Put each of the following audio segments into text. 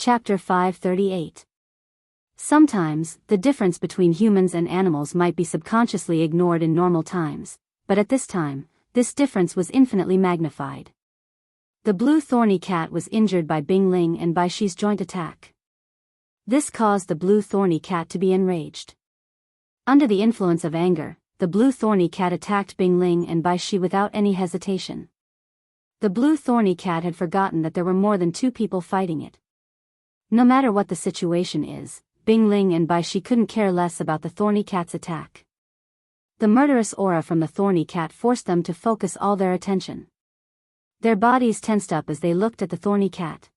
Chapter 538. Sometimes, the difference between humans and animals might be subconsciously ignored in normal times, but at this time, this difference was infinitely magnified. The blue thorny cat was injured by Bing Ling and Bai Shi's joint attack. This caused the blue thorny cat to be enraged. Under the influence of anger, the blue thorny cat attacked Bing Ling and Bai Shi without any hesitation. The blue thorny cat had forgotten that there were more than two people fighting it. No matter what the situation is, Bing Ling and Bai Shi couldn't care less about the thorny cat's attack. The murderous aura from the thorny cat forced them to focus all their attention. Their bodies tensed up as they looked at the thorny cat.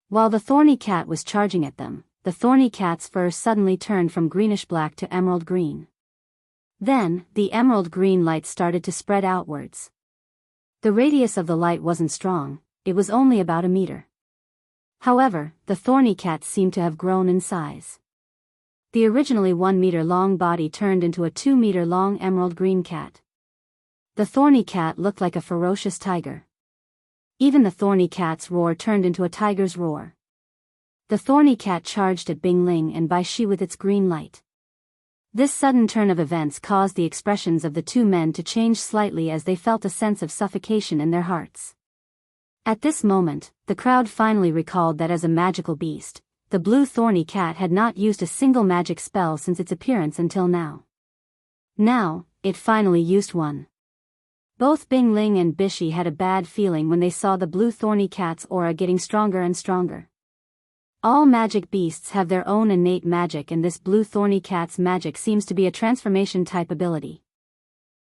While the thorny cat was charging at them, the thorny cat's fur suddenly turned from greenish-black to emerald green. Then, the emerald green light started to spread outwards. The radius of the light wasn't strong, it was only about a meter. However, the thorny cat seemed to have grown in size. The originally 1 meter long body turned into a 2 meter long emerald green cat. The thorny cat looked like a ferocious tiger. Even the thorny cat's roar turned into a tiger's roar. The thorny cat charged at Bing Ling and Bai Shi with its green light. This sudden turn of events caused the expressions of the two men to change slightly as they felt a sense of suffocation in their hearts. At this moment, the crowd finally recalled that as a magical beast, the blue thorny cat had not used a single magic spell since its appearance until now. Now, it finally used one. Both Bing Ling and Bai Shi had a bad feeling when they saw the blue thorny cat's aura getting stronger and stronger. All magic beasts have their own innate magic, and this blue thorny cat's magic seems to be a transformation type ability.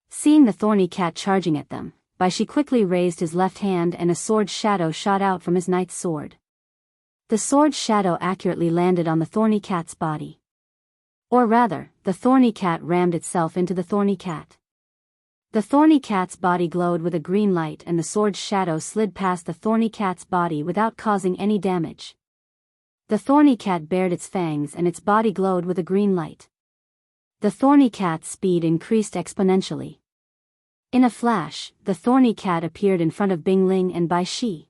Seeing the thorny cat charging at them, Bai Shi quickly raised his left hand and a sword shadow shot out from his knight's sword. The sword shadow accurately landed on the thorny cat's body. Or rather, the thorny cat rammed itself into the thorny cat. The thorny cat's body glowed with a green light and the sword's shadow slid past the thorny cat's body without causing any damage. The thorny cat bared its fangs and its body glowed with a green light. The thorny cat's speed increased exponentially. In a flash, the thorny cat appeared in front of Bing Ling and Bai Shi.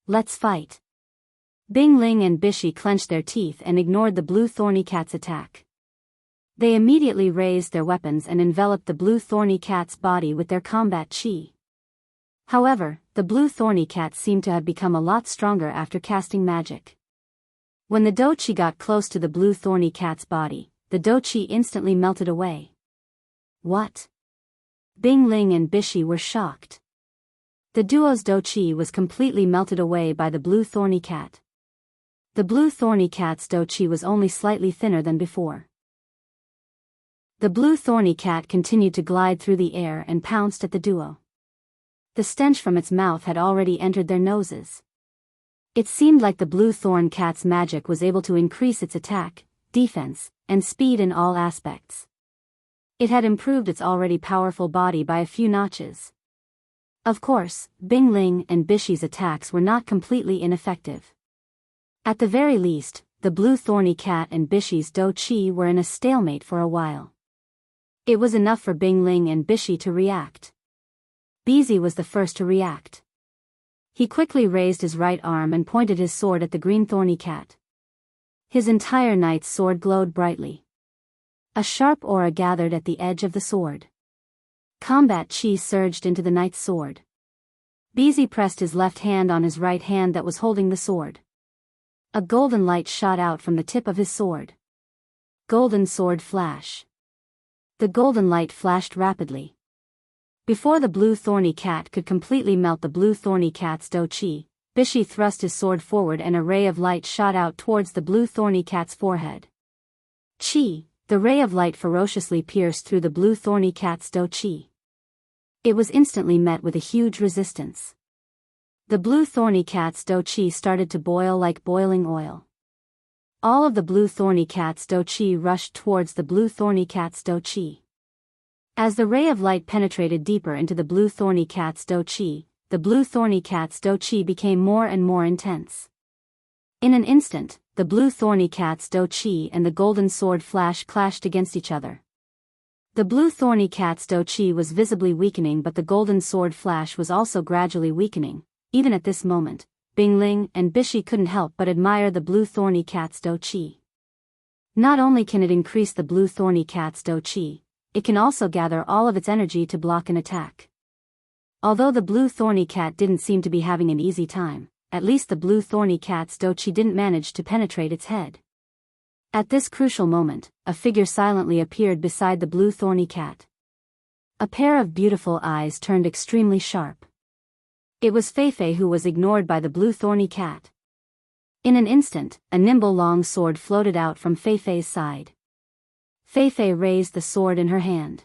"Let's fight." Bing Ling and Bai Shi clenched their teeth and ignored the blue thorny cat's attack. They immediately raised their weapons and enveloped the blue thorny cat's body with their combat chi. However, the blue thorny cat seemed to have become a lot stronger after casting magic. When the dou chi got close to the blue thorny cat's body, the dou chi instantly melted away. What? Bing Ling and Bai Shi were shocked. The duo's dou chi was completely melted away by the blue thorny cat. The blue thorny cat's dou chi was only slightly thinner than before. The blue thorny cat continued to glide through the air and pounced at the duo. The stench from its mouth had already entered their noses. It seemed like the blue thorn cat's magic was able to increase its attack, defense, and speed in all aspects. It had improved its already powerful body by a few notches. Of course, Bing Ling and Bai Shi's attacks were not completely ineffective. At the very least, the blue thorny cat and Bai Shi's dou chi were in a stalemate for a while. It was enough for Bing Ling and Bai Shi to react. Bizi was the first to react. He quickly raised his right arm and pointed his sword at the green thorny cat. His entire knight's sword glowed brightly. A sharp aura gathered at the edge of the sword. Combat chi surged into the knight's sword. Bizi pressed his left hand on his right hand that was holding the sword. A golden light shot out from the tip of his sword. Golden sword flash. The golden light flashed rapidly. Before the blue thorny cat could completely melt the blue thorny cat's dou chi, Bai Shi thrust his sword forward and a ray of light shot out towards the blue thorny cat's forehead. Chi, the ray of light ferociously pierced through the blue thorny cat's dou chi. It was instantly met with a huge resistance. The blue thorny cat's dou chi started to boil like boiling oil. All of the blue thorny cat's dou chi rushed towards the blue thorny cat's dou chi. As the ray of light penetrated deeper into the blue thorny cat's dou chi, the blue thorny cat's dou chi became more and more intense. In an instant, the blue thorny cat's dou chi and the golden sword flash clashed against each other. The blue thorny cat's dou chi was visibly weakening, but the golden sword flash was also gradually weakening. Even at this moment, Bingling, and Bishi couldned help but admire the blue thorny cat's dou qi. Not only can it increase the blue thorny cat's dou qi, it can also gather all of its energy to block an attack. Although the blue thorny cat didn't seem to be having an easy time, at least the blue thorny cat's dou qi didn't manage to penetrate its head. At this crucial moment, a figure silently appeared beside the blue thorny cat. A pair of beautiful eyes turned extremely sharp. It was Feifei, who was ignored by the blue thorny cat. In an instant, a nimble long sword floated out from Feifei's side. Feifei raised the sword in her hand.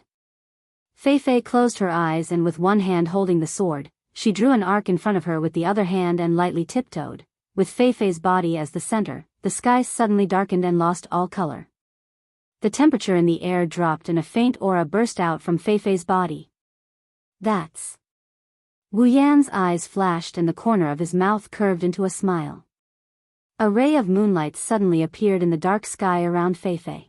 Feifei closed her eyes and with one hand holding the sword, she drew an arc in front of her with the other hand and lightly tiptoed. With Feifei's body as the center, the sky suddenly darkened and lost all color. The temperature in the air dropped and a faint aura burst out from Feifei's body. That's... Wu Yan's eyes flashed and the corner of his mouth curved into a smile. A ray of moonlight suddenly appeared in the dark sky around Feifei.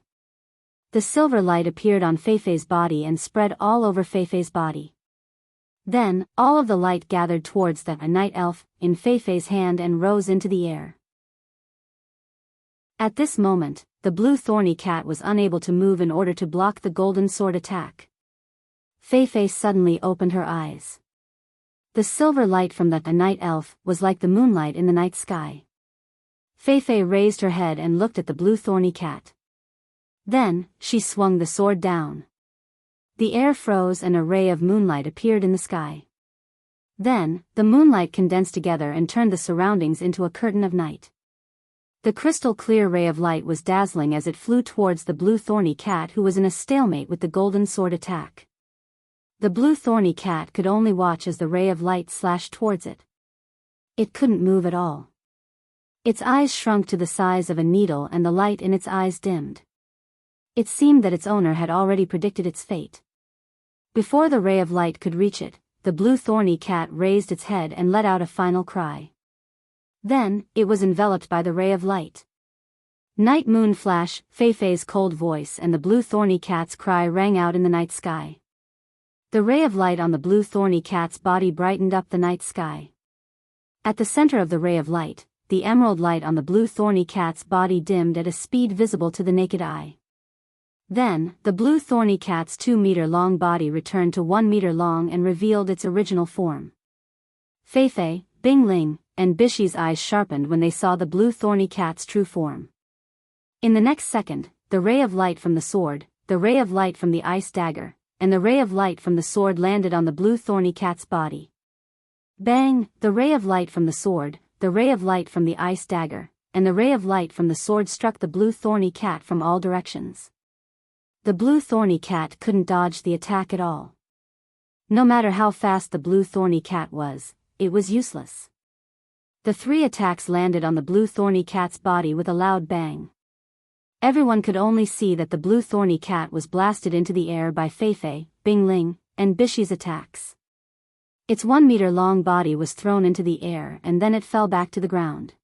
The silver light appeared on Feifei's body and spread all over Feifei's body. Then, all of the light gathered towards a night elf in Feifei's hand and rose into the air. At this moment, the blue thorny cat was unable to move in order to block the golden sword attack. Feifei suddenly opened her eyes. The silver light from the night elf was like the moonlight in the night sky. Feifei raised her head and looked at the blue thorny cat. Then, she swung the sword down. The air froze and a ray of moonlight appeared in the sky. Then, the moonlight condensed together and turned the surroundings into a curtain of night. The crystal clear ray of light was dazzling as it flew towards the blue thorny cat, who was in a stalemate with the golden sword attack. The blue thorny cat could only watch as the ray of light slashed towards it. It couldn't move at all. Its eyes shrunk to the size of a needle and the light in its eyes dimmed. It seemed that its owner had already predicted its fate. Before the ray of light could reach it, the blue thorny cat raised its head and let out a final cry. Then, it was enveloped by the ray of light. Night moon flash, Feifei's cold voice and the blue thorny cat's cry rang out in the night sky. The ray of light on the blue thorny cat's body brightened up the night sky. At the center of the ray of light, the emerald light on the blue thorny cat's body dimmed at a speed visible to the naked eye. Then, the blue thorny cat's 2-meter-long body returned to 1 meter long and revealed its original form. Feifei, Bingling, and Bishi's eyes sharpened when they saw the blue thorny cat's true form. In the next second, the ray of light from the sword, the ray of light from the ice dagger, and the ray of light from the sword landed on the blue thorny cat's body. Bang! The ray of light from the sword, the ray of light from the ice dagger, and the ray of light from the sword struck the blue thorny cat from all directions. The blue thorny cat couldn't dodge the attack at all. No matter how fast the blue thorny cat was, it was useless. The 3 attacks landed on the blue thorny cat's body with a loud bang. Everyone could only see that the blue thorny cat was blasted into the air by Feifei, Bingling, and Bishi's attacks. Its 1-meter-long body was thrown into the air and then it fell back to the ground.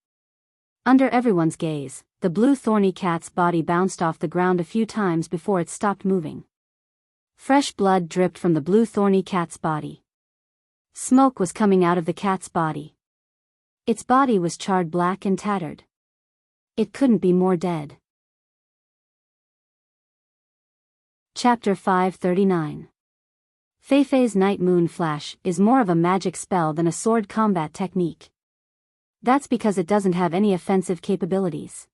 Under everyone's gaze, the blue thorny cat's body bounced off the ground a few times before it stopped moving. Fresh blood dripped from the blue thorny cat's body. Smoke was coming out of the cat's body. Its body was charred black and tattered. It couldn't be more dead. Chapter 539. Feifei's Night Moon Flash is more of a magic spell than a sword combat technique. That's because it doesn't have any offensive capabilities.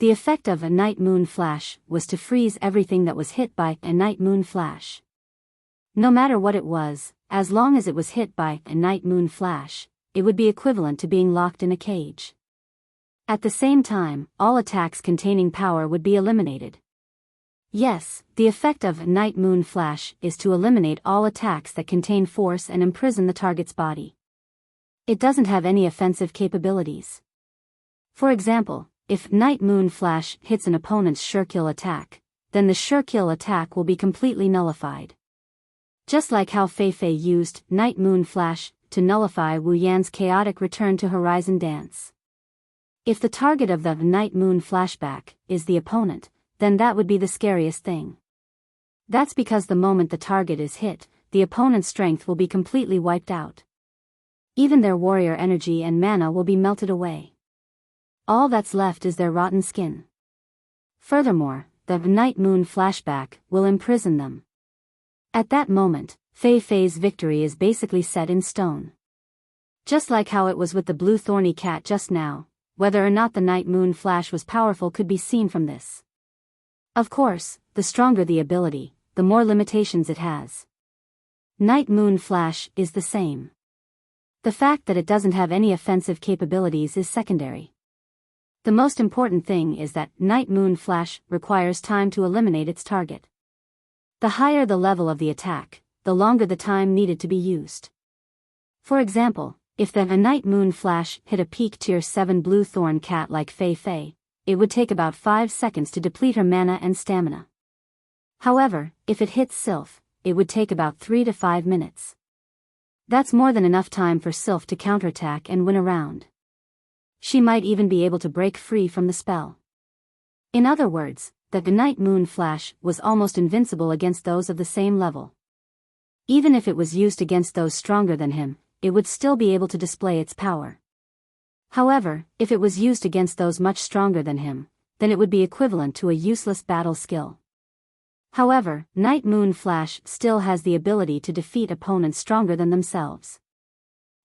The effect of a Night Moon Flash was to freeze everything that was hit by a Night Moon Flash. No matter what it was, as long as it was hit by a Night Moon Flash, it would be equivalent to being locked in a cage. At the same time, all attacks containing power would be eliminated. Yes, the effect of Night Moon Flash is to eliminate all attacks that contain force and imprison the target's body. It doesn't have any offensive capabilities. For example, if Night Moon Flash hits an opponent's sure kill attack, then the sure kill attack will be completely nullified. Just like how Feifei used Night Moon Flash to nullify Wu Yan's chaotic return to Horizon Dance. If the target of the Night Moon Flashback is the opponent, then that would be the scariest thing. That's because the moment the target is hit, the opponent's strength will be completely wiped out. Even their warrior energy and mana will be melted away. All that's left is their rotten skin. Furthermore, the night moon flashback will imprison them. At that moment, Fei Fei's victory is basically set in stone. Just like how it was with the blue thorny cat just now, whether or not the night moon flash was powerful could be seen from this. Of course, the stronger the ability, the more limitations it has. Night moon flash is the same. The fact that it doesn't have any offensive capabilities is secondary. The most important thing is that night moon flash requires time to eliminate its target. The higher the level of the attack, the longer the time needed to be used. For example, if the night moon flash hit a peak tier 7 blue thorn cat like Fei Fei, it would take about 5 seconds to deplete her mana and stamina. However, if it hits Sylph, it would take about 3 to 5 minutes. That's more than enough time for Sylph to counterattack and win a round. She might even be able to break free from the spell. In other words, the night moon flash was almost invincible against those of the same level. Even if it was used against those stronger than him, it would still be able to display its power. However, if it was used against those much stronger than him, then it would be equivalent to a useless battle skill. However, Night Moon Flash still has the ability to defeat opponents stronger than themselves.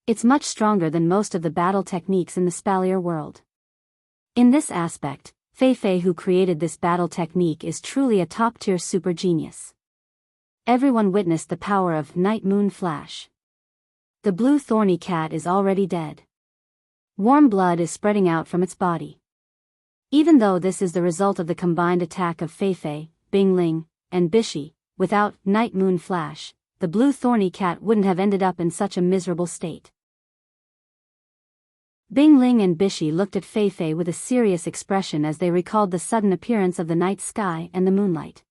It's much stronger than most of the battle techniques in the Spalier world. In this aspect, Fei Fei, who created this battle technique, is truly a top-tier super genius. Everyone witnessed the power of Night Moon Flash. The blue thorny cat is already dead. Warm blood is spreading out from its body. Even though this is the result of the combined attack of Fei Fei, Bingling, and Bishi, without Night Moon Flash, the blue thorny cat wouldn't have ended up in such a miserable state. Bingling and Bishi looked at Fei Fei with a serious expression as they recalled the sudden appearance of the night sky and the moonlight.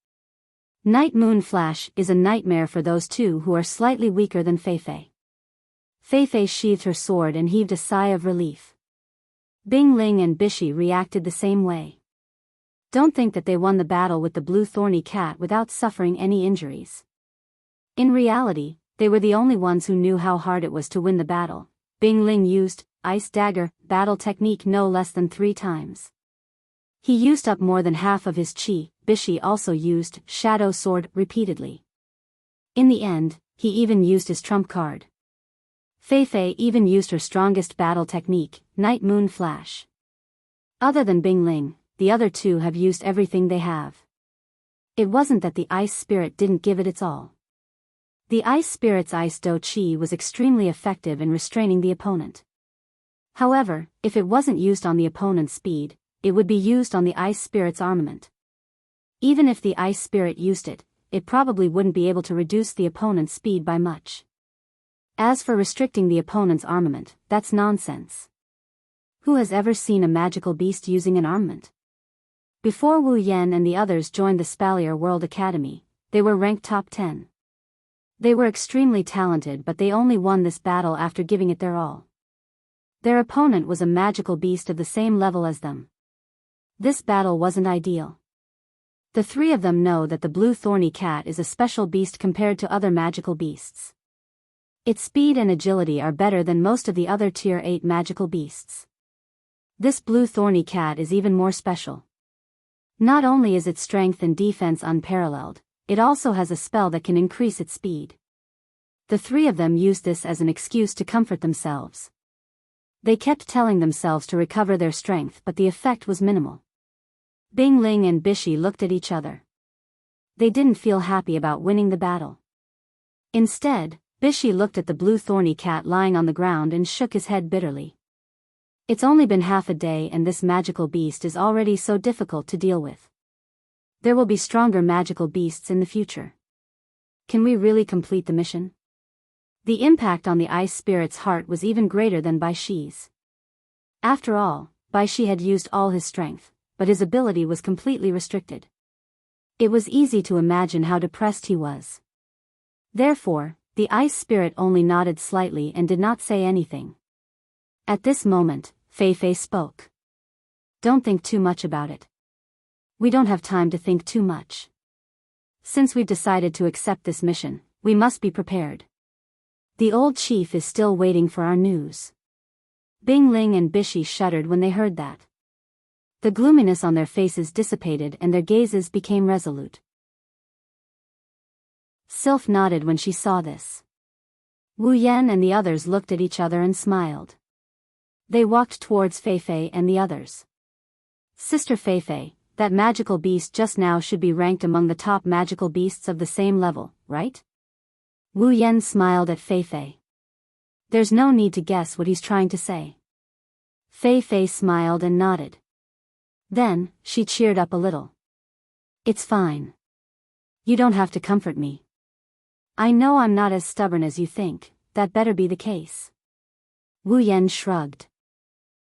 Night Moon Flash is a nightmare for those two who are slightly weaker than Fei Fei. Fei Fei sheathed her sword and heaved a sigh of relief. Bingling and Bishi reacted the same way. Don't think that they won the battle with the blue thorny cat without suffering any injuries. In reality, they were the only ones who knew how hard it was to win the battle. Bingling used Ice Dagger battle technique no less than 3 times. He used up more than half of his chi. Bishi also used Shadow Sword repeatedly. In the end, he even used his trump card. Fei Fei even used her strongest battle technique, Night Moon Flash. Other than Bingling, the other two have used everything they have. It wasn't that the Ice Spirit didn't give it its all. The Ice Spirit's Ice Do Chi was extremely effective in restraining the opponent. However, if it wasn't used on the opponent's speed, it would be used on the Ice Spirit's armament. Even if the Ice Spirit used it, it probably wouldn't be able to reduce the opponent's speed by much. As for restricting the opponent's armament, that's nonsense. Who has ever seen a magical beast using an armament? Before Wu Yan and the others joined the Spalier World Academy, they were ranked top 10. They were extremely talented, but they only won this battle after giving it their all. Their opponent was a magical beast of the same level as them. This battle wasn't ideal. The 3 of them know that the blue thorny cat is a special beast compared to other magical beasts. Its speed and agility are better than most of the other tier 8 magical beasts. This blue thorny cat is even more special. Not only is its strength and defense unparalleled, it also has a spell that can increase its speed. The 3 of them used this as an excuse to comfort themselves. They kept telling themselves to recover their strength, but the effect was minimal. Bingling and Bishi looked at each other. They didn't feel happy about winning the battle. Instead, Bishi looked at the blue thorny cat lying on the ground and shook his head bitterly. It's only been half a day and this magical beast is already so difficult to deal with. There will be stronger magical beasts in the future. Can we really complete the mission? The impact on the Ice Spirit's heart was even greater than Baishi's. After all, Baishi had used all his strength, but his ability was completely restricted. It was easy to imagine how depressed he was. Therefore, the Ice Spirit only nodded slightly and did not say anything. At this moment, Fei Fei spoke. Don't think too much about it. We don't have time to think too much. Since we've decided to accept this mission, we must be prepared. The old chief is still waiting for our news. Bing Ling and Bishi shuddered when they heard that. The gloominess on their faces dissipated and their gazes became resolute. Sylph nodded when she saw this. Wu Yan and the others looked at each other and smiled. They walked towards Feifei and the others. Sister Feifei, that magical beast just now should be ranked among the top magical beasts of the same level, right? Wu Yan smiled at Feifei. There's no need to guess what he's trying to say. Feifei smiled and nodded. Then, she cheered up a little. It's fine. You don't have to comfort me. I know I'm not as stubborn as you think, that better be the case. Wu Yan shrugged.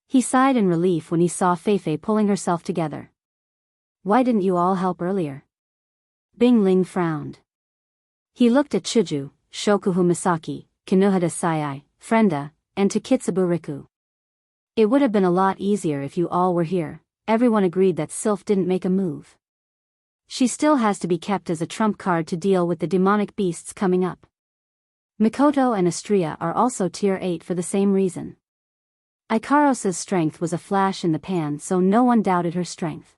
He sighed in relief when he saw Feifei pulling herself together. Why didn't you all help earlier? Bing Ling frowned. He looked at Chuju, Shokuhu Misaki, Kinohada Sayai, Frenda, and Takitsubu Riku. It would have been a lot easier if you all were here. Everyone agreed that Sylph didn't make a move. She still has to be kept as a trump card to deal with the demonic beasts coming up. Mikoto and Astria are also tier 8 for the same reason. Ikaros' strength was a flash in the pan, so no one doubted her strength.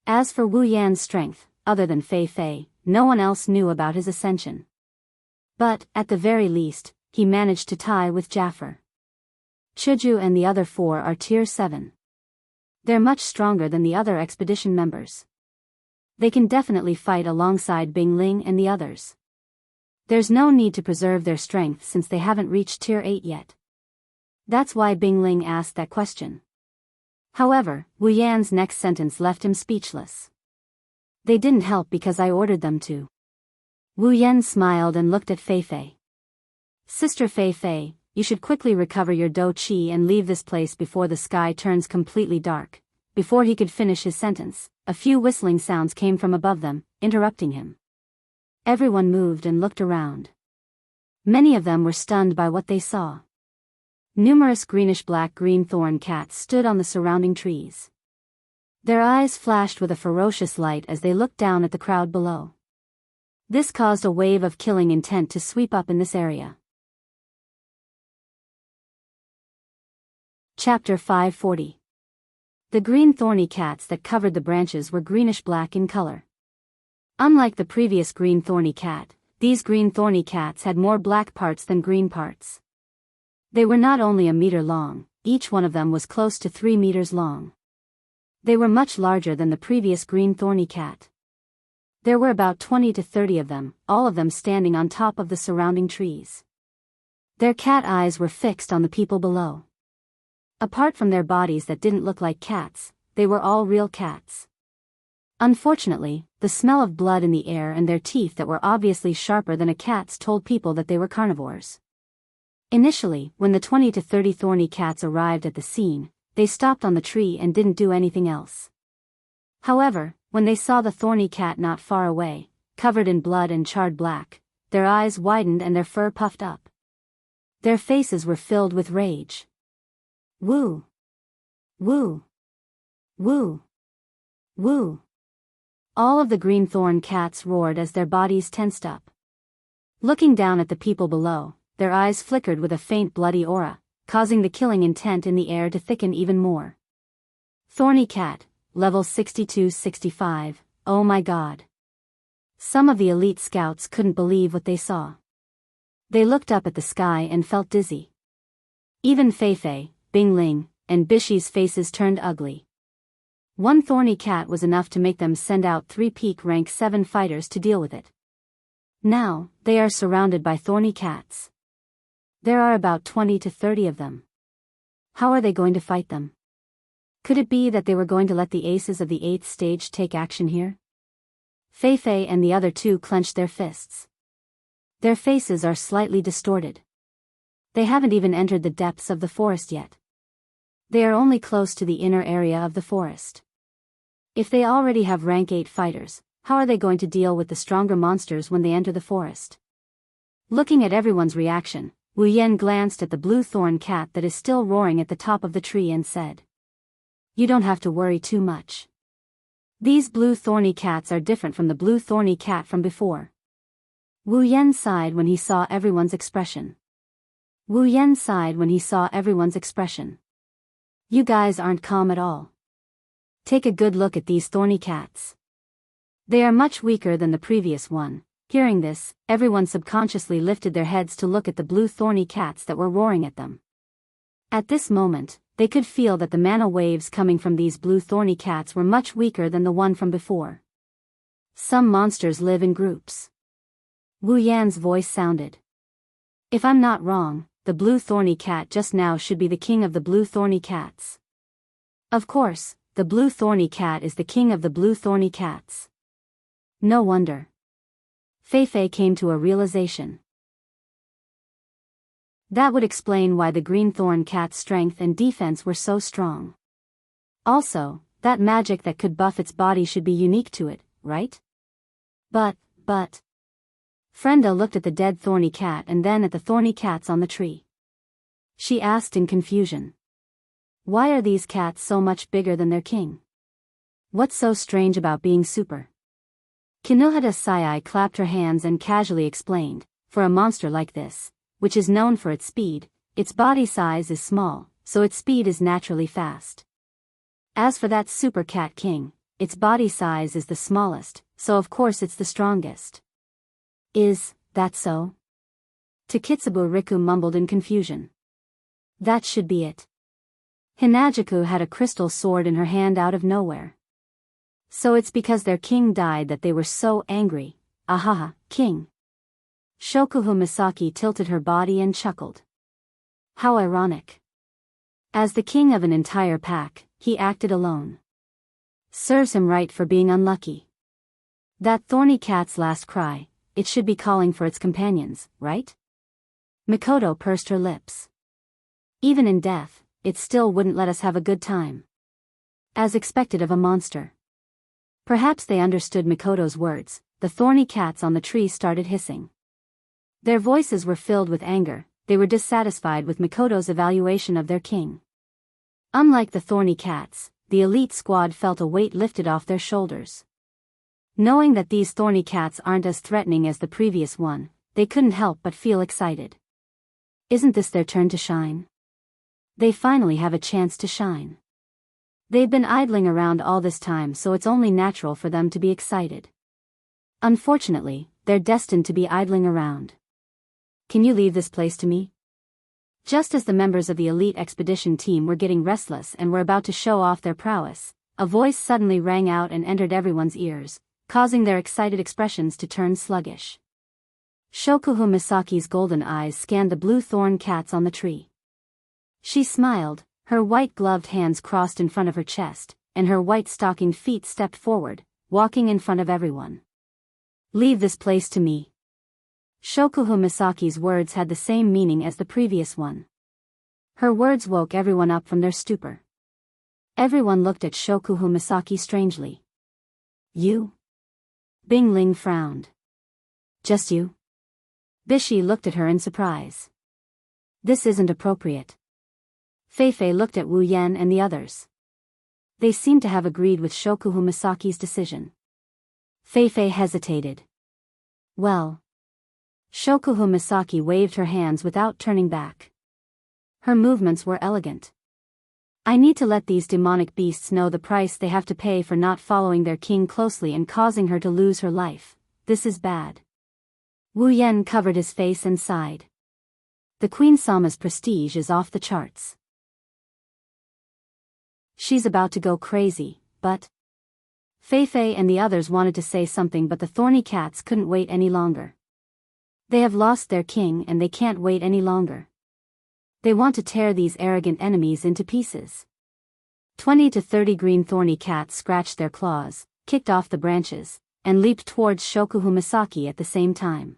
As for Wu Yan's strength, other than Feifei, no one else knew about his ascension. But, at the very least, he managed to tie with Jaffer. Chuju and the other 4 are tier 7. They're much stronger than the other expedition members. They can definitely fight alongside Bing Ling and the others. There's no need to preserve their strength since they haven't reached tier 8 yet. That's why Bing Ling asked that question. However, Wu Yan's next sentence left him speechless. They didn't help because I ordered them to. Wu Yan smiled and looked at Feifei. Sister Feifei, you should quickly recover your Do Chi and leave this place before the sky turns completely dark. Before he could finish his sentence, a few whistling sounds came from above them, interrupting him. Everyone moved and looked around. Many of them were stunned by what they saw. Numerous greenish-black green thorn cats stood on the surrounding trees. Their eyes flashed with a ferocious light as they looked down at the crowd below. This caused a wave of killing intent to sweep up in this area. Chapter 540. The green thorny cats that covered the branches were greenish-black in color. Unlike the previous green thorny cat, these green thorny cats had more black parts than green parts. They were not only a meter long, each one of them was close to 3 meters long. They were much larger than the previous green thorny cat. There were about 20 to 30 of them, all of them standing on top of the surrounding trees. Their cat eyes were fixed on the people below. Apart from their bodies that didn't look like cats, they were all real cats. Unfortunately, the smell of blood in the air and their teeth that were obviously sharper than a cat's told people that they were carnivores. Initially, when the 20 to 30 thorny cats arrived at the scene, they stopped on the tree and didn't do anything else. However, when they saw the thorny cat not far away, covered in blood and charred black, their eyes widened and their fur puffed up. Their faces were filled with rage. Woo! Woo! Woo! Woo! All of the green thorn cats roared as their bodies tensed up. Looking down at the people below, their eyes flickered with a faint bloody aura, causing the killing intent in the air to thicken even more. Thorny cat, level 62-65, oh my god. Some of the elite scouts couldn't believe what they saw. They looked up at the sky and felt dizzy. Even Feifei, Bing Ling, and Bishi's faces turned ugly. One thorny cat was enough to make them send out 3 peak rank 7 fighters to deal with it. Now, they are surrounded by thorny cats. There are about 20 to 30 of them. How are they going to fight them? Could it be that they were going to let the aces of the 8th stage take action here? Feifei and the other 2 clenched their fists. Their faces are slightly distorted. They haven't even entered the depths of the forest yet. They are only close to the inner area of the forest. If they already have rank 8 fighters, how are they going to deal with the stronger monsters when they enter the forest? Looking at everyone's reaction, Wu Yan glanced at the blue thorn cat that is still roaring at the top of the tree and said, "You don't have to worry too much. These blue thorny cats are different from the blue thorny cat from before." Wu Yan sighed when he saw everyone's expression. Wu Yan sighed when he saw everyone's expression. You guys aren't calm at all. Take a good look at these thorny cats. They are much weaker than the previous one. Hearing this, everyone subconsciously lifted their heads to look at the blue thorny cats that were roaring at them. At this moment, they could feel that the mana waves coming from these blue thorny cats were much weaker than the one from before. Some monsters live in groups. Wu Yan's voice sounded. If I'm not wrong, the blue thorny cat just now should be the king of the blue thorny cats. Of course, the blue thorny cat is the king of the blue thorny cats. No wonder. Fei Fei came to a realization. That would explain why the green thorn cat's strength and defense were so strong. Also, that magic that could buff its body should be unique to it, right? But. Frenda looked at the dead thorny cat and then at the thorny cats on the tree. She asked in confusion. Why are these cats so much bigger than their king? What's so strange about being super? Kinuhada Sai clapped her hands and casually explained, for a monster like this, which is known for its speed, its body size is small, so its speed is naturally fast. As for that super cat king, its body size is the smallest, so of course it's the strongest. Is that so? Takitsubu Riku mumbled in confusion. That should be it. Hinajaku had a crystal sword in her hand out of nowhere. So it's because their king died that they were so angry. Ahaha, king. Shokuhu Misaki tilted her body and chuckled. How ironic. As the king of an entire pack, he acted alone. Serves him right for being unlucky. That thorny cat's last cry, it should be calling for its companions, right? Mikoto pursed her lips. Even in death, it still wouldn't let us have a good time. As expected of a monster. Perhaps they understood Mikoto's words. The thorny cats on the tree started hissing. Their voices were filled with anger. They were dissatisfied with Mikoto's evaluation of their king. Unlike the thorny cats, the elite squad felt a weight lifted off their shoulders. Knowing that these thorny cats aren't as threatening as the previous one, they couldn't help but feel excited. Isn't this their turn to shine? They finally have a chance to shine. They've been idling around all this time, so it's only natural for them to be excited. Unfortunately, they're destined to be idling around. Can you leave this place to me? Just as the members of the elite expedition team were getting restless and were about to show off their prowess, a voice suddenly rang out and entered everyone's ears, causing their excited expressions to turn sluggish. Shokuhu Misaki's golden eyes scanned the blue thorn cats on the tree. She smiled, her white-gloved hands crossed in front of her chest, and her white-stockinged feet stepped forward, walking in front of everyone. Leave this place to me. Shokuhu Misaki's words had the same meaning as the previous one. Her words woke everyone up from their stupor. Everyone looked at Shokuhu Misaki strangely. You? Bing Ling frowned. Just you? Bishi looked at her in surprise. This isn't appropriate. Fei Fei looked at Wu Yan and the others. They seemed to have agreed with Shokuhu Misaki's decision. Fei Fei hesitated. Well. Shokuhu Misaki waved her hands without turning back. Her movements were elegant. I need to let these demonic beasts know the price they have to pay for not following their king closely and causing her to lose her life. This is bad. Wu Yan covered his face and sighed. The Queen Sama's prestige is off the charts. She's about to go crazy, but... Fei Fei and the others wanted to say something, but the thorny cats couldn't wait any longer. They have lost their king and they can't wait any longer. They want to tear these arrogant enemies into pieces. 20 to 30 green thorny cats scratched their claws, kicked off the branches, and leaped towards Shokuhu Misaki at the same time.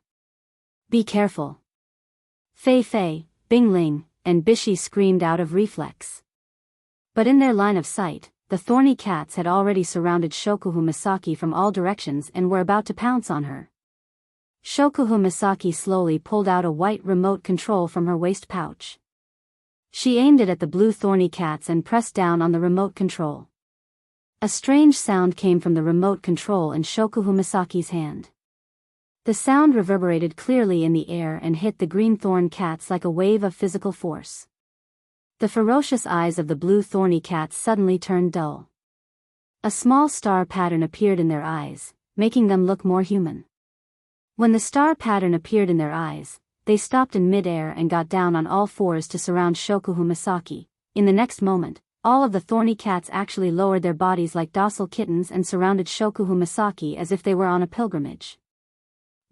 Be careful. Fei Fei, Bing Ling, and Bishi screamed out of reflex. But in their line of sight, the thorny cats had already surrounded Shokuhu Misaki from all directions and were about to pounce on her. Shokuhu Misaki slowly pulled out a white remote control from her waist pouch. She aimed it at the blue thorny cats and pressed down on the remote control. A strange sound came from the remote control in Shokuhu Misaki's hand. The sound reverberated clearly in the air and hit the green thorn cats like a wave of physical force. The ferocious eyes of the blue thorny cats suddenly turned dull. A small star pattern appeared in their eyes, making them look more human. When the star pattern appeared in their eyes, they stopped in mid-air and got down on all fours to surround Shokuhu Misaki. In the next moment, all of the thorny cats actually lowered their bodies like docile kittens and surrounded Shokuhu Misaki as if they were on a pilgrimage.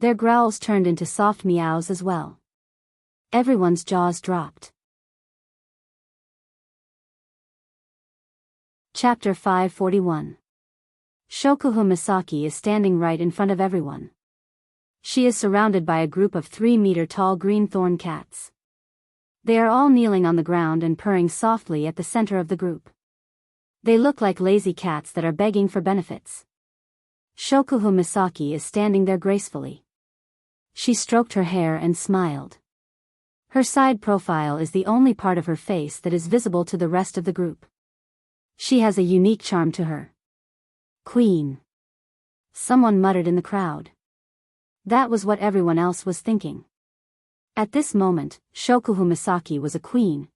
Their growls turned into soft meows as well. Everyone's jaws dropped. Chapter 541. Shokuhu Misaki is standing right in front of everyone. She is surrounded by a group of 3-meter-tall green thorn cats. They are all kneeling on the ground and purring softly at the center of the group. They look like lazy cats that are begging for benefits. Shokuhu Misaki is standing there gracefully. She stroked her hair and smiled. Her side profile is the only part of her face that is visible to the rest of the group. She has a unique charm to her. Queen. Someone muttered in the crowd. That was what everyone else was thinking. At this moment, Shokuhu Misaki was a queen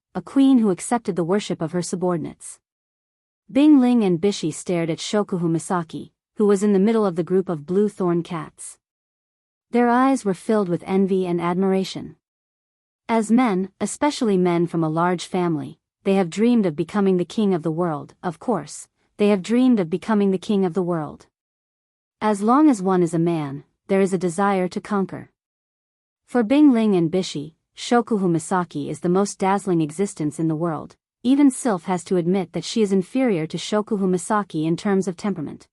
who accepted the worship of her subordinates. Bing Ling and Bishi stared at Shokuhu Misaki, who was in the middle of the group of blue thorn cats. Their eyes were filled with envy and admiration. As men, especially men from a large family, they have dreamed of becoming the king of the world. Of course, they have dreamed of becoming the king of the world. As long as one is a man, there is a desire to conquer. For Bing Ling and Bishi, Shokuhu Misaki is the most dazzling existence in the world. Even Sylph has to admit that she is inferior to Shokuhu Misaki in terms of temperament.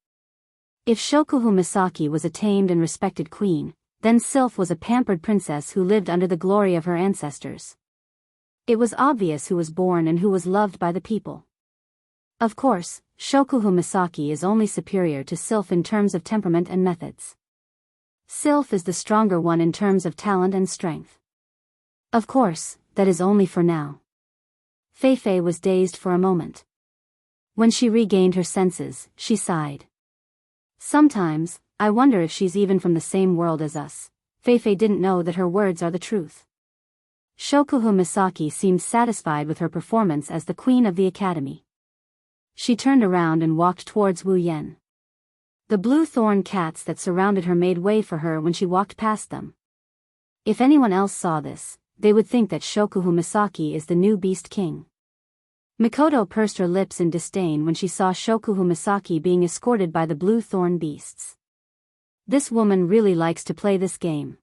If Shokuhu Misaki was a tamed and respected queen, then Sylph was a pampered princess who lived under the glory of her ancestors. It was obvious who was born and who was loved by the people. Of course, Shokuhu Misaki is only superior to Sylph in terms of temperament and methods. Sylph is the stronger one in terms of talent and strength. Of course, that is only for now. Feifei was dazed for a moment. When she regained her senses, she sighed. Sometimes, I wonder if she's even from the same world as us. Feifei didn't know that her words are the truth. Shokuhu Misaki seemed satisfied with her performance as the queen of the academy. She turned around and walked towards Wu Yan. The blue thorn cats that surrounded her made way for her when she walked past them. If anyone else saw this, they would think that Shokuhu Misaki is the new beast king. Mikoto pursed her lips in disdain when she saw Shokuhu Misaki being escorted by the blue thorn beasts. This woman really likes to play this game.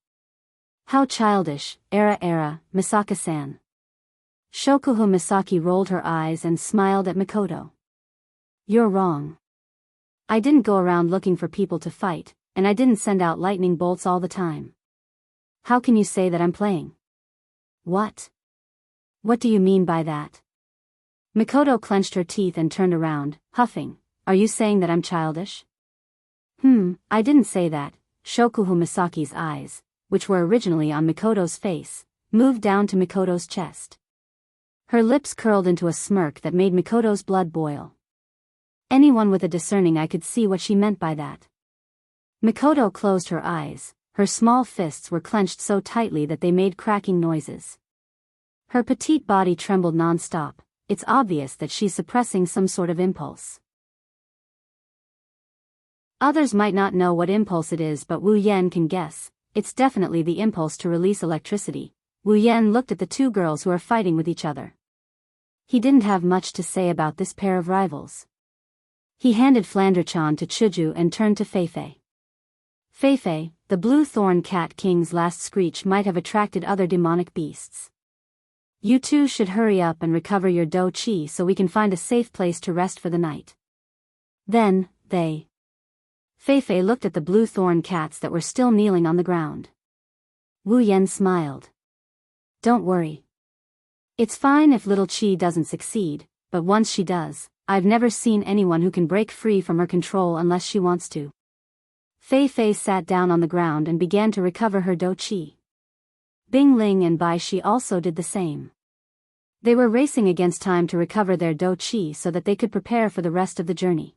How childish, Misaka-san. Shokuhu Misaki rolled her eyes and smiled at Mikoto. You're wrong. I didn't go around looking for people to fight, and I didn't send out lightning bolts all the time. How can you say that I'm playing? What? What do you mean by that? Mikoto clenched her teeth and turned around, huffing. Are you saying that I'm childish? I didn't say that. Shokuhu Misaki's eyes, which were originally on Mikoto's face, moved down to Mikoto's chest. Her lips curled into a smirk that made Mikoto's blood boil. Anyone with a discerning eye could see what she meant by that. Mikoto closed her eyes. Her small fists were clenched so tightly that they made cracking noises. Her petite body trembled non-stop. It's obvious that she's suppressing some sort of impulse. Others might not know what impulse it is, but Wu Yan can guess. It's definitely the impulse to release electricity. Wu Yan looked at the two girls who are fighting with each other. He didn't have much to say about this pair of rivals. He handed Flanderchan to Chuju and turned to Feifei. Feifei, the blue thorn cat king's last screech might have attracted other demonic beasts. You two should hurry up and recover your do chi so we can find a safe place to rest for the night. Then, Feifei looked at the blue thorn cats that were still kneeling on the ground. Wu Yan smiled. Don't worry. It's fine if little Chi doesn't succeed, but once she does, I've never seen anyone who can break free from her control unless she wants to. Feifei sat down on the ground and began to recover her do chi. Bing Ling and Bai Shi also did the same. They were racing against time to recover their do chi so that they could prepare for the rest of the journey.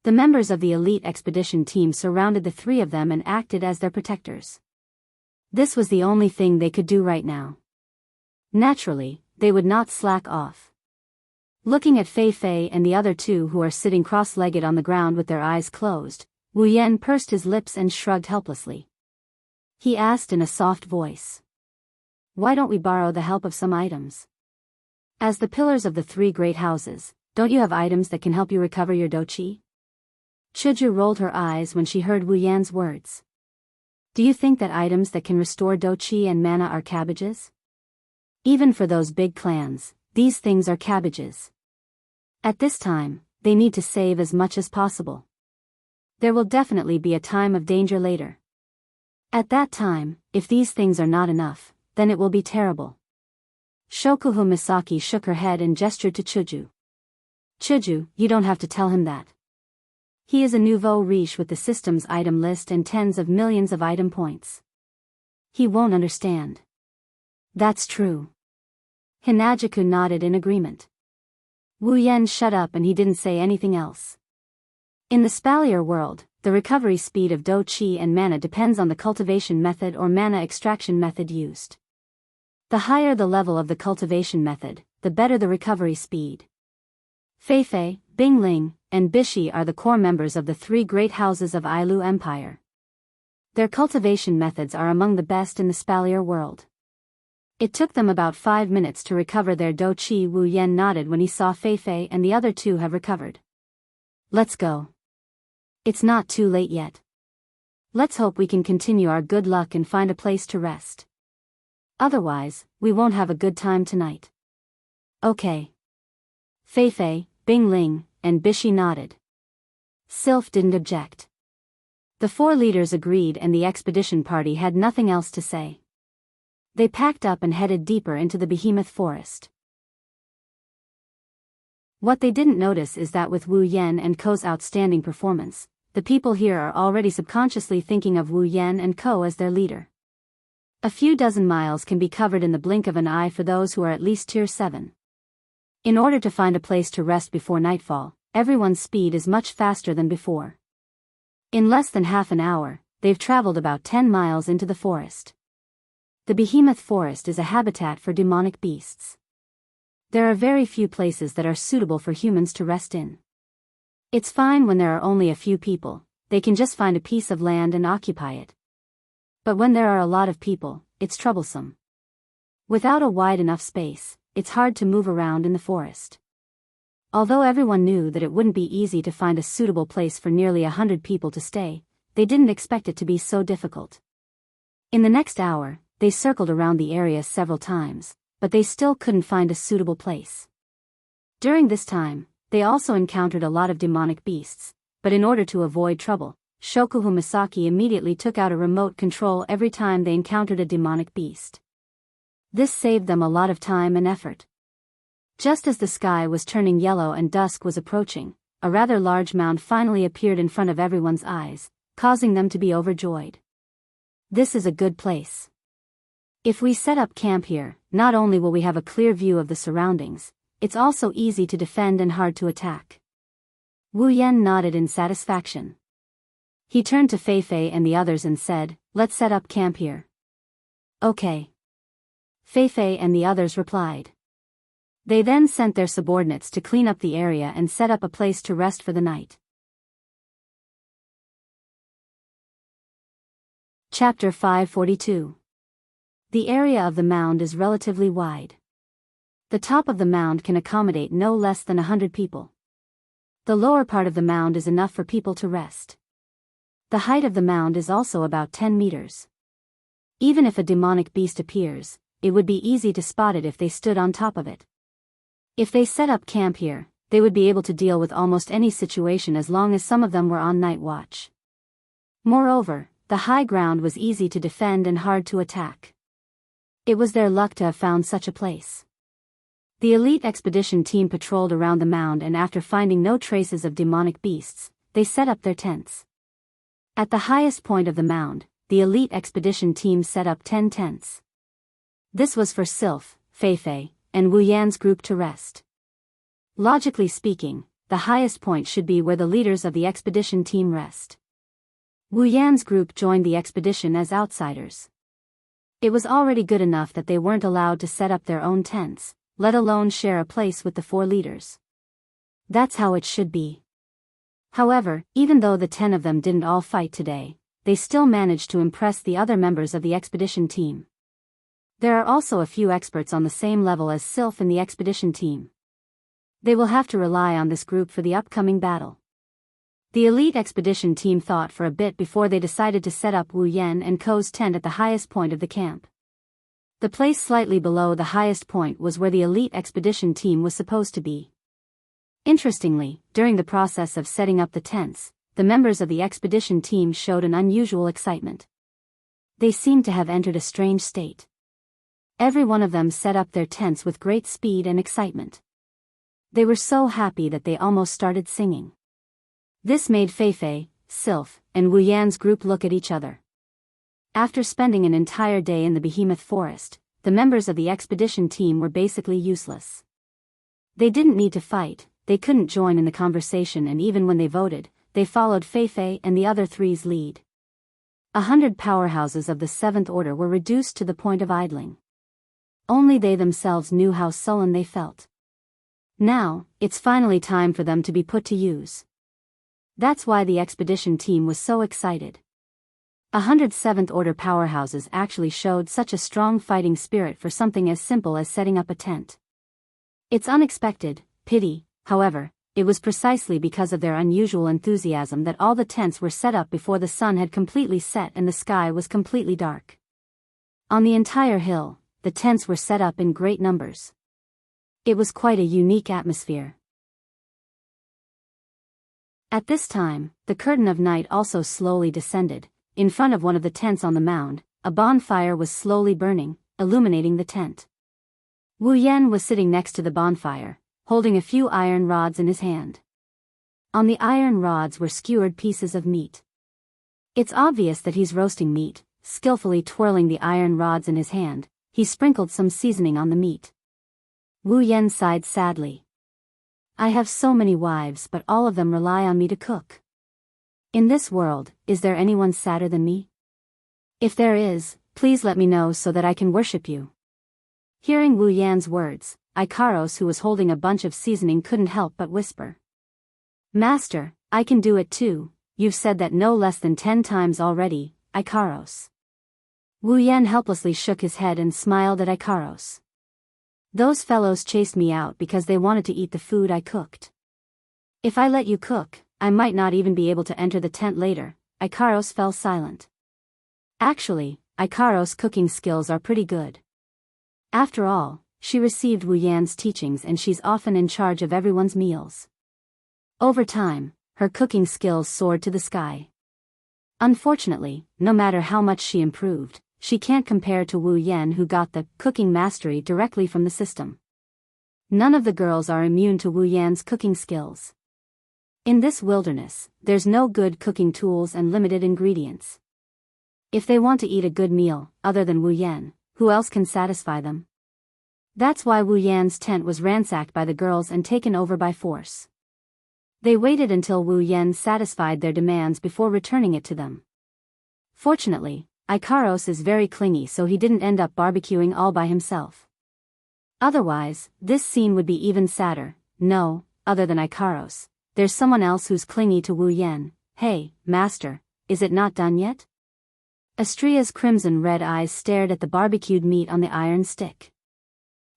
The members of the elite expedition team surrounded the three of them and acted as their protectors. This was the only thing they could do right now. Naturally, they would not slack off. Looking at Fei Fei and the other two who are sitting cross-legged on the ground with their eyes closed, Wu Yan pursed his lips and shrugged helplessly. He asked in a soft voice. Why don't we borrow the help of some items? As the pillars of the three great houses, don't you have items that can help you recover your douqi? Chuju rolled her eyes when she heard Wu Yan's words. Do you think that items that can restore douqi and mana are cabbages? Even for those big clans, these things are cabbages. At this time, they need to save as much as possible. There will definitely be a time of danger later. At that time, if these things are not enough, then it will be terrible. Shokuhu Misaki shook her head and gestured to Chuju. Chuju, you don't have to tell him that. He is a nouveau riche with the system's item list and tens of millions of item points. He won't understand. That's true. Hinajaku nodded in agreement. Wu Yan shut up and he didn't say anything else. In the Spalier world, the recovery speed of douqi and mana depends on the cultivation method or mana extraction method used. The higher the level of the cultivation method, the better the recovery speed. Fei Fei, Bingling, and Bishi are the core members of the three great houses of Ailu Empire. Their cultivation methods are among the best in the Spalier world. It took them about 5 minutes to recover their douqi. Wu Yan nodded when he saw Fei Fei and the other two have recovered. Let's go. It's not too late yet. Let's hope we can continue our good luck and find a place to rest. Otherwise, we won't have a good time tonight. Okay. Fei Fei, Bingling, and Bishi nodded. Sylph didn't object. The four leaders agreed and the expedition party had nothing else to say. They packed up and headed deeper into the behemoth forest. What they didn't notice is that with Wu Yan and Ko's outstanding performance, the people here are already subconsciously thinking of Wu Yan and Ko as their leader. A few dozen miles can be covered in the blink of an eye for those who are at least tier 7. In order to find a place to rest before nightfall, everyone's speed is much faster than before. In less than half an hour, they've traveled about 10 miles into the forest. The behemoth forest is a habitat for demonic beasts. There are very few places that are suitable for humans to rest in. It's fine when there are only a few people, they can just find a piece of land and occupy it. But when there are a lot of people, it's troublesome. Without a wide enough space, it's hard to move around in the forest. Although everyone knew that it wouldn't be easy to find a suitable place for nearly 100 people to stay, they didn't expect it to be so difficult. In the next hour, they circled around the area several times, but they still couldn't find a suitable place. During this time, they also encountered a lot of demonic beasts, but in order to avoid trouble, Shokuhu Misaki immediately took out a remote control every time they encountered a demonic beast. This saved them a lot of time and effort. Just as the sky was turning yellow and dusk was approaching, a rather large mound finally appeared in front of everyone's eyes, causing them to be overjoyed. This is a good place. If we set up camp here, not only will we have a clear view of the surroundings, it's also easy to defend and hard to attack. Wu Yan nodded in satisfaction. He turned to Fei Fei and the others and said, "Let's set up camp here." Okay. Fei Fei and the others replied. They then sent their subordinates to clean up the area and set up a place to rest for the night. Chapter 542. The area of the mound is relatively wide. The top of the mound can accommodate no less than 100 people. The lower part of the mound is enough for people to rest. The height of the mound is also about 10 meters. Even if a demonic beast appears, it would be easy to spot it if they stood on top of it. If they set up camp here, they would be able to deal with almost any situation as long as some of them were on night watch. Moreover, the high ground was easy to defend and hard to attack. It was their luck to have found such a place. The elite expedition team patrolled around the mound and after finding no traces of demonic beasts, they set up their tents. At the highest point of the mound, the elite expedition team set up 10 tents. This was for Sylph, Fei Fei, and Wu Yan's group to rest. Logically speaking, the highest point should be where the leaders of the expedition team rest. Wu Yan's group joined the expedition as outsiders. It was already good enough that they weren't allowed to set up their own tents, let alone share a place with the 4 leaders. That's how it should be. However, even though the 10 of them didn't all fight today, they still managed to impress the other members of the expedition team. There are also a few experts on the same level as Sylph in the expedition team. They will have to rely on this group for the upcoming battle. The elite expedition team thought for a bit before they decided to set up Wu Yan and Ko's tent at the highest point of the camp. The place slightly below the highest point was where the elite expedition team was supposed to be. Interestingly, during the process of setting up the tents, the members of the expedition team showed an unusual excitement. They seemed to have entered a strange state. Every one of them set up their tents with great speed and excitement. They were so happy that they almost started singing. This made Feifei, Sylph, and Wu Yan's group look at each other. After spending an entire day in the behemoth forest, the members of the expedition team were basically useless. They didn't need to fight, they couldn't join in the conversation, and even when they voted, they followed Feifei and the other 3's lead. 100 powerhouses of the 7th order were reduced to the point of idling. Only they themselves knew how sullen they felt. Now, it's finally time for them to be put to use. That's why the expedition team was so excited. 100 7th order powerhouses actually showed such a strong fighting spirit for something as simple as setting up a tent. It's unexpected, pity, however, it was precisely because of their unusual enthusiasm that all the tents were set up before the sun had completely set and the sky was completely dark. On the entire hill, the tents were set up in great numbers. It was quite a unique atmosphere. At this time, the curtain of night also slowly descended. In front of one of the tents on the mound, a bonfire was slowly burning, illuminating the tent. Wu Yan was sitting next to the bonfire, holding a few iron rods in his hand. On the iron rods were skewered pieces of meat. It's obvious that he's roasting meat. Skillfully twirling the iron rods in his hand, he sprinkled some seasoning on the meat. Wu Yan sighed sadly. I have so many wives, but all of them rely on me to cook. In this world, is there anyone sadder than me? If there is, please let me know so that I can worship you. Hearing Wu Yan's words, Ikaros, who was holding a bunch of seasoning, couldn't help but whisper. Master, I can do it too. You've said that no less than 10 times already, Ikaros. Wu Yan helplessly shook his head and smiled at Ikaros. Those fellows chased me out because they wanted to eat the food I cooked. If I let you cook, I might not even be able to enter the tent later. Ikaros fell silent. Actually, Ikaros' cooking skills are pretty good. After all, she received Wu Yan's teachings and she's often in charge of everyone's meals. Over time, her cooking skills soared to the sky. Unfortunately, no matter how much she improved, she can't compare to Wu Yan, who got the cooking mastery directly from the system. None of the girls are immune to Wu Yan's cooking skills. In this wilderness, there's no good cooking tools and limited ingredients. If they want to eat a good meal, other than Wu Yan, who else can satisfy them? That's why Wu Yan's tent was ransacked by the girls and taken over by force. They waited until Wu Yan satisfied their demands before returning it to them. Fortunately, Ikaros is very clingy, so he didn't end up barbecuing all by himself. Otherwise, this scene would be even sadder. No, other than Ikaros, there's someone else who's clingy to Wu Yan. Hey, master, is it not done yet? Astria's crimson-red eyes stared at the barbecued meat on the iron stick.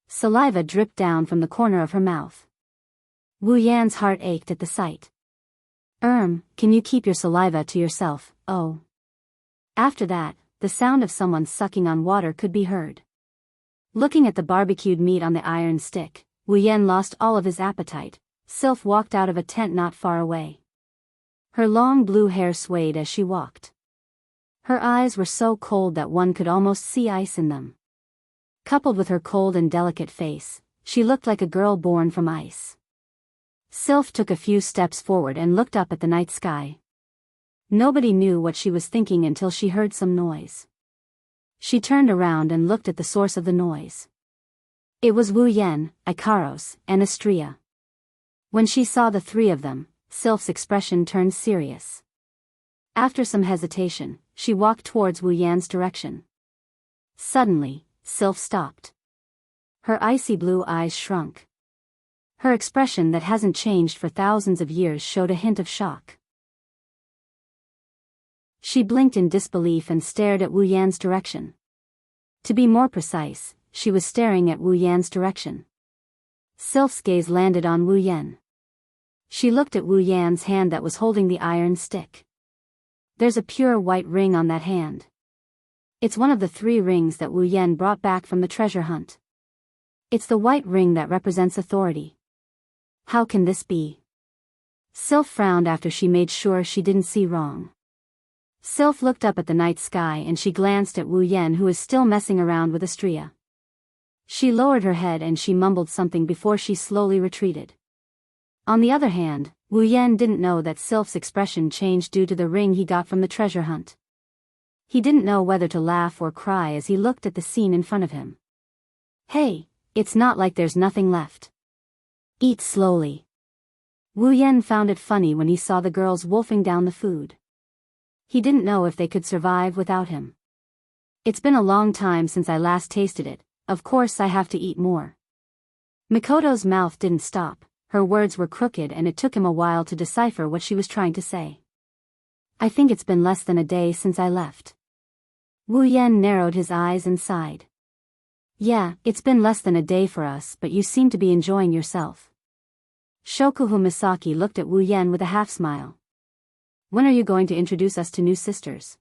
Saliva dripped down from the corner of her mouth. Wu Yan's heart ached at the sight. Can you keep your saliva to yourself, oh? After that, the sound of someone sucking on water could be heard. Looking at the barbecued meat on the iron stick, Wu Yan lost all of his appetite. Sylph walked out of a tent not far away. Her long blue hair swayed as she walked. Her eyes were so cold that one could almost see ice in them. Coupled with her cold and delicate face, she looked like a girl born from ice. Sylph took a few steps forward and looked up at the night sky. Nobody knew what she was thinking until she heard some noise. She turned around and looked at the source of the noise. It was Wu Yan, Ikaros, and Astria. When she saw the three of them, Sylph's expression turned serious. After some hesitation, she walked towards Wu Yan's direction. Suddenly, Sylph stopped. Her icy blue eyes shrunk. Her expression that hasn't changed for thousands of years showed a hint of shock. She blinked in disbelief and stared at Wu Yan's direction. To be more precise, she was staring at Wu Yan's direction. Sylph's gaze landed on Wu Yan. She looked at Wu Yan's hand that was holding the iron stick. There's a pure white ring on that hand. It's one of the 3 rings that Wu Yan brought back from the treasure hunt. It's the white ring that represents authority. How can this be? Sylph frowned after she made sure she didn't see wrong. Sylph looked up at the night sky and she glanced at Wu Yan, who was still messing around with Astria. She lowered her head and she mumbled something before she slowly retreated. On the other hand, Wu Yan didn't know that Sylph's expression changed due to the ring he got from the treasure hunt. He didn't know whether to laugh or cry as he looked at the scene in front of him. Hey, it's not like there's nothing left. Eat slowly. Wu Yan found it funny when he saw the girls wolfing down the food. He didn't know if they could survive without him. It's been a long time since I last tasted it, of course I have to eat more. Mikoto's mouth didn't stop, her words were crooked and it took him a while to decipher what she was trying to say. I think it's been less than a day since I left. Wu Yan narrowed his eyes and sighed. Yeah, it's been less than a day for us, but you seem to be enjoying yourself. Shokuhu Misaki looked at Wu Yan with a half-smile. When are you going to introduce us to new sisters?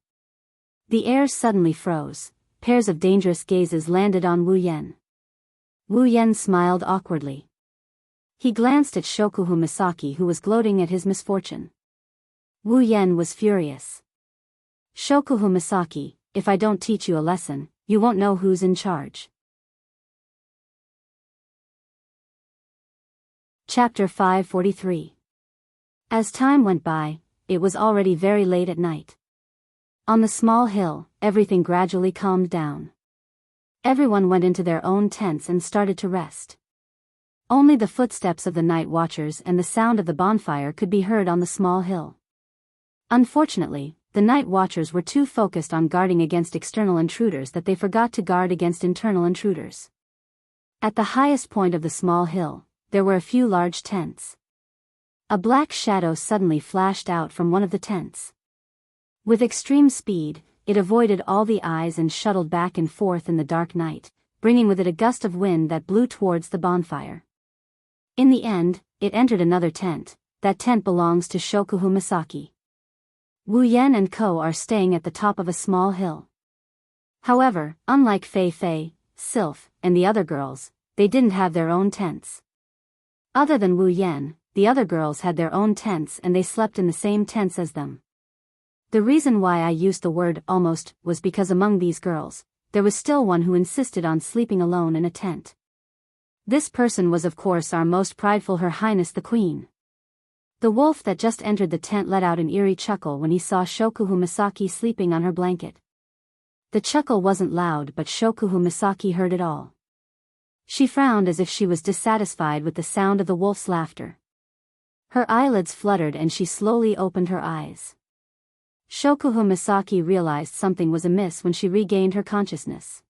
The air suddenly froze. Pairs of dangerous gazes landed on Wu Yan. Wu Yan smiled awkwardly. He glanced at Shokuhu Misaki, who was gloating at his misfortune. Wu Yan was furious. Shokuhu Misaki, if I don't teach you a lesson, you won't know who's in charge. Chapter 543. As time went by, it was already very late at night. On the small hill, everything gradually calmed down. Everyone went into their own tents and started to rest. Only the footsteps of the night watchers and the sound of the bonfire could be heard on the small hill. Unfortunately, the night watchers were too focused on guarding against external intruders that they forgot to guard against internal intruders. At the highest point of the small hill, there were a few large tents. A black shadow suddenly flashed out from one of the tents. With extreme speed, it avoided all the eyes and shuttled back and forth in the dark night, bringing with it a gust of wind that blew towards the bonfire. In the end, it entered another tent. That tent belongs to Shokuhu Misaki. Wu Yan and Co. are staying at the top of a small hill. However, unlike Fei Fei, Sylph, and the other girls, they didn't have their own tents. Other than Wu Yan, the other girls had their own tents and they slept in the same tents as them. The reason why I used the word almost was because among these girls, there was still one who insisted on sleeping alone in a tent. This person was of course our most prideful Her Highness the Queen. The wolf that just entered the tent let out an eerie chuckle when he saw Shokuhu Misaki sleeping on her blanket. The chuckle wasn't loud, but Shokuhu Misaki heard it all. She frowned as if she was dissatisfied with the sound of the wolf's laughter. Her eyelids fluttered and she slowly opened her eyes. Shokuhu Misaki realized something was amiss when she regained her consciousness.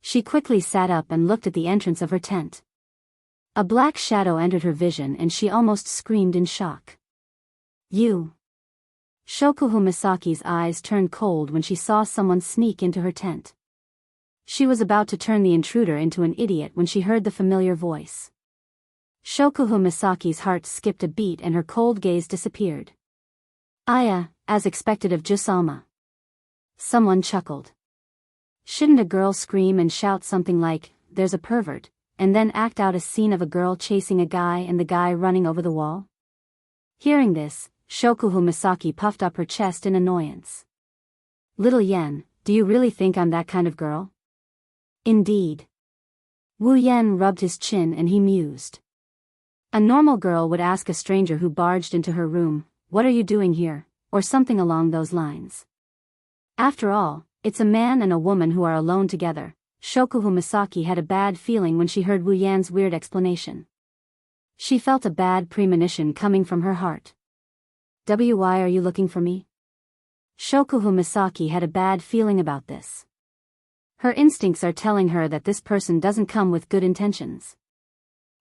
She quickly sat up and looked at the entrance of her tent. A black shadow entered her vision and she almost screamed in shock. You! Shokuhu Misaki's eyes turned cold when she saw someone sneak into her tent. She was about to turn the intruder into an idiot when she heard the familiar voice. Shokuhu Misaki's heart skipped a beat and her cold gaze disappeared. Aya, as expected of Jusalma. Someone chuckled. Shouldn't a girl scream and shout something like, "There's a pervert," and then act out a scene of a girl chasing a guy and the guy running over the wall? Hearing this, Shokuhu Misaki puffed up her chest in annoyance. Little Yen, do you really think I'm that kind of girl? Indeed. Wu Yan rubbed his chin and he mused. A normal girl would ask a stranger who barged into her room, "What are you doing here?" or something along those lines. After all, it's a man and a woman who are alone together. Shokuhu Misaki had a bad feeling when she heard Wu Yan's weird explanation. She felt a bad premonition coming from her heart. Why are you looking for me? Shokuhu Misaki had a bad feeling about this. Her instincts are telling her that this person doesn't come with good intentions.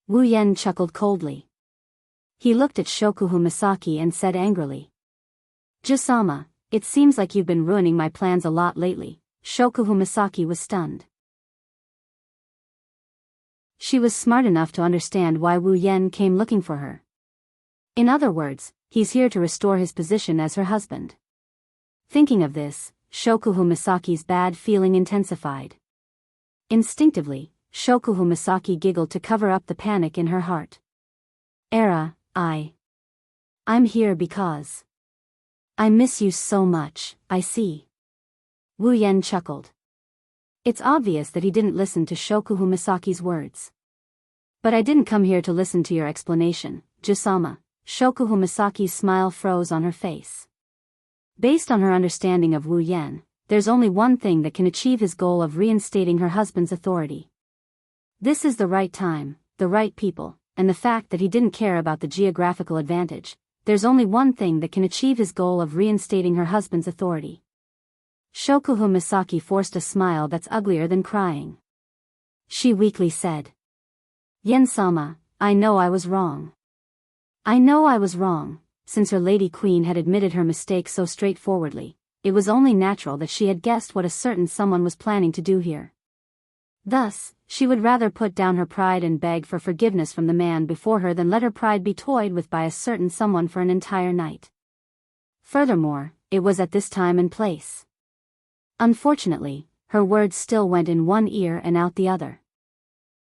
Wu Yan chuckled coldly. He looked at Shokuhu Misaki and said angrily. Jusama, it seems like you've been ruining my plans a lot lately. Shokuhu Misaki was stunned. She was smart enough to understand why Wu Yan came looking for her. In other words, he's here to restore his position as her husband. Thinking of this, Shokuhu Misaki's bad feeling intensified. Instinctively, Shokuhu Misaki giggled to cover up the panic in her heart. I'm here because I miss you so much, I see. Wu Yan chuckled. It's obvious that he didn't listen to Shokuhu Misaki's words. But I didn't come here to listen to your explanation, Jusama. Shokuhu Misaki's smile froze on her face. Based on her understanding of Wu Yan, there's only one thing that can achieve his goal of reinstating her husband's authority. This is the right time, the right people, and the fact that he didn't care about the geographical advantage. There's only one thing that can achieve his goal of reinstating her husband's authority. Shokuhu Misaki forced a smile that's uglier than crying. She weakly said. Yen-sama, I know I was wrong. I know I was wrong. Since her lady queen had admitted her mistake so straightforwardly, it was only natural that she had guessed what a certain someone was planning to do here. Thus, she would rather put down her pride and beg for forgiveness from the man before her than let her pride be toyed with by a certain someone for an entire night. Furthermore, it was at this time and place. Unfortunately, her words still went in one ear and out the other.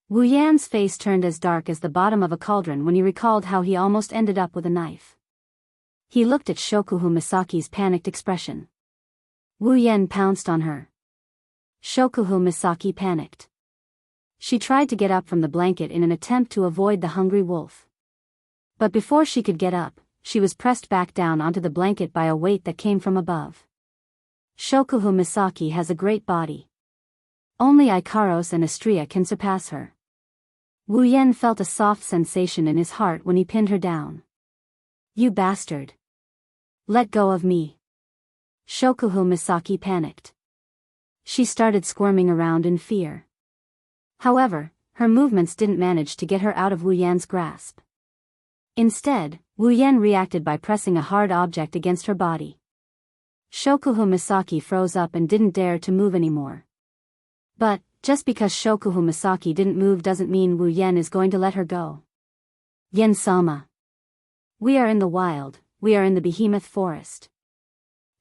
Wu Yan's face turned as dark as the bottom of a cauldron when he recalled how he almost ended up with a knife. He looked at Shokuhu Misaki's panicked expression. Wu Yan pounced on her. Shokuhu Misaki panicked. She tried to get up from the blanket in an attempt to avoid the hungry wolf. But before she could get up, she was pressed back down onto the blanket by a weight that came from above. Shokuhu Misaki has a great body. Only Ikaros and Astria can surpass her. Wu Yan felt a soft sensation in his heart when he pinned her down. You bastard. Let go of me. Shokuhu Misaki panicked. She started squirming around in fear. However, her movements didn't manage to get her out of Wu Yan's grasp. Instead, Wu Yan reacted by pressing a hard object against her body. Shokuhu Misaki froze up and didn't dare to move anymore. But, just because Shokuhu Misaki didn't move doesn't mean Wu Yan is going to let her go. Yen-sama. We are in the wild, we are in the behemoth forest.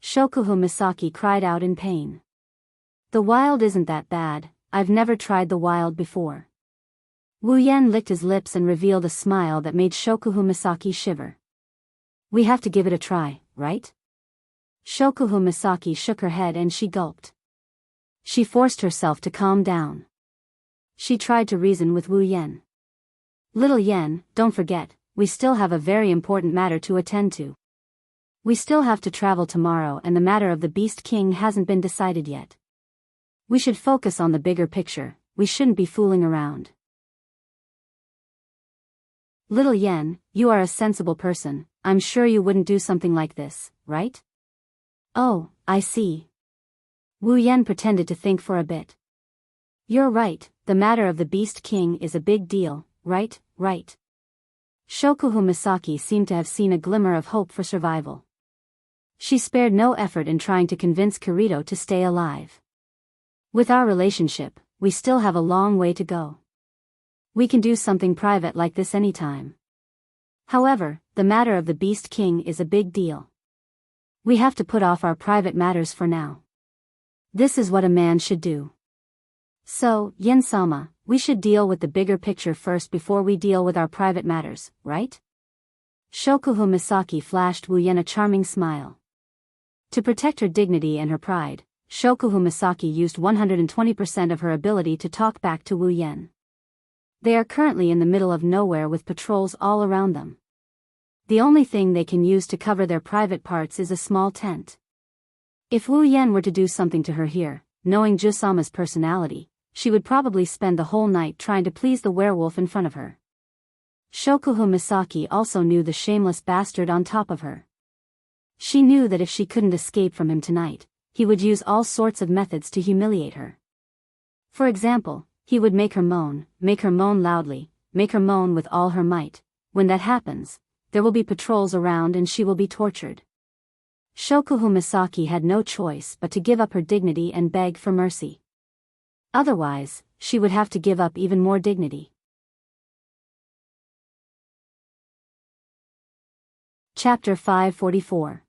Shokuhu Misaki cried out in pain. The wild isn't that bad, I've never tried the wild before. Wu Yan licked his lips and revealed a smile that made Shokuhu Misaki shiver. We have to give it a try, right? Shokuhu Misaki shook her head and she gulped. She forced herself to calm down. She tried to reason with Wu Yan. Little Yan, don't forget, we still have a very important matter to attend to. We still have to travel tomorrow and the matter of the Beast King hasn't been decided yet. We should focus on the bigger picture, we shouldn't be fooling around. Little Yan, you are a sensible person, I'm sure you wouldn't do something like this, right? Oh, I see. Wu Yan pretended to think for a bit. You're right, the matter of the Beast King is a big deal, right? Shokuhu Misaki seemed to have seen a glimmer of hope for survival. She spared no effort in trying to convince Kirito to stay alive. With our relationship, we still have a long way to go. We can do something private like this anytime. However, the matter of the Beast King is a big deal. We have to put off our private matters for now. This is what a man should do. So, Yen-sama, we should deal with the bigger picture first before we deal with our private matters, right? Shokuhu Misaki flashed Wu Yan a charming smile. To protect her dignity and her pride, Shokuhu Misaki used 120% of her ability to talk back to Wu Yan. They are currently in the middle of nowhere with patrols all around them. The only thing they can use to cover their private parts is a small tent. If Wu Yan were to do something to her here, knowing Jusama's personality, she would probably spend the whole night trying to please the werewolf in front of her. Shokuhu Misaki also knew the shameless bastard on top of her. She knew that if she couldn't escape from him tonight, he would use all sorts of methods to humiliate her. For example, he would make her moan loudly, make her moan with all her might. When that happens, there will be patrols around and she will be tortured. Shokuhu Misaki had no choice but to give up her dignity and beg for mercy. Otherwise, she would have to give up even more dignity. Chapter 544.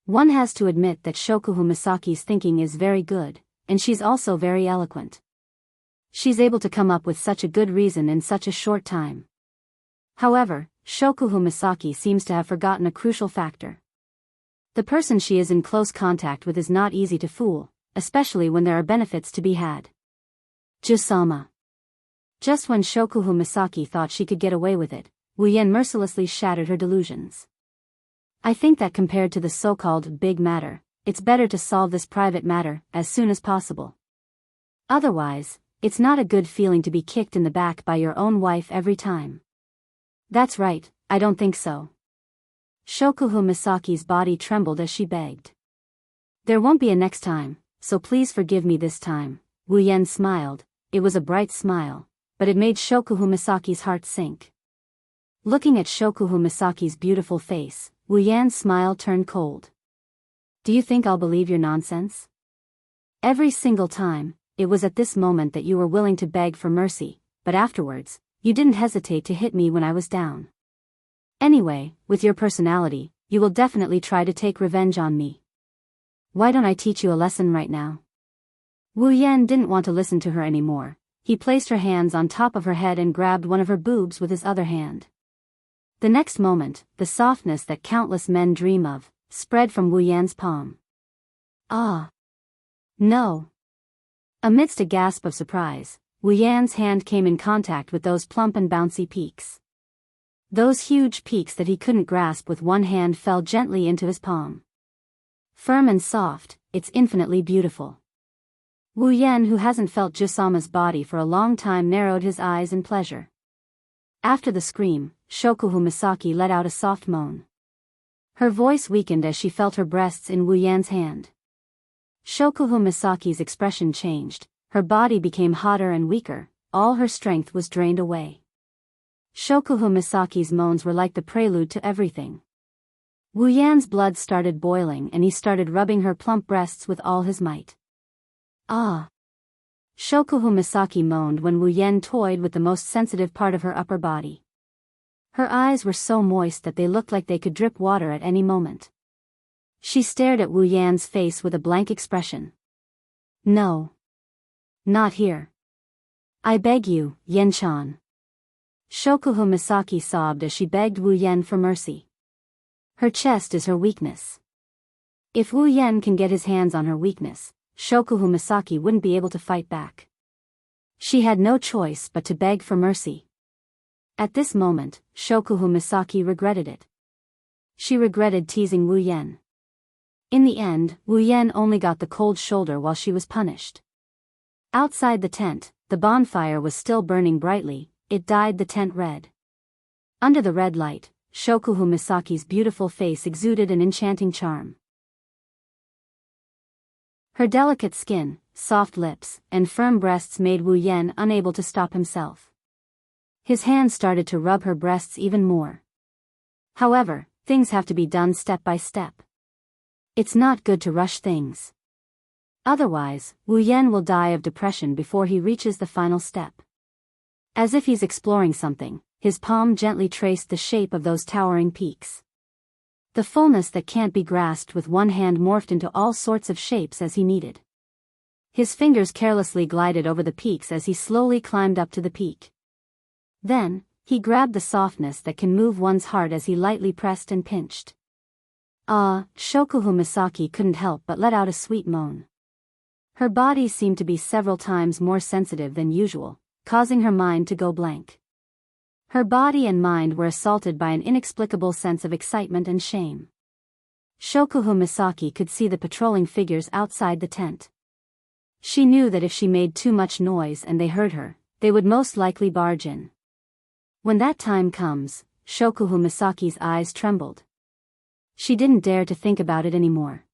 One has to admit that Shokuhu Misaki's thinking is very good, and she's also very eloquent. She's able to come up with such a good reason in such a short time. However, Shokuhu Misaki seems to have forgotten a crucial factor. The person she is in close contact with is not easy to fool, especially when there are benefits to be had. Jusama. Just when Shokuhu Misaki thought she could get away with it, Wuyan mercilessly shattered her delusions. I think that compared to the so-called big matter, it's better to solve this private matter as soon as possible. Otherwise, it's not a good feeling to be kicked in the back by your own wife every time. That's right, I don't think so. Shokuhu Misaki's body trembled as she begged. There won't be a next time, so please forgive me this time. Wuyan smiled. It was a bright smile, but it made Shokuhu Misaki's heart sink. Looking at Shokuhu Misaki's beautiful face, Wuyan's smile turned cold. Do you think I'll believe your nonsense? Every single time, it was at this moment that you were willing to beg for mercy, but afterwards, you didn't hesitate to hit me when I was down. Anyway, with your personality, you will definitely try to take revenge on me. Why don't I teach you a lesson right now? Wuyan didn't want to listen to her anymore. He placed her hands on top of her head and grabbed one of her boobs with his other hand. The next moment, the softness that countless men dream of, spread from Wuyan's palm. Ah! No! Amidst a gasp of surprise, Wuyan's hand came in contact with those plump and bouncy peaks. Those huge peaks that he couldn't grasp with one hand fell gently into his palm. Firm and soft, it's infinitely beautiful. Wuyan, who hasn't felt Jusama's body for a long time, narrowed his eyes in pleasure. After the scream, Shokuhu Misaki let out a soft moan. Her voice weakened as she felt her breasts in Wuyan's hand. Shokuhu Misaki's expression changed, her body became hotter and weaker, all her strength was drained away. Shokuhu Misaki's moans were like the prelude to everything. Wuyan's blood started boiling and he started rubbing her plump breasts with all his might. Ah! Shokuhu Misaki moaned when Wuyan toyed with the most sensitive part of her upper body. Her eyes were so moist that they looked like they could drip water at any moment. She stared at Wuyan's face with a blank expression. No. Not here. I beg you, Yen-chan. Shokuhu Misaki sobbed as she begged Wuyan for mercy. Her chest is her weakness. If Wuyan can get his hands on her weakness, Shokuhu Misaki wouldn't be able to fight back. She had no choice but to beg for mercy. At this moment, Shokuhu Misaki regretted it. She regretted teasing Wuyan. In the end, Wuyan only got the cold shoulder while she was punished. Outside the tent, the bonfire was still burning brightly, it dyed the tent red. Under the red light, Shokuhu Misaki's beautiful face exuded an enchanting charm. Her delicate skin, soft lips, and firm breasts made Wuyan unable to stop himself. His hands started to rub her breasts even more. However, things have to be done step by step. It's not good to rush things. Otherwise, Wuyan will die of depression before he reaches the final step. As if he's exploring something, his palm gently traced the shape of those towering peaks. The fullness that can't be grasped with one hand morphed into all sorts of shapes as he needed. His fingers carelessly glided over the peaks as he slowly climbed up to the peak. Then, he grabbed the softness that can move one's heart as he lightly pressed and pinched. Ah, Shokuhu Misaki couldn't help but let out a sweet moan. Her body seemed to be several times more sensitive than usual, causing her mind to go blank. Her body and mind were assaulted by an inexplicable sense of excitement and shame. Shokuhu Misaki could see the patrolling figures outside the tent. She knew that if she made too much noise and they heard her, they would most likely barge in. When that time comes, Shokuhu Misaki's eyes trembled. She didn't dare to think about it anymore.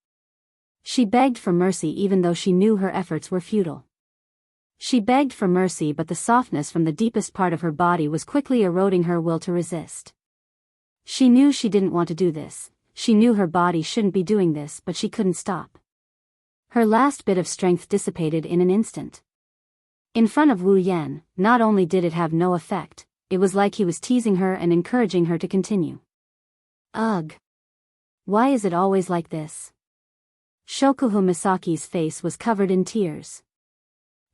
She begged for mercy even though she knew her efforts were futile. She begged for mercy, but the softness from the deepest part of her body was quickly eroding her will to resist. She knew she didn't want to do this, she knew her body shouldn't be doing this, but she couldn't stop. Her last bit of strength dissipated in an instant. In front of Wu Yan, not only did it have no effect, it was like he was teasing her and encouraging her to continue. Ugh! Why is it always like this? Shokuhu Misaki's face was covered in tears.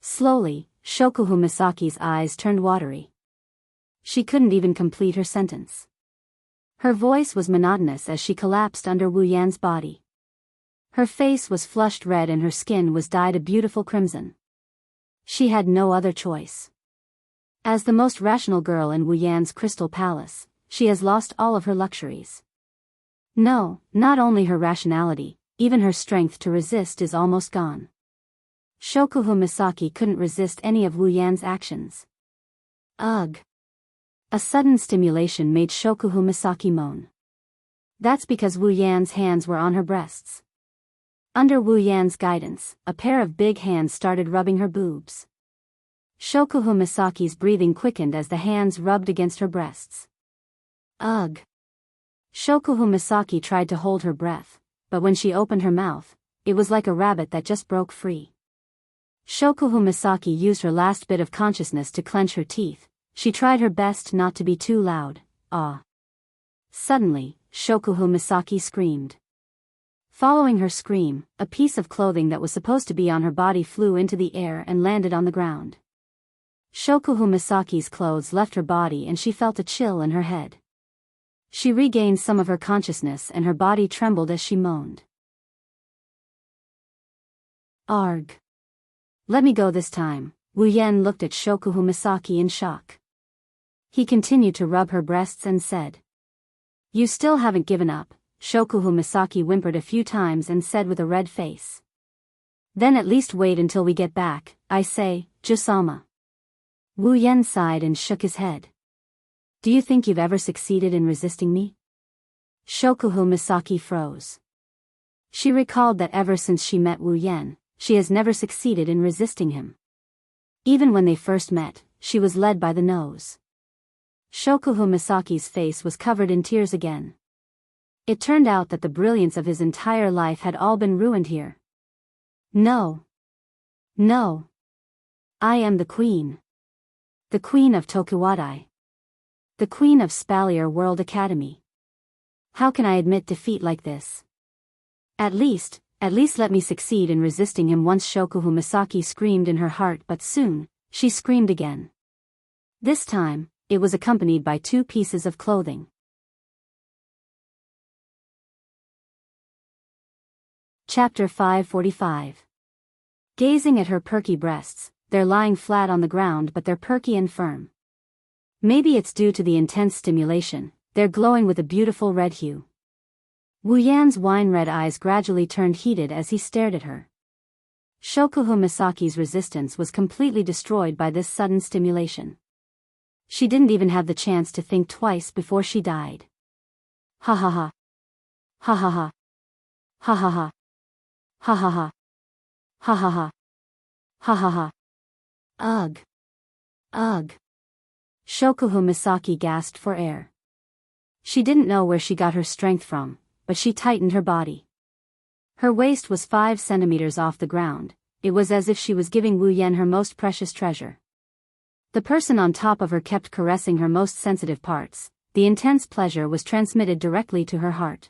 Slowly, Shokuhu Misaki's eyes turned watery. She couldn't even complete her sentence. Her voice was monotonous as she collapsed under Wu Yan's body. Her face was flushed red and her skin was dyed a beautiful crimson. She had no other choice. As the most rational girl in Wu Yan's crystal palace, she has lost all of her luxuries. No, not only her rationality, even her strength to resist is almost gone. Shokuhu Misaki couldn't resist any of Wu Yan's actions. Ugh! A sudden stimulation made Shokuhu Misaki moan. That's because Wu Yan's hands were on her breasts. Under Wu Yan's guidance, a pair of big hands started rubbing her boobs. Shokuhu Misaki's breathing quickened as the hands rubbed against her breasts. Ugh! Shokuhu Misaki tried to hold her breath, but when she opened her mouth, it was like a rabbit that just broke free. Shokuhu Misaki used her last bit of consciousness to clench her teeth. She tried her best not to be too loud. Ah! Suddenly, Shokuhu Misaki screamed. Following her scream, a piece of clothing that was supposed to be on her body flew into the air and landed on the ground. Shokuhu Misaki's clothes left her body and she felt a chill in her head. She regained some of her consciousness and her body trembled as she moaned. Arg! Let me go this time. Wu Yan looked at Shokuhu Misaki in shock. He continued to rub her breasts and said, "You still haven't given up." Shokuhu Misaki whimpered a few times and said with a red face. "Then at least wait until we get back, I say, Jusama." Wu Yan sighed and shook his head. "Do you think you've ever succeeded in resisting me?" Shokuhu Misaki froze. She recalled that ever since she met Wu Yan, she has never succeeded in resisting him. Even when they first met, she was led by the nose. Shokuhu Misaki's face was covered in tears again. It turned out that the brilliance of his entire life had all been ruined here. No. No. I am the queen. The queen of Tokuwadai. The queen of Spalier World Academy. How can I admit defeat like this? At least let me succeed in resisting him once. Shokuhu Misaki screamed in her heart, but soon, she screamed again. This time, it was accompanied by 2 pieces of clothing. Chapter 545. Gazing at her perky breasts, they're lying flat on the ground but they're perky and firm. Maybe it's due to the intense stimulation, they're glowing with a beautiful red hue. Wu Yan's wine-red eyes gradually turned heated as he stared at her. Shokuhu Misaki's resistance was completely destroyed by this sudden stimulation. She didn't even have the chance to think twice before she died. Ha ha ha. Ha ha ha. Ha ha ha. Ha ha ha. Ha ha ha. Ha ha ha. Ugh. Ugh. Shokuhu Misaki gasped for air. She didn't know where she got her strength from, but she tightened her body. Her waist was 5 centimeters off the ground. It was as if she was giving Wu Yan her most precious treasure. The person on top of her kept caressing her most sensitive parts. The intense pleasure was transmitted directly to her heart.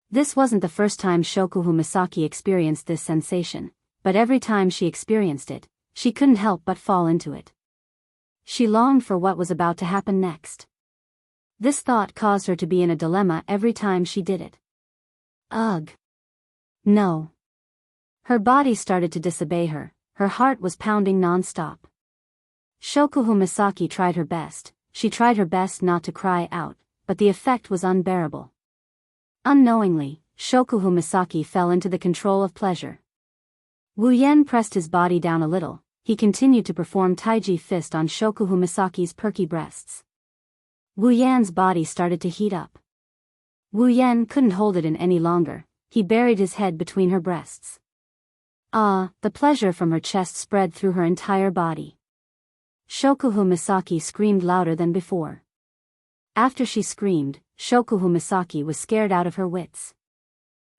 This wasn't the first time Shokuhu Misaki experienced this sensation, but every time she experienced it, she couldn't help but fall into it. She longed for what was about to happen next. This thought caused her to be in a dilemma every time she did it. Ugh. No. Her body started to disobey her, her heart was pounding non-stop. Shokuhu Misaki tried her best, she tried her best not to cry out, but the effect was unbearable. Unknowingly, Shokuhu Misaki fell into the control of pleasure. Wu Yan pressed his body down a little, he continued to perform Taiji fist on Shokuhu Misaki's perky breasts. Wu Yan's body started to heat up. Wu Yan couldn't hold it in any longer, he buried his head between her breasts. The pleasure from her chest spread through her entire body. Shokuhu Misaki screamed louder than before. After she screamed, Shokuhu Misaki was scared out of her wits.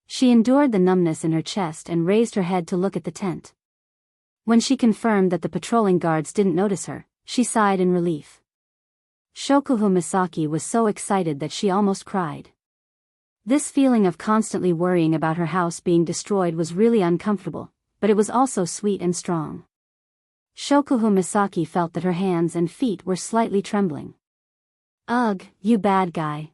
She endured the numbness in her chest and raised her head to look at the tent. When she confirmed that the patrolling guards didn't notice her, she sighed in relief. Shokuhu Misaki was so excited that she almost cried. This feeling of constantly worrying about her house being destroyed was really uncomfortable, but it was also sweet and strong. Shokuhu Misaki felt that her hands and feet were slightly trembling. Ugh, you bad guy.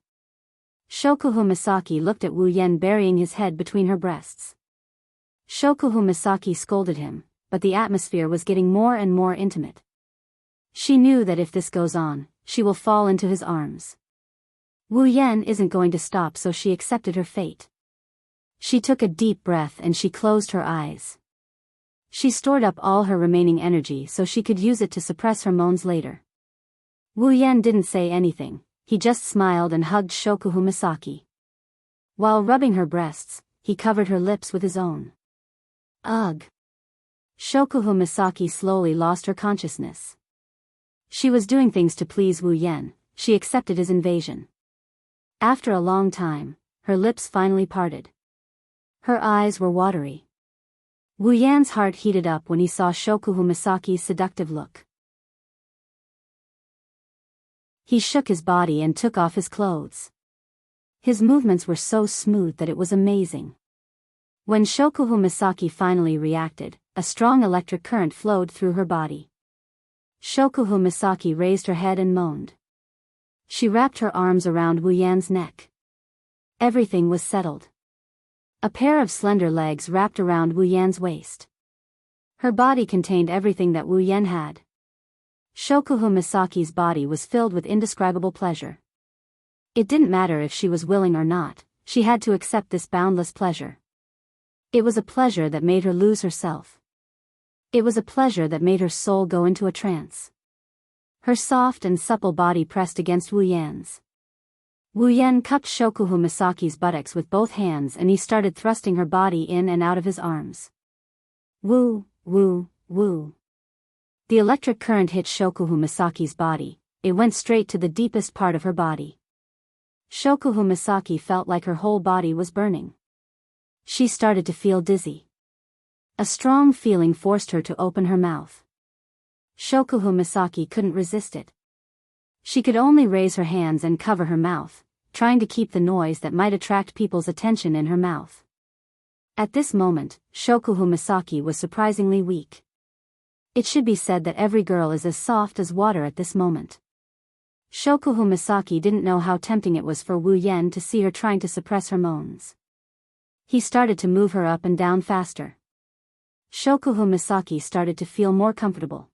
Shokuhu Misaki looked at Wu Yan burying his head between her breasts. Shokuhu Misaki scolded him, but the atmosphere was getting more and more intimate. She knew that if this goes on, she will fall into his arms. Wu Yan isn't going to stop, so she accepted her fate. She took a deep breath and she closed her eyes. She stored up all her remaining energy so she could use it to suppress her moans later. Wu Yan didn't say anything, he just smiled and hugged Shokuhu Misaki. While rubbing her breasts, he covered her lips with his own. Ugh. Shokuhu Misaki slowly lost her consciousness. She was doing things to please Wu Yan, she accepted his invasion. After a long time, her lips finally parted. Her eyes were watery. Wu Yan's heart heated up when he saw Shokuhu Misaki's seductive look. He shook his body and took off his clothes. His movements were so smooth that it was amazing. When Shokuhu Misaki finally reacted, a strong electric current flowed through her body. Shokuhu Misaki raised her head and moaned. She wrapped her arms around Wu Yan's neck. Everything was settled. A pair of slender legs wrapped around Wu Yan's waist. Her body contained everything that Wu Yan had. Shokuhu Misaki's body was filled with indescribable pleasure. It didn't matter if she was willing or not, she had to accept this boundless pleasure. It was a pleasure that made her lose herself. It was a pleasure that made her soul go into a trance. Her soft and supple body pressed against Wu Yan's. Wu Yan cupped Shokuhu Misaki's buttocks with both hands and he started thrusting her body in and out of his arms. Woo, woo, woo. The electric current hit Shokuhu Misaki's body, it went straight to the deepest part of her body. Shokuhu Misaki felt like her whole body was burning. She started to feel dizzy. A strong feeling forced her to open her mouth. Shokuhu Misaki couldn't resist it. She could only raise her hands and cover her mouth, trying to keep the noise that might attract people's attention in her mouth. At this moment, Shokuhu Misaki was surprisingly weak. It should be said that every girl is as soft as water at this moment. Shokuhu Misaki didn't know how tempting it was for Wu Yan to see her trying to suppress her moans. He started to move her up and down faster. Shokuhu Misaki started to feel more comfortable.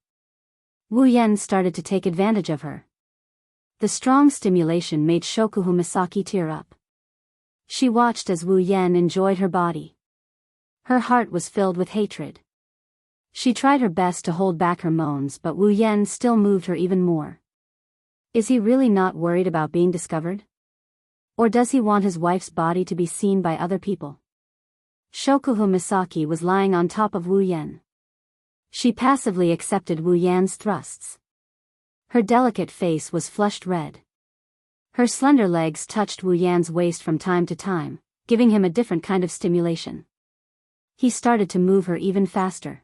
Wu Yan started to take advantage of her. The strong stimulation made Shokuhu Misaki tear up. She watched as Wu Yan enjoyed her body. Her heart was filled with hatred. She tried her best to hold back her moans, but Wu Yan still moved her even more. Is he really not worried about being discovered? Or does he want his wife's body to be seen by other people? Shokuhu Misaki was lying on top of Wu Yan. She passively accepted Wu Yan's thrusts. Her delicate face was flushed red. Her slender legs touched Wu Yan's waist from time to time, giving him a different kind of stimulation. He started to move her even faster.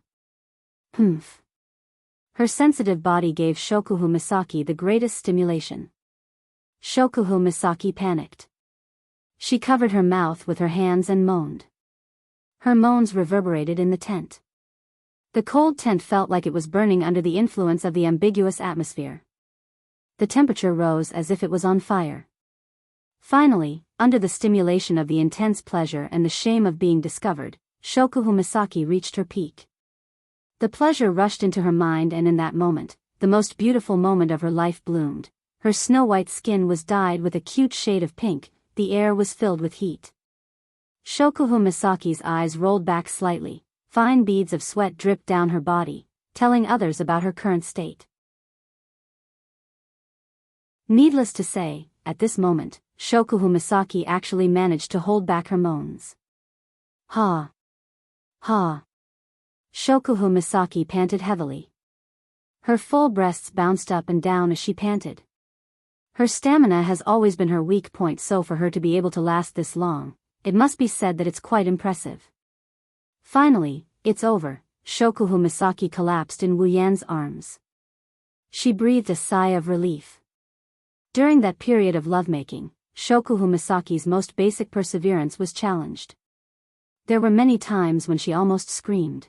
Humph. Her sensitive body gave Shokuhu Misaki the greatest stimulation. Shokuhu Misaki panicked. She covered her mouth with her hands and moaned. Her moans reverberated in the tent. The cold tent felt like it was burning under the influence of the ambiguous atmosphere. The temperature rose as if it was on fire. Finally, under the stimulation of the intense pleasure and the shame of being discovered, Shokuhu Misaki reached her peak. The pleasure rushed into her mind, and in that moment, the most beautiful moment of her life bloomed. Her snow-white skin was dyed with a cute shade of pink, the air was filled with heat. Shokuhu Misaki's eyes rolled back slightly. Fine beads of sweat dripped down her body, telling others about her current state. Needless to say, at this moment, Shokuhu Misaki actually managed to hold back her moans. Ha! Ha! Shokuhu Misaki panted heavily. Her full breasts bounced up and down as she panted. Her stamina has always been her weak point, so for her to be able to last this long, it must be said that it's quite impressive. Finally, it's over, Shokuhu Misaki collapsed in Wu Yan's arms. She breathed a sigh of relief. During that period of lovemaking, Shokuhu Misaki's most basic perseverance was challenged. There were many times when she almost screamed.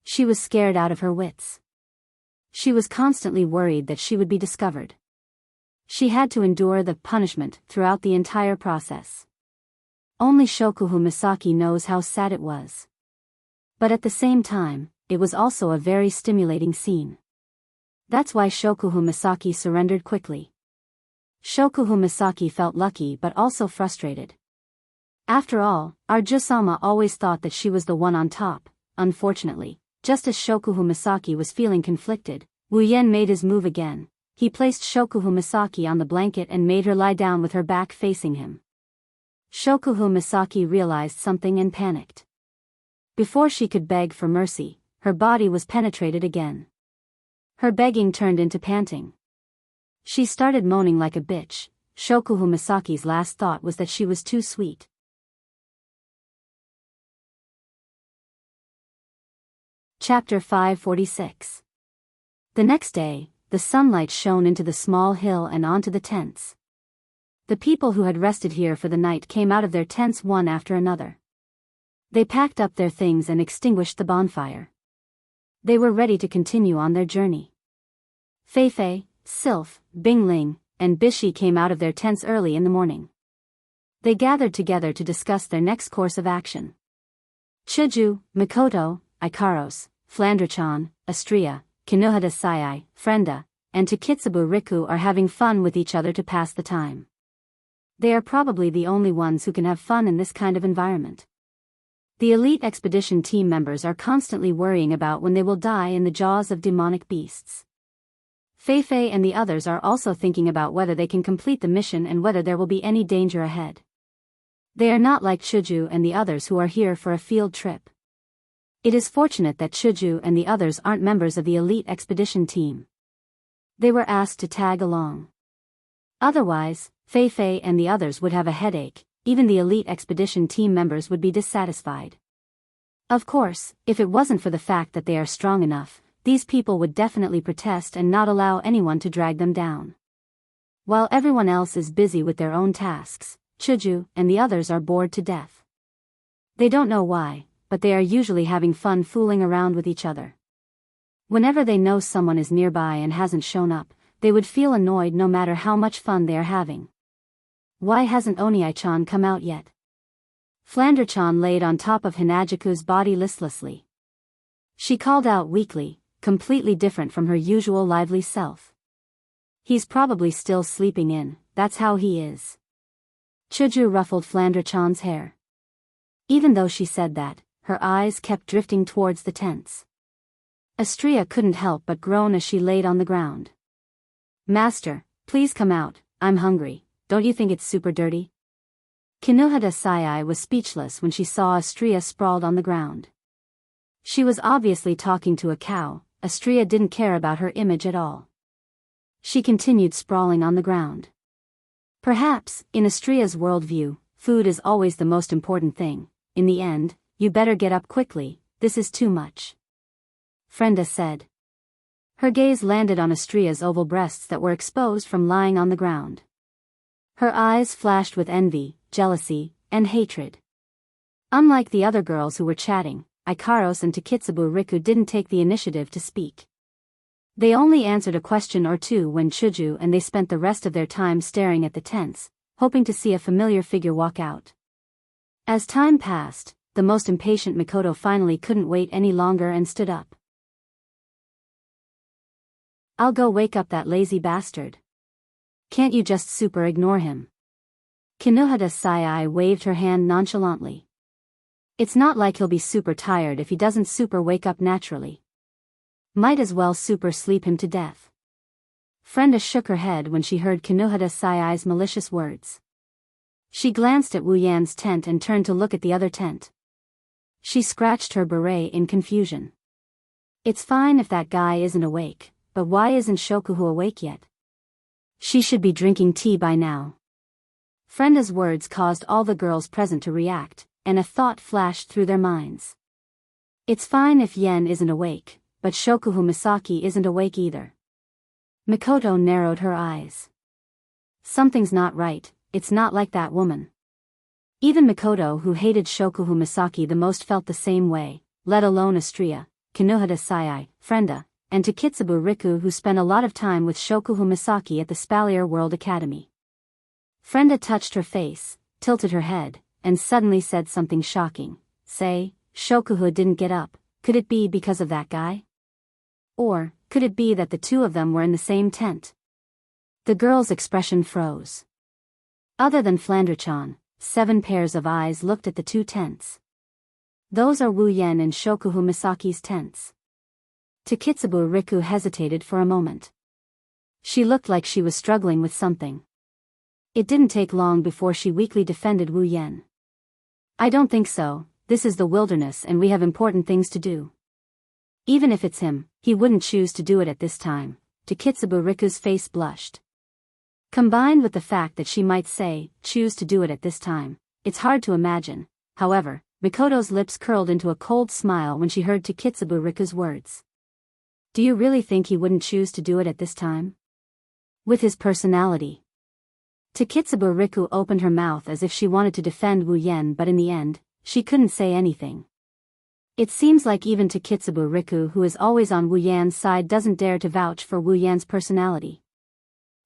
She was scared out of her wits. She was constantly worried that she would be discovered. She had to endure the punishment throughout the entire process. Only Shokuhu Misaki knows how sad it was. But at the same time, it was also a very stimulating scene. That's why Shokuhu Misaki surrendered quickly. Shokuhu Misaki felt lucky but also frustrated. After all, Arju-sama always thought that she was the one on top. Unfortunately, just as Shokuhu Misaki was feeling conflicted, Wu Yan made his move again. He placed Shokuhu Misaki on the blanket and made her lie down with her back facing him. Shokuhu Misaki realized something and panicked. Before she could beg for mercy, her body was penetrated again. Her begging turned into panting. She started moaning like a bitch. Shokuhu Misaki's last thought was that she was too sweet. Chapter 546. The next day, the sunlight shone into the small hill and onto the tents. The people who had rested here for the night came out of their tents one after another. They packed up their things and extinguished the bonfire. They were ready to continue on their journey. Feifei, Sylph, Bingling, and Bishi came out of their tents early in the morning. They gathered together to discuss their next course of action. Chuju, Mikoto, Ikaros, Flandrachan, Astria, Kinohada Sayai, Frenda, and Takitsubu Riku are having fun with each other to pass the time. They are probably the only ones who can have fun in this kind of environment. The elite expedition team members are constantly worrying about when they will die in the jaws of demonic beasts. Feifei and the others are also thinking about whether they can complete the mission and whether there will be any danger ahead. They are not like Chuju and the others who are here for a field trip. It is fortunate that Chuju and the others aren't members of the elite expedition team. They were asked to tag along. Otherwise, Feifei and the others would have a headache. Even the elite expedition team members would be dissatisfied. Of course, if it wasn't for the fact that they are strong enough, these people would definitely protest and not allow anyone to drag them down. While everyone else is busy with their own tasks, Chuju and the others are bored to death. They don't know why, but they are usually having fun fooling around with each other. Whenever they know someone is nearby and hasn't shown up, they would feel annoyed no matter how much fun they are having. Why hasn't Oniai-chan come out yet? Flandrachan laid on top of Hinajiku's body listlessly. She called out weakly, completely different from her usual lively self. He's probably still sleeping in, that's how he is. Chuju ruffled Flandrachan's hair. Even though she said that, her eyes kept drifting towards the tents. Astria couldn't help but groan as she laid on the ground. Master, please come out, I'm hungry. Don't you think it's super dirty? Kinohada Sayai was speechless when she saw Astria sprawled on the ground. She was obviously talking to a cow. Astria didn't care about her image at all. She continued sprawling on the ground. Perhaps, in Astria's worldview, food is always the most important thing. In the end, you better get up quickly, this is too much. Frenda said. Her gaze landed on Astria's oval breasts that were exposed from lying on the ground. Her eyes flashed with envy, jealousy, and hatred. Unlike the other girls who were chatting, Ikaros and Takitsubu Riku didn't take the initiative to speak. They only answered a question or two when Chuju and they spent the rest of their time staring at the tents, hoping to see a familiar figure walk out. As time passed, the most impatient Mikoto finally couldn't wait any longer and stood up. I'll go wake up that lazy bastard. Can't you just super ignore him? Kinohada Sayai waved her hand nonchalantly. It's not like he'll be super tired if he doesn't super wake up naturally. Might as well super sleep him to death. Frenda shook her head when she heard Kinuhada Sai's malicious words. She glanced at Wu Yan's tent and turned to look at the other tent. She scratched her beret in confusion. It's fine if that guy isn't awake, but why isn't Shokuhu awake yet? She should be drinking tea by now. Frenda's words caused all the girls present to react, and a thought flashed through their minds. It's fine if Yen isn't awake, but Shokuhu Misaki isn't awake either. Mikoto narrowed her eyes. Something's not right, it's not like that woman. Even Mikoto, who hated Shokuhu Misaki the most, felt the same way, let alone Astria, Kinuhada Sai, Frenda, and Takitsubu Riku, who spent a lot of time with Shokuhu Misaki at the Spalier World Academy. Frenda touched her face, tilted her head, and suddenly said something shocking. Say, Shokuhu didn't get up, could it be because of that guy? Or, could it be that the two of them were in the same tent? The girl's expression froze. Other than Flanderchan, 7 pairs of eyes looked at the 2 tents. Those are Wu Yen and Shokuhu Misaki's tents. Takitsubu Riku hesitated for a moment. She looked like she was struggling with something. It didn't take long before she weakly defended Wu Yen. I don't think so, this is the wilderness and we have important things to do. Even if it's him, he wouldn't choose to do it at this time. Takitsubu Riku's face blushed. Combined with the fact that she might say, choose to do it at this time, it's hard to imagine. However, Mikoto's lips curled into a cold smile when she heard Takitsubu Riku's words. Do you really think he wouldn't choose to do it at this time? With his personality. Takitsubu Riku opened her mouth as if she wanted to defend Wu Yen, but in the end, she couldn't say anything. It seems like even Takitsubu Riku, who is always on Wu Yan's side, doesn't dare to vouch for Wu Yan's personality.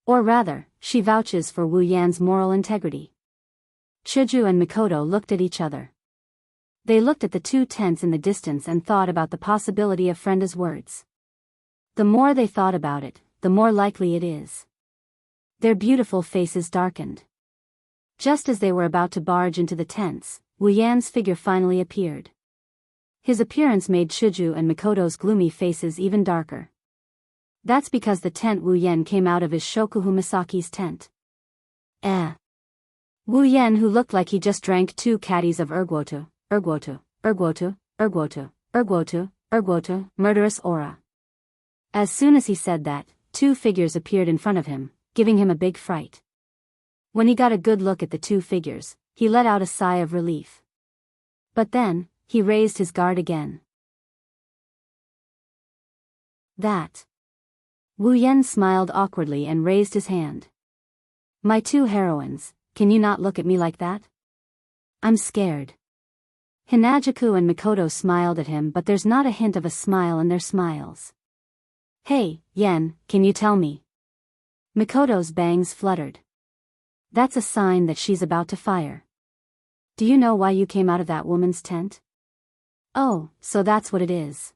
Or rather, she vouches for Wu Yan's moral integrity. Chuju and Mikoto looked at each other. They looked at the 2 tents in the distance and thought about the possibility of Frenda's words. The more they thought about it, the more likely it is. Their beautiful faces darkened. Just as they were about to barge into the tents, Wu Yan's figure finally appeared. His appearance made Chuju and Mikoto's gloomy faces even darker. That's because the tent Wu Yen came out of is Shokuhu Misaki's tent. Wu Yen, who looked like he just drank 2 caddies of erguotu, murderous aura. As soon as he said that, 2 figures appeared in front of him, giving him a big fright. When he got a good look at the 2 figures, he let out a sigh of relief. But then, he raised his guard again. That. Wu Yen smiled awkwardly and raised his hand. My 2 heroines, can you not look at me like that? I'm scared. Hinajuku and Mikoto smiled at him, but there's not a hint of a smile in their smiles. Hey, Yen, can you tell me? Mikoto's bangs fluttered. That's a sign that she's about to fire. Do you know why you came out of that woman's tent? Oh, so that's what it is.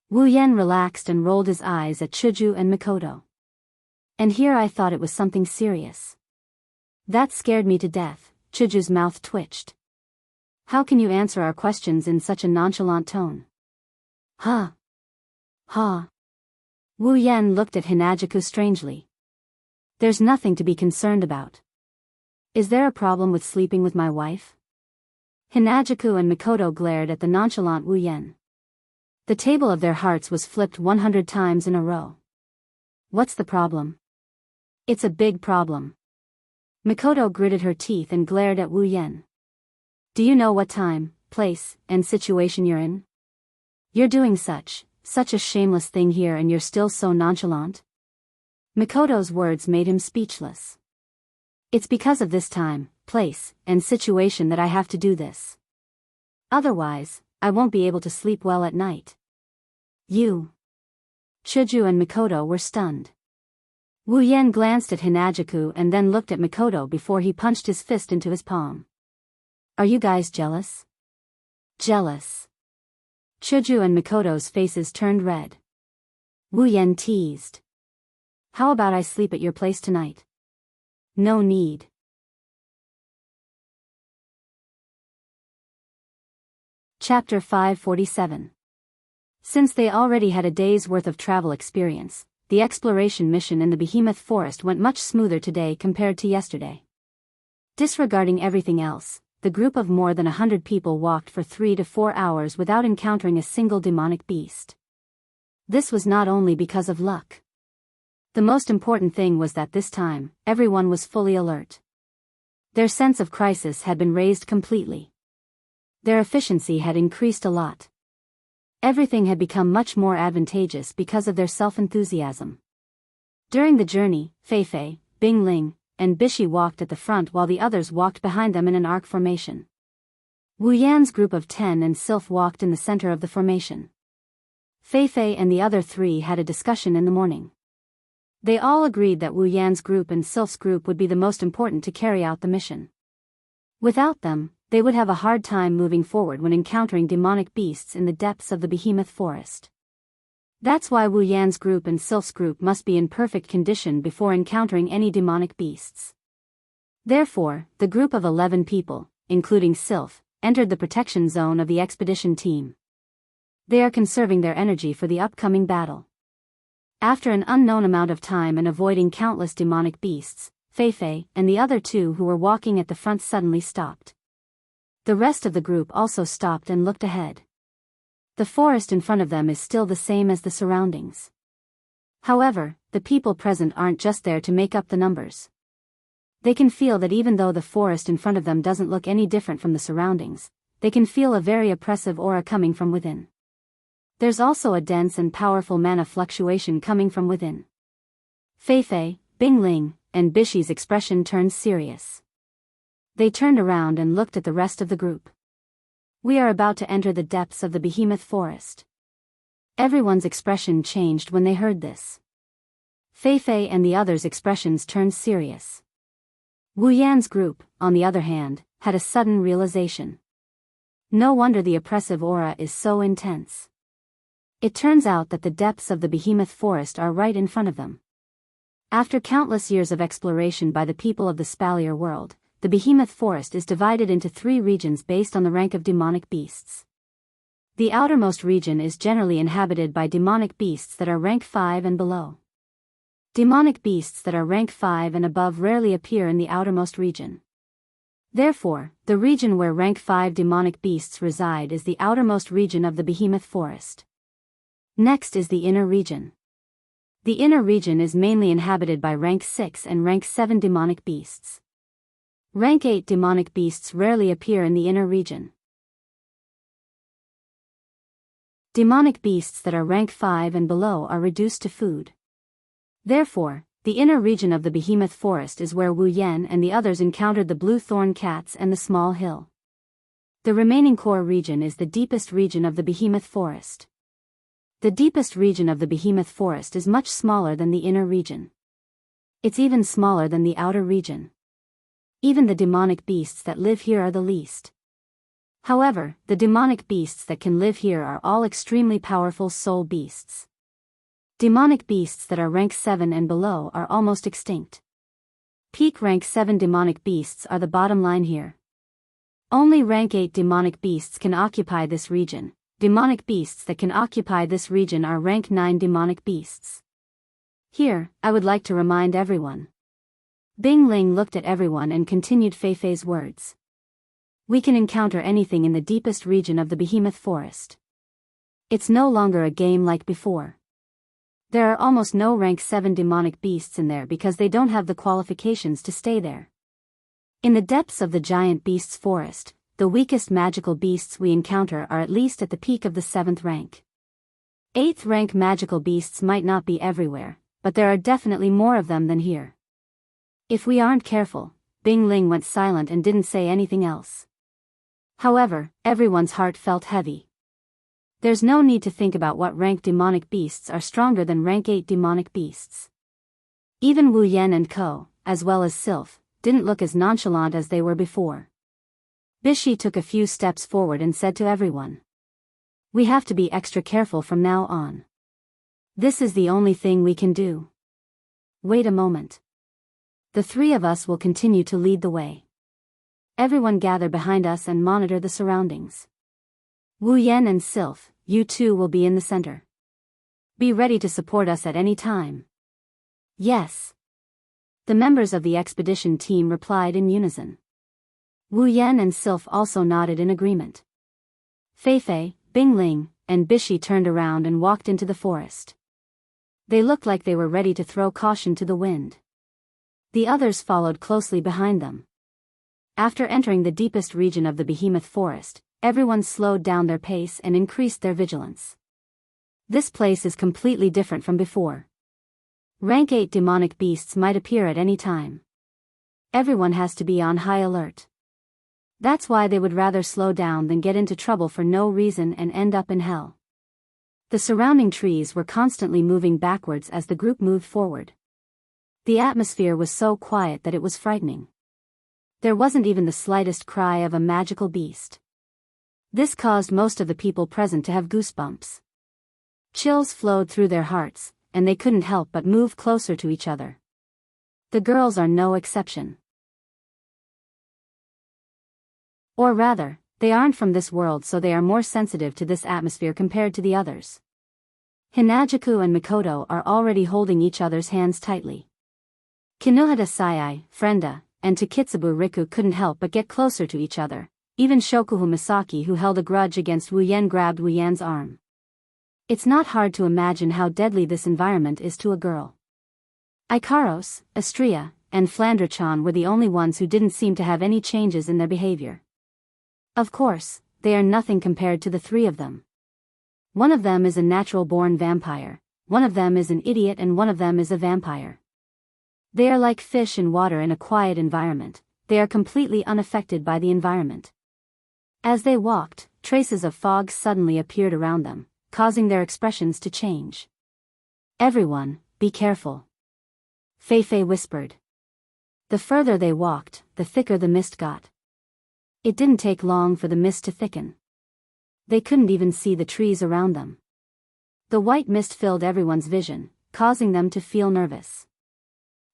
Wu Yen relaxed and rolled his eyes at Chuju and Mikoto. And here I thought it was something serious. That scared me to death. Chuju's mouth twitched. How can you answer our questions in such a nonchalant tone? Ha. Wu Yen looked at Hinajuku strangely. There's nothing to be concerned about. Is there a problem with sleeping with my wife? Hinajuku and Mikoto glared at the nonchalant Wu Yen. The table of their hearts was flipped 100 times in a row. What's the problem? It's a big problem. Mikoto gritted her teeth and glared at Wu Yen. Do you know what time, place, and situation you're in? You're doing such a shameless thing here and you're still so nonchalant? Mikoto's words made him speechless. It's because of this time, place, and situation that I have to do this. Otherwise, I won't be able to sleep well at night. You. Chuju and Mikoto were stunned. Wu Yen glanced at Hinajuku and then looked at Mikoto before he punched his fist into his palm. Are you guys jealous? Jealous. Chuju and Mikoto's faces turned red. Wu Yen teased. How about I sleep at your place tonight? No need. Chapter 547. Since they already had a day's worth of travel experience, the exploration mission in the behemoth forest went much smoother today compared to yesterday. Disregarding everything else, the group of more than 100 people walked for 3 to 4 hours without encountering a single demonic beast. This was not only because of luck. The most important thing was that this time, everyone was fully alert. Their sense of crisis had been raised completely. Their efficiency had increased a lot. Everything had become much more advantageous because of their self-enthusiasm. During the journey, Feifei, Bingling, and Bishi walked at the front while the others walked behind them in an arc formation. Wu Yan's group of 10 and Sylph walked in the center of the formation. Feifei and the other 3 had a discussion in the morning. They all agreed that Wu Yan's group and Sylph's group would be the most important to carry out the mission. Without them, they would have a hard time moving forward when encountering demonic beasts in the depths of the behemoth forest. That's why Wu Yan's group and Sylph's group must be in perfect condition before encountering any demonic beasts. Therefore, the group of 11 people, including Sylph, entered the protection zone of the expedition team. They are conserving their energy for the upcoming battle. After an unknown amount of time and avoiding countless demonic beasts, Feifei and the other 2 who were walking at the front suddenly stopped. The rest of the group also stopped and looked ahead. The forest in front of them is still the same as the surroundings. However, the people present aren't just there to make up the numbers. They can feel that even though the forest in front of them doesn't look any different from the surroundings, they can feel a very oppressive aura coming from within. There's also a dense and powerful mana fluctuation coming from within. Feifei, Bingling, and Bishi's expression turned serious. They turned around and looked at the rest of the group. We are about to enter the depths of the behemoth forest. Everyone's expression changed when they heard this. Feifei and the others' expressions turned serious. Wu Yan's group, on the other hand, had a sudden realization. No wonder the oppressive aura is so intense. It turns out that the depths of the behemoth forest are right in front of them. After countless years of exploration by the people of the Spalier world, the behemoth forest is divided into 3 regions based on the rank of demonic beasts. The outermost region is generally inhabited by demonic beasts that are rank 5 and below. Demonic beasts that are rank 5 and above rarely appear in the outermost region. Therefore, the region where rank 5 demonic beasts reside is the outermost region of the behemoth forest. Next is the inner region. The inner region is mainly inhabited by rank 6 and rank 7 demonic beasts. Rank 8 demonic beasts rarely appear in the inner region. Demonic beasts that are rank 5 and below are reduced to food. Therefore, the inner region of the behemoth forest is where Wu Yan and the others encountered the blue thorn cats and the small hill. The remaining core region is the deepest region of the behemoth forest. The deepest region of the behemoth forest is much smaller than the inner region. It's even smaller than the outer region. Even the demonic beasts that live here are the least. However, the demonic beasts that can live here are all extremely powerful soul beasts. Demonic beasts that are rank 7 and below are almost extinct. Peak rank 7 demonic beasts are the bottom line here. Only rank 8 demonic beasts can occupy this region. Demonic beasts that can occupy this region are rank 9 demonic beasts. Here, I would like to remind everyone. Bing Ling looked at everyone and continued Feifei's words. We can encounter anything in the deepest region of the behemoth forest. It's no longer a game like before. There are almost no rank 7 demonic beasts in there because they don't have the qualifications to stay there. In the depths of the giant beasts forest, the weakest magical beasts we encounter are at least at the peak of the 7th rank. 8th rank magical beasts might not be everywhere, but there are definitely more of them than here. If we aren't careful, Bing Ling went silent and didn't say anything else. However, everyone's heart felt heavy. There's no need to think about what rank demonic beasts are stronger than rank 8 demonic beasts. Even Wu Yan and Ko, as well as Sylph, didn't look as nonchalant as they were before. Bishi took a few steps forward and said to everyone. We have to be extra careful from now on. This is the only thing we can do. Wait a moment. The 3 of us will continue to lead the way. Everyone gather behind us and monitor the surroundings. Wu Yan and Sylph, you two will be in the center. Be ready to support us at any time. Yes. The members of the expedition team replied in unison. Wu Yan and Sylph also nodded in agreement. Fei Fei, Bing Ling, and Bishi turned around and walked into the forest. They looked like they were ready to throw caution to the wind. The others followed closely behind them. After entering the deepest region of the behemoth forest, everyone slowed down their pace and increased their vigilance. This place is completely different from before. Rank 8 demonic beasts might appear at any time. Everyone has to be on high alert. That's why they would rather slow down than get into trouble for no reason and end up in hell. The surrounding trees were constantly moving backwards as the group moved forward. The atmosphere was so quiet that it was frightening. There wasn't even the slightest cry of a magical beast. This caused most of the people present to have goosebumps. Chills flowed through their hearts, and they couldn't help but move closer to each other. The girls are no exception. Or rather, they aren't from this world, so they are more sensitive to this atmosphere compared to the others. Hinajaku and Mikoto are already holding each other's hands tightly. Kinuhata Sayai, Frenda, and Takitsubu Riku couldn't help but get closer to each other. Even Shokuhu Misaki, who held a grudge against Wu Yan, grabbed Wu Yan's arm. It's not hard to imagine how deadly this environment is to a girl. Ikaros, Astria, and Flandra-chan were the only ones who didn't seem to have any changes in their behavior. Of course, they are nothing compared to the three of them. One of them is a natural-born vampire, one of them is an idiot, and one of them is a vampire. They are like fish in water in a quiet environment. They are completely unaffected by the environment. As they walked, traces of fog suddenly appeared around them, causing their expressions to change. Everyone, be careful. Fei Fei whispered. The further they walked, the thicker the mist got. It didn't take long for the mist to thicken. They couldn't even see the trees around them. The white mist filled everyone's vision, causing them to feel nervous.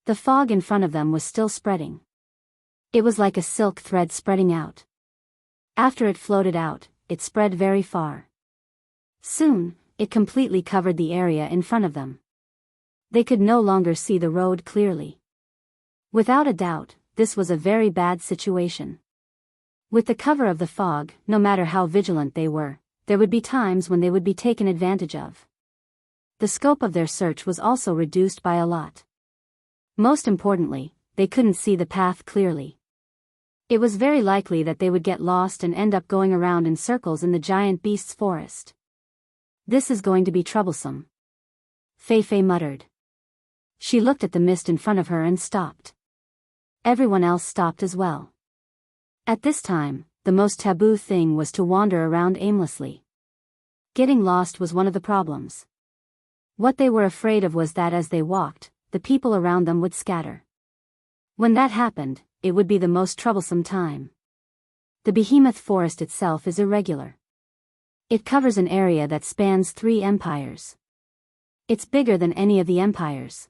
The fog in front of them was still spreading. It was like a silk thread spreading out. After it floated out, it spread very far. Soon, it completely covered the area in front of them. They could no longer see the road clearly. Without a doubt, this was a very bad situation. With the cover of the fog, no matter how vigilant they were, there would be times when they would be taken advantage of. The scope of their search was also reduced by a lot. Most importantly, they couldn't see the path clearly. It was very likely that they would get lost and end up going around in circles in the giant beast's forest. This is going to be troublesome. Fei Fei muttered. She looked at the mist in front of her and stopped. Everyone else stopped as well. At this time, the most taboo thing was to wander around aimlessly. Getting lost was one of the problems. What they were afraid of was that as they walked, the people around them would scatter. When that happened, it would be the most troublesome time. The behemoth forest itself is irregular. It covers an area that spans 3 empires. It's bigger than any of the empires.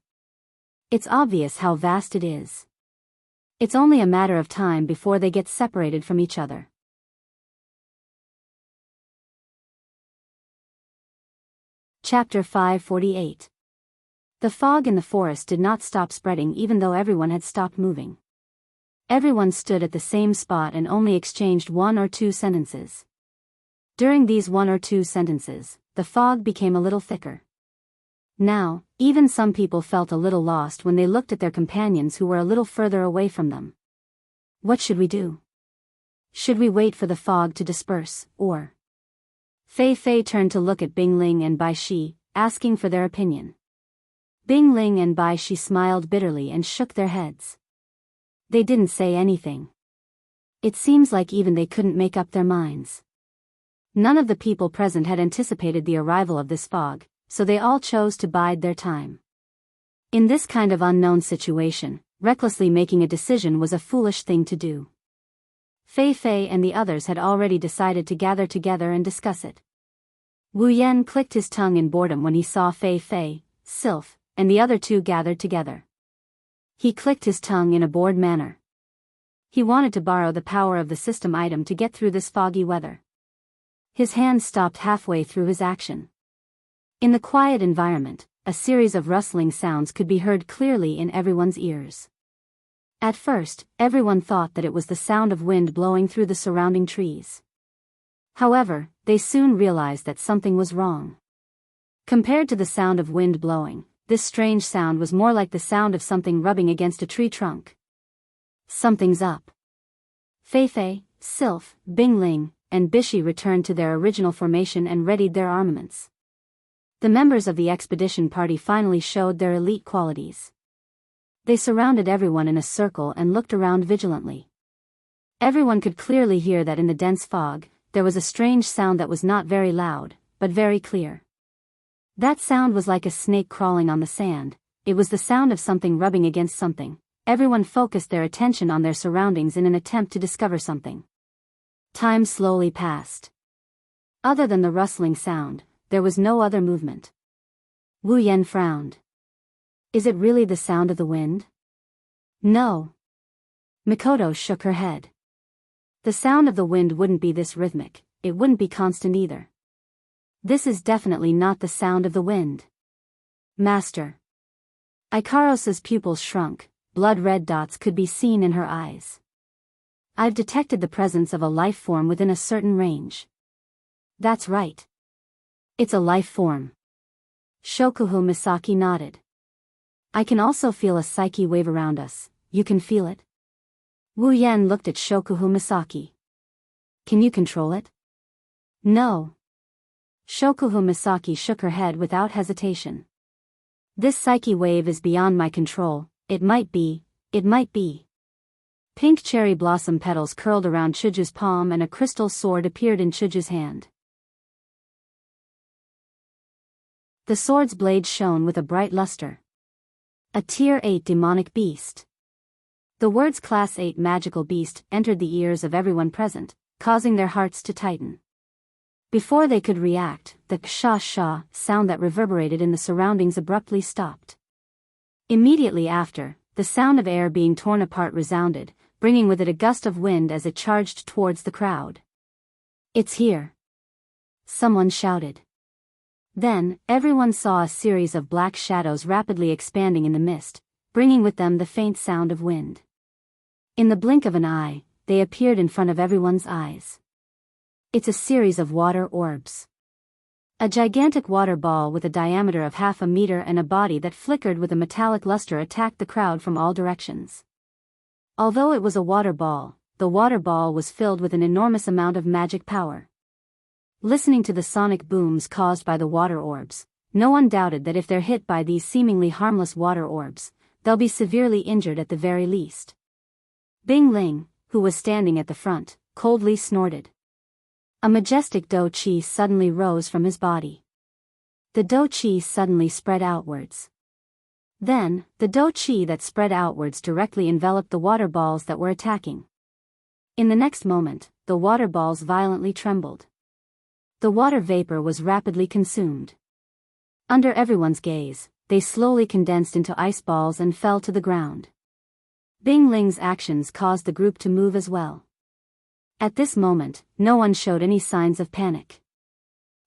It's obvious how vast it is. It's only a matter of time before they get separated from each other. Chapter 548. The fog in the forest did not stop spreading even though everyone had stopped moving. Everyone stood at the same spot and only exchanged 1 or 2 sentences. During these 1 or 2 sentences, the fog became a little thicker. Now, even some people felt a little lost when they looked at their companions who were a little further away from them. What should we do? Should we wait for the fog to disperse, or? Fei Fei turned to look at Bing Ling and Bai Shi, asking for their opinion. Bing Ling and Bai Shi smiled bitterly and shook their heads. They didn't say anything. It seems like even they couldn't make up their minds. None of the people present had anticipated the arrival of this fog, so they all chose to bide their time. In this kind of unknown situation, recklessly making a decision was a foolish thing to do. Fei Fei and the others had already decided to gather together and discuss it. Wu Yan clicked his tongue in boredom when he saw Fei Fei, Sylph, and the other 2 gathered together. He clicked his tongue in a bored manner. He wanted to borrow the power of the system item to get through this foggy weather. His hand stopped halfway through his action. In the quiet environment, a series of rustling sounds could be heard clearly in everyone's ears. At first, everyone thought that it was the sound of wind blowing through the surrounding trees. However, they soon realized that something was wrong. Compared to the sound of wind blowing, this strange sound was more like the sound of something rubbing against a tree trunk. Something's up. Feifei, Sylph, Bingling, and Bishi returned to their original formation and readied their armaments. The members of the expedition party finally showed their elite qualities. They surrounded everyone in a circle and looked around vigilantly. Everyone could clearly hear that in the dense fog, there was a strange sound that was not very loud, but very clear. That sound was like a snake crawling on the sand. It was the sound of something rubbing against something. Everyone focused their attention on their surroundings in an attempt to discover something. Time slowly passed. Other than the rustling sound, there was no other movement. Wu Yan frowned. Is it really the sound of the wind? No. Mikoto shook her head. The sound of the wind wouldn't be this rhythmic, it wouldn't be constant either. This is definitely not the sound of the wind. Master. Ikaros's pupils shrunk, blood-red dots could be seen in her eyes. I've detected the presence of a life form within a certain range. That's right. It's a life form. Shokuhu Misaki nodded. I can also feel a psyche wave around us, you can feel it? Wu Yan looked at Shokuhu Misaki. Can you control it? No. Shokuhu Misaki shook her head without hesitation. This psyche wave is beyond my control, it might be. Pink cherry blossom petals curled around Chuju's palm and a crystal sword appeared in Chuju's hand. The sword's blade shone with a bright luster. A Tier 8 demonic beast. The words Class 8 magical beast entered the ears of everyone present, causing their hearts to tighten. Before they could react, the ksha-sha sound that reverberated in the surroundings abruptly stopped. Immediately after, the sound of air being torn apart resounded, bringing with it a gust of wind as it charged towards the crowd. It's here. Someone shouted. Then, everyone saw a series of black shadows rapidly expanding in the mist, bringing with them the faint sound of wind. In the blink of an eye, they appeared in front of everyone's eyes. It's a series of water orbs. A gigantic water ball with a diameter of 0.5 meter and a body that flickered with a metallic luster attacked the crowd from all directions. Although it was a water ball, the water ball was filled with an enormous amount of magic power. Listening to the sonic booms caused by the water orbs, no one doubted that if they're hit by these seemingly harmless water orbs, they'll be severely injured at the very least. Bing Ling, who was standing at the front, coldly snorted. A majestic dou qi suddenly rose from his body. The dou qi suddenly spread outwards. Then, the dou qi that spread outwards directly enveloped the water balls that were attacking. In the next moment, the water balls violently trembled. The water vapor was rapidly consumed. Under everyone's gaze, they slowly condensed into ice balls and fell to the ground. Bing Ling's actions caused the group to move as well. At this moment, no one showed any signs of panic.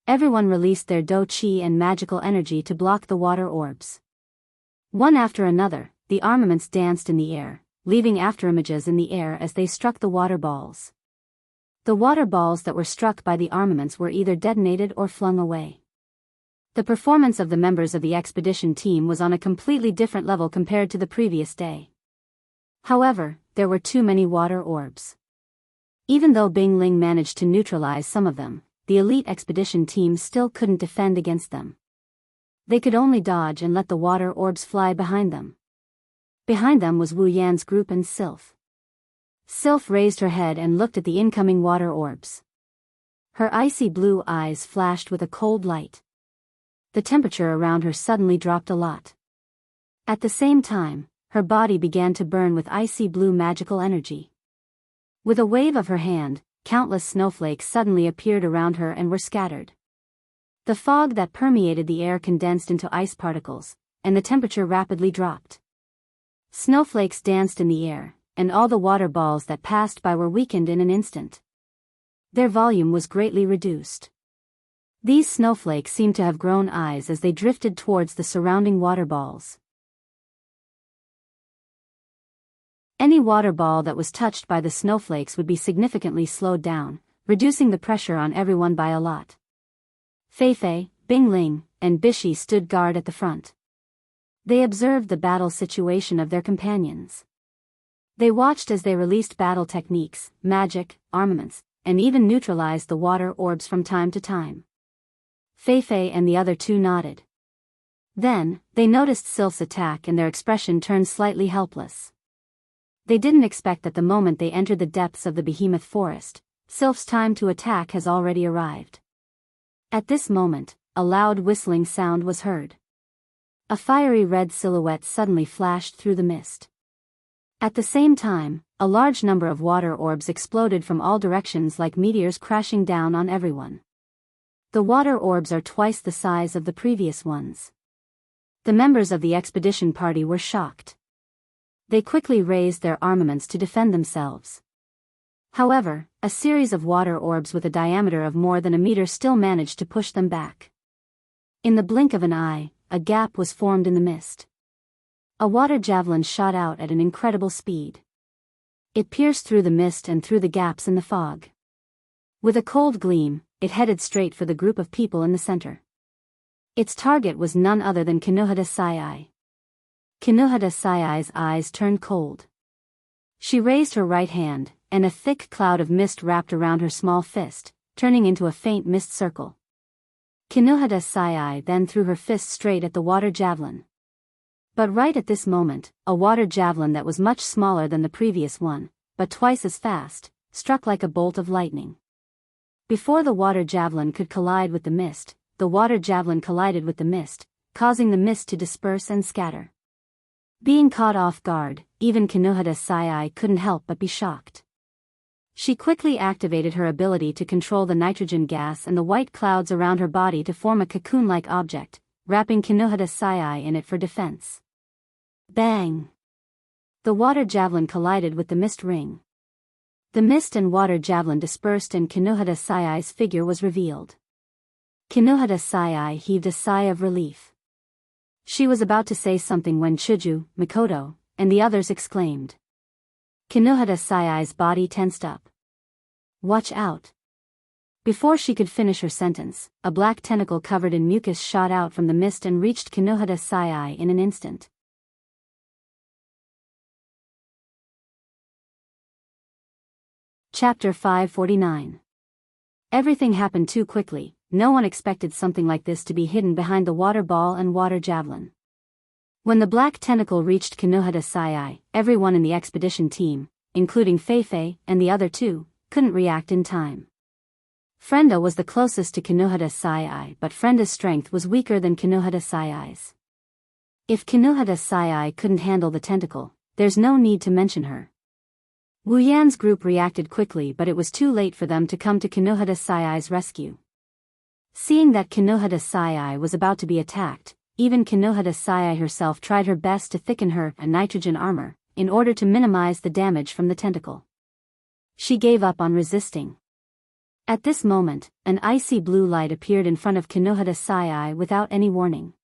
Everyone released their dou qi and magical energy to block the water orbs. One after another, the armaments danced in the air, leaving afterimages in the air as they struck the water balls. The water balls that were struck by the armaments were either detonated or flung away. The performance of the members of the expedition team was on a completely different level compared to the previous day. However, there were too many water orbs. Even though Bing Ling managed to neutralize some of them, the elite expedition team still couldn't defend against them. They could only dodge and let the water orbs fly behind them. Behind them was Wu Yan's group and Sylph. Sylph raised her head and looked at the incoming water orbs. Her icy blue eyes flashed with a cold light. The temperature around her suddenly dropped a lot. At the same time, her body began to burn with icy blue magical energy. With a wave of her hand, countless snowflakes suddenly appeared around her and were scattered. The fog that permeated the air condensed into ice particles, and the temperature rapidly dropped. Snowflakes danced in the air, and all the water balls that passed by were weakened in an instant. Their volume was greatly reduced. These snowflakes seemed to have grown eyes as they drifted towards the surrounding water balls. Any water ball that was touched by the snowflakes would be significantly slowed down, reducing the pressure on everyone by a lot. Feifei, Bingling, and Bishi stood guard at the front. They observed the battle situation of their companions. They watched as they released battle techniques, magic, armaments, and even neutralized the water orbs from time to time. Feifei and the other two nodded. Then, they noticed Sylph's attack and their expression turned slightly helpless. They didn't expect that the moment they entered the depths of the behemoth forest, Sylph's time to attack has already arrived. At this moment, a loud whistling sound was heard. A fiery red silhouette suddenly flashed through the mist. At the same time, a large number of water orbs exploded from all directions like meteors crashing down on everyone. The water orbs are twice the size of the previous ones. The members of the expedition party were shocked. They quickly raised their armaments to defend themselves. However, a series of water orbs with a diameter of more than a meter still managed to push them back. In the blink of an eye, a gap was formed in the mist. A water javelin shot out at an incredible speed. It pierced through the mist and through the gaps in the fog. With a cold gleam, it headed straight for the group of people in the center. Its target was none other than Kinohada Sai. Kinohada Sai's eyes turned cold. She raised her right hand, and a thick cloud of mist wrapped around her small fist, turning into a faint mist circle. Kinohada Sai then threw her fist straight at the water javelin. But right at this moment, a water javelin that was much smaller than the previous one, but twice as fast, struck like a bolt of lightning. Before the water javelin could collide with the mist, the water javelin collided with the mist, causing the mist to disperse and scatter. Being caught off guard, even Kinohada Sai couldn't help but be shocked. She quickly activated her ability to control the nitrogen gas and the white clouds around her body to form a cocoon-like object, wrapping Kinohada Sai in it for defense. Bang! The water javelin collided with the mist ring. The mist and water javelin dispersed and Kinohada Sai's figure was revealed. Kinohada Sai heaved a sigh of relief. She was about to say something when Chuju, Mikoto, and the others exclaimed. Kinohada Sai's body tensed up. Watch out! Before she could finish her sentence, a black tentacle covered in mucus shot out from the mist and reached Kinohada Sai in an instant. Chapter 549. Everything happened too quickly. No one expected something like this to be hidden behind the water ball and water javelin. When the black tentacle reached Kinohada Sai, everyone in the expedition team, including Feifei and the other two, couldn't react in time. Frenda was the closest to Kinohada Sai, but Frenda's strength was weaker than Kinohada Sai's. If Kinohada Sai couldn't handle the tentacle, there's no need to mention her. Wu Yan's group reacted quickly, but it was too late for them to come to Kinohada Sai's rescue. Seeing that Kinohada Sai was about to be attacked, even Kinohada Sai herself tried her best to thicken her nitrogen armor, in order to minimize the damage from the tentacle. She gave up on resisting. At this moment, an icy blue light appeared in front of Kinohada Sai without any warning.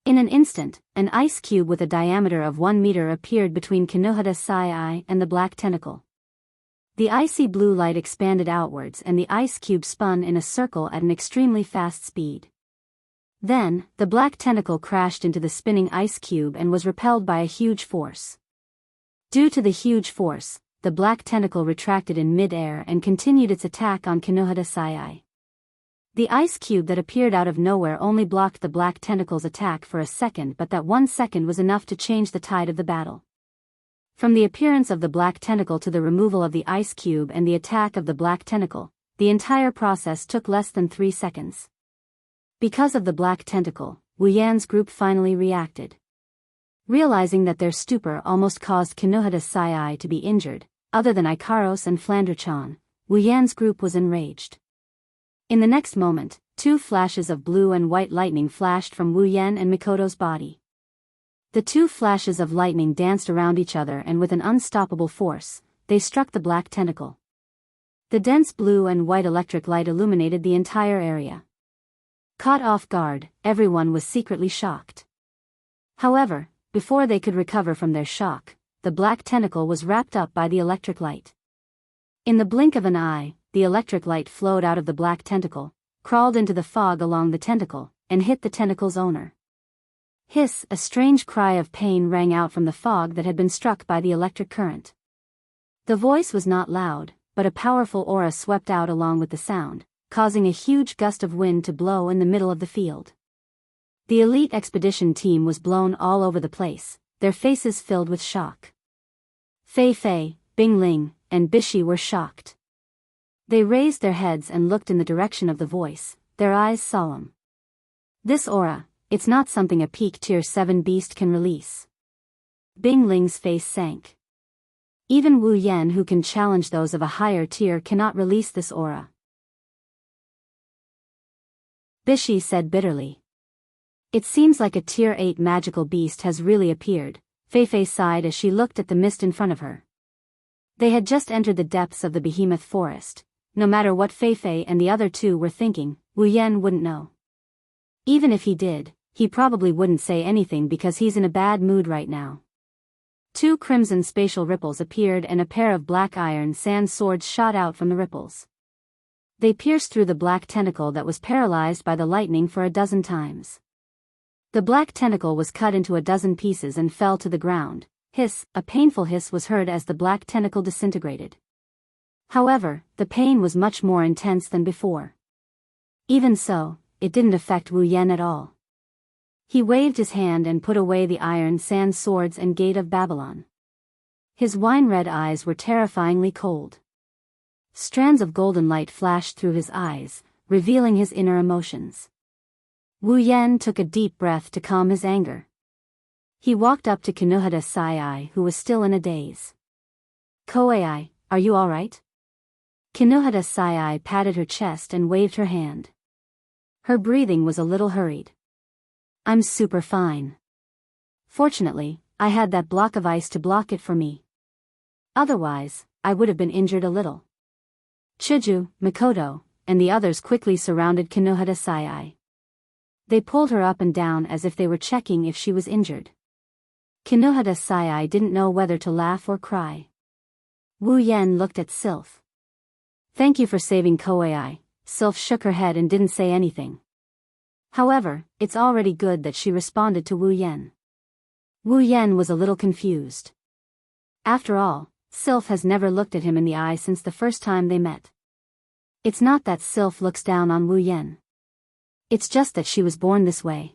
In an instant, an ice cube with a diameter of 1 meter appeared between Kinohada Sai and the black tentacle. The icy blue light expanded outwards and the ice cube spun in a circle at an extremely fast speed. Then, the black tentacle crashed into the spinning ice cube and was repelled by a huge force. Due to the huge force, the black tentacle retracted in mid-air and continued its attack on Kinohada Sai. The ice cube that appeared out of nowhere only blocked the black tentacle's attack for a second, but that 1 second was enough to change the tide of the battle. From the appearance of the black tentacle to the removal of the ice cube and the attack of the black tentacle, the entire process took less than 3 seconds. Because of the black tentacle, Wu Yan's group finally reacted. Realizing that their stupor almost caused Kinohada Sai to be injured, other than Ikaros and Flander-chan, Wu Yan's group was enraged. In the next moment, 2 flashes of blue and white lightning flashed from Wu Yan and Mikoto's body. The 2 flashes of lightning danced around each other and with an unstoppable force, they struck the black tentacle. The dense blue and white electric light illuminated the entire area. Caught off guard, everyone was secretly shocked. However, before they could recover from their shock, the black tentacle was wrapped up by the electric light. In the blink of an eye, the electric light flowed out of the black tentacle, crawled into the fog along the tentacle, and hit the tentacle's owner. Hiss! A strange cry of pain rang out from the fog that had been struck by the electric current. The voice was not loud, but a powerful aura swept out along with the sound, causing a huge gust of wind to blow in the middle of the field. The elite expedition team was blown all over the place, their faces filled with shock. Fei Fei, Bing Ling, and Bishi were shocked. They raised their heads and looked in the direction of the voice, their eyes solemn. This aura, it's not something a peak tier 7 beast can release. Bing Ling's face sank. Even Wu Yan, who can challenge those of a higher tier, cannot release this aura. Bishi said bitterly. It seems like a tier 8 magical beast has really appeared. Fei Fei sighed as she looked at the mist in front of her. They had just entered the depths of the behemoth forest. No matter what Fei Fei and the other two were thinking, Wu Yan wouldn't know. Even if he did, he probably wouldn't say anything because he's in a bad mood right now. 2 crimson spatial ripples appeared and a pair of black iron sand swords shot out from the ripples. They pierced through the black tentacle that was paralyzed by the lightning for a dozen times. The black tentacle was cut into a dozen pieces and fell to the ground. Hiss! A painful hiss was heard as the black tentacle disintegrated. However, the pain was much more intense than before. Even so, it didn't affect Wu Yan at all. He waved his hand and put away the iron sand swords and gate of Babylon. His wine-red eyes were terrifyingly cold. Strands of golden light flashed through his eyes, revealing his inner emotions. Wu Yan took a deep breath to calm his anger. He walked up to Kinuhada Sai, who was still in a daze. Koei, are you alright? Kinuhada Sai patted her chest and waved her hand. Her breathing was a little hurried. I'm super fine. Fortunately, I had that block of ice to block it for me. Otherwise, I would have been injured a little. Chuju, Mikoto, and the others quickly surrounded Kinuhada Sai. They pulled her up and down as if they were checking if she was injured. Kinuhada Sai didn't know whether to laugh or cry. Wu Yan looked at Sylph. Thank you for saving Koei. Sylph shook her head and didn't say anything. However, it's already good that she responded to Wu Yan. Wu Yan was a little confused. After all, Sylph has never looked at him in the eye since the first time they met. It's not that Sylph looks down on Wu Yan. It's just that she was born this way.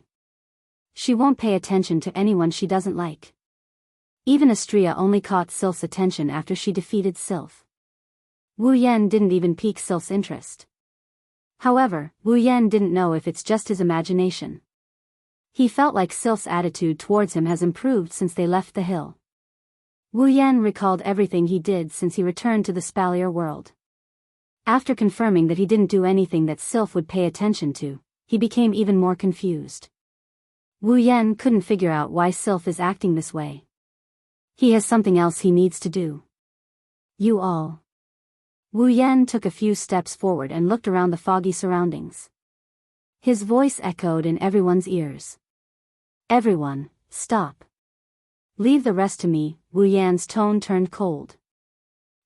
She won't pay attention to anyone she doesn't like. Even Astria only caught Sylph's attention after she defeated Sylph. Wu Yan didn't even pique Sylph's interest. However, Wu Yan didn't know if it's just his imagination. He felt like Sylph's attitude towards him has improved since they left the hill. Wu Yan recalled everything he did since he returned to the Spalier world. After confirming that he didn't do anything that Sylph would pay attention to, he became even more confused. Wu Yan couldn't figure out why Sylph is acting this way. He has something else he needs to do. You all. Wu Yan took a few steps forward and looked around the foggy surroundings. His voice echoed in everyone's ears. Everyone, stop. Leave the rest to me. Wu Yan's tone turned cold.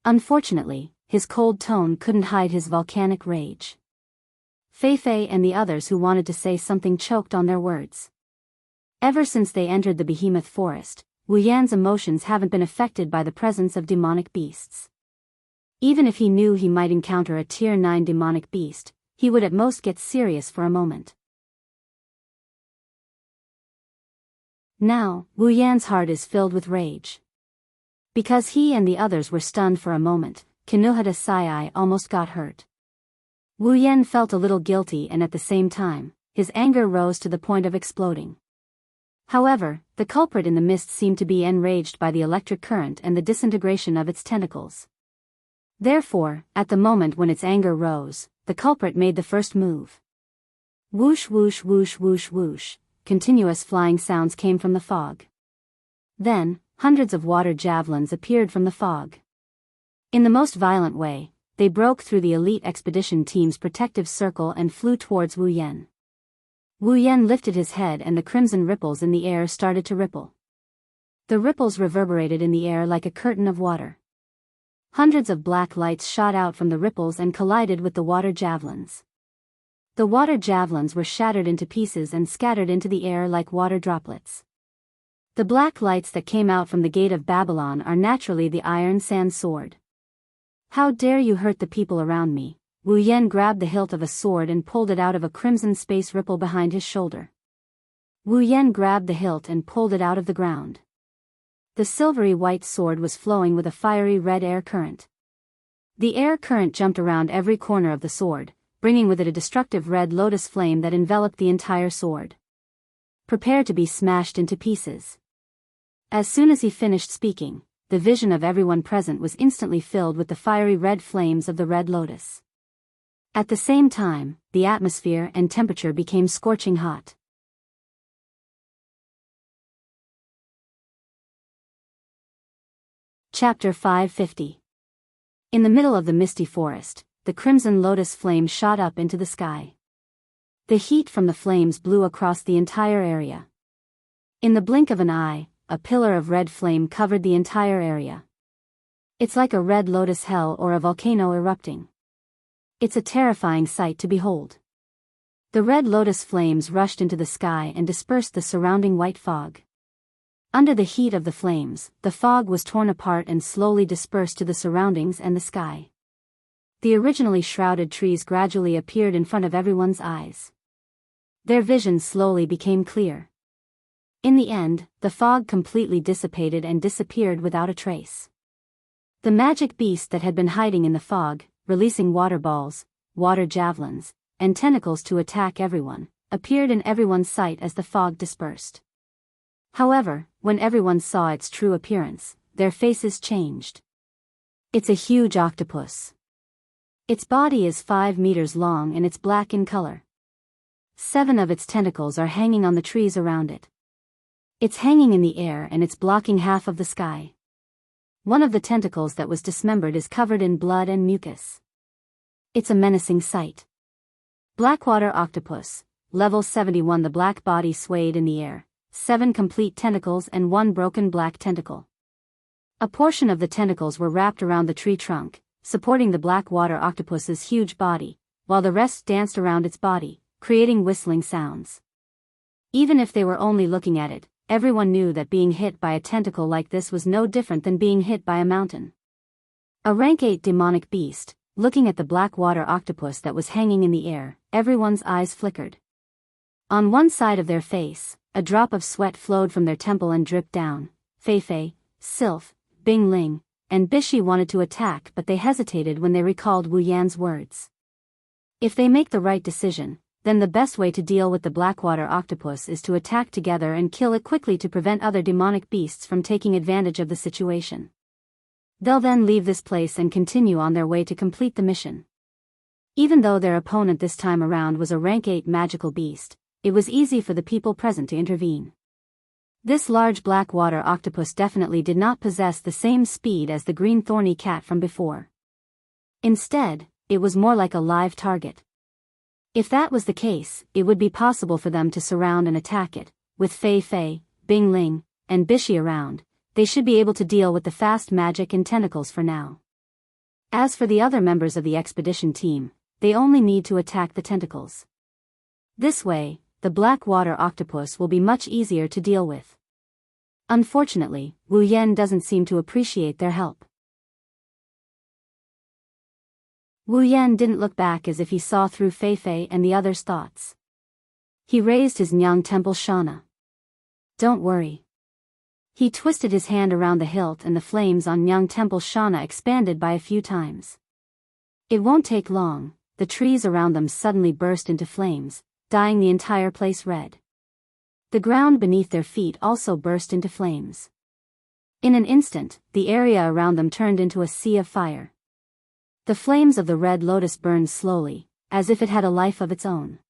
Unfortunately, his cold tone couldn't hide his volcanic rage. Fei Fei and the others who wanted to say something choked on their words. Ever since they entered the behemoth forest, Wu Yan's emotions haven't been affected by the presence of demonic beasts. Even if he knew he might encounter a tier 9 demonic beast, he would at most get serious for a moment. Now, Wu Yan's heart is filled with rage. Because he and the others were stunned for a moment, Kinuhada Sai almost got hurt. Wu Yan felt a little guilty and at the same time, his anger rose to the point of exploding. However, the culprit in the mist seemed to be enraged by the electric current and the disintegration of its tentacles. Therefore, at the moment when its anger rose, the culprit made the first move. Whoosh whoosh whoosh whoosh whoosh, continuous flying sounds came from the fog. Then, hundreds of water javelins appeared from the fog. In the most violent way, they broke through the elite expedition team's protective circle and flew towards Wu Yan. Wu Yan lifted his head and the crimson ripples in the air started to ripple. The ripples reverberated in the air like a curtain of water. Hundreds of black lights shot out from the ripples and collided with the water javelins. The water javelins were shattered into pieces and scattered into the air like water droplets. The black lights that came out from the gate of Babylon are naturally the iron sand sword. How dare you hurt the people around me? Wu Yan grabbed the hilt of a sword and pulled it out of a crimson space ripple behind his shoulder. Wu Yan grabbed the hilt and pulled it out of the ground. The silvery white sword was flowing with a fiery red air current. The air current jumped around every corner of the sword, bringing with it a destructive red lotus flame that enveloped the entire sword. Prepare to be smashed into pieces. As soon as he finished speaking, the vision of everyone present was instantly filled with the fiery red flames of the red lotus. At the same time, the atmosphere and temperature became scorching hot. Chapter 550. In the middle of the misty forest, the crimson lotus flame shot up into the sky. The heat from the flames blew across the entire area. In the blink of an eye, a pillar of red flame covered the entire area. It's like a red lotus hell or a volcano erupting. It's a terrifying sight to behold. The red lotus flames rushed into the sky and dispersed the surrounding white fog. Under the heat of the flames, the fog was torn apart and slowly dispersed to the surroundings and the sky. The originally shrouded trees gradually appeared in front of everyone's eyes. Their vision slowly became clear. In the end, the fog completely dissipated and disappeared without a trace. The magic beast that had been hiding in the fog, releasing water balls, water javelins, and tentacles to attack everyone, appeared in everyone's sight as the fog dispersed. However, when everyone saw its true appearance, their faces changed. It's a huge octopus. Its body is 5 meters long and it's black in color. 7 of its tentacles are hanging on the trees around it. It's hanging in the air and it's blocking half of the sky. One of the tentacles that was dismembered is covered in blood and mucus. It's a menacing sight. Blackwater octopus, level 71. The black body swayed in the air. 7 complete tentacles and 1 broken black tentacle. A portion of the tentacles were wrapped around the tree trunk, supporting the black water octopus's huge body, while the rest danced around its body, creating whistling sounds. Even if they were only looking at it, everyone knew that being hit by a tentacle like this was no different than being hit by a mountain. A rank 8 demonic beast, looking at the black water octopus that was hanging in the air, everyone's eyes flickered. On one side of their face, a drop of sweat flowed from their temple and dripped down. Fei, Sylph, Bing Ling, and Bishi wanted to attack, but they hesitated when they recalled Wu Yan's words. If they make the right decision, then the best way to deal with the blackwater octopus is to attack together and kill it quickly to prevent other demonic beasts from taking advantage of the situation. They'll then leave this place and continue on their way to complete the mission. Even though their opponent this time around was a rank 8 magical beast, it was easy for the people present to intervene. This large black water octopus definitely did not possess the same speed as the green thorny cat from before. Instead, it was more like a live target. If that was the case, it would be possible for them to surround and attack it. With Fei, Bing Ling, and Bishi around, they should be able to deal with the fast magic and tentacles for now. As for the other members of the expedition team, they only need to attack the tentacles. This way, the black water octopus will be much easier to deal with. Unfortunately, Wu Yan doesn't seem to appreciate their help. Wu Yan didn't look back as if he saw through Fei and the others' thoughts. He raised his Nyang Temple Shana. Don't worry. He twisted his hand around the hilt and the flames on Nyang Temple Shana expanded by a few times. It won't take long. The trees around them suddenly burst into flames, dyeing the entire place red. The ground beneath their feet also burst into flames. In an instant, the area around them turned into a sea of fire. The flames of the red lotus burned slowly, as if it had a life of its own.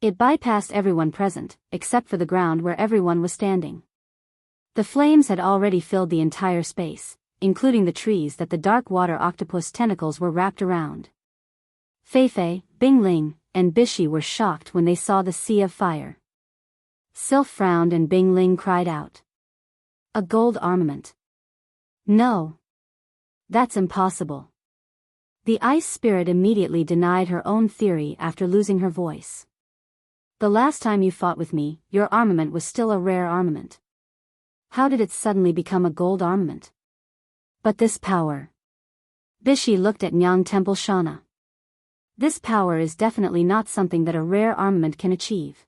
It bypassed everyone present, except for the ground where everyone was standing. The flames had already filled the entire space, including the trees that the dark water octopus tentacles were wrapped around. Fei, Bing Ling, and Bishi were shocked when they saw the sea of fire. Sylph frowned and Bing Ling cried out. A gold armament. No. That's impossible. The ice spirit immediately denied her own theory after losing her voice. The last time you fought with me, your armament was still a rare armament. How did it suddenly become a gold armament? But this power. Bishi looked at Nyang Temple Shana. This power is definitely not something that a rare armament can achieve.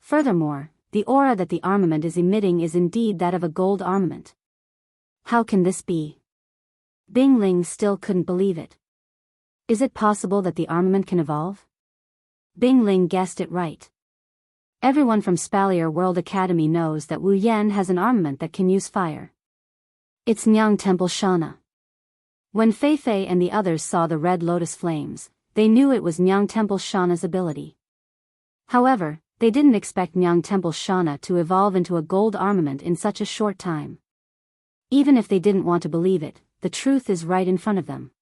Furthermore, the aura that the armament is emitting is indeed that of a gold armament. How can this be? Bing Ling still couldn't believe it. Is it possible that the armament can evolve? Bing Ling guessed it right. Everyone from Spalier World Academy knows that Wu Yan has an armament that can use fire. It's Nyang Temple Shana. When Fei Fei and the others saw the red lotus flames, they knew it was Nyang Temple Shana's ability. However, they didn't expect Nyang Temple Shana to evolve into a gold armament in such a short time. Even if they didn't want to believe it, the truth is right in front of them.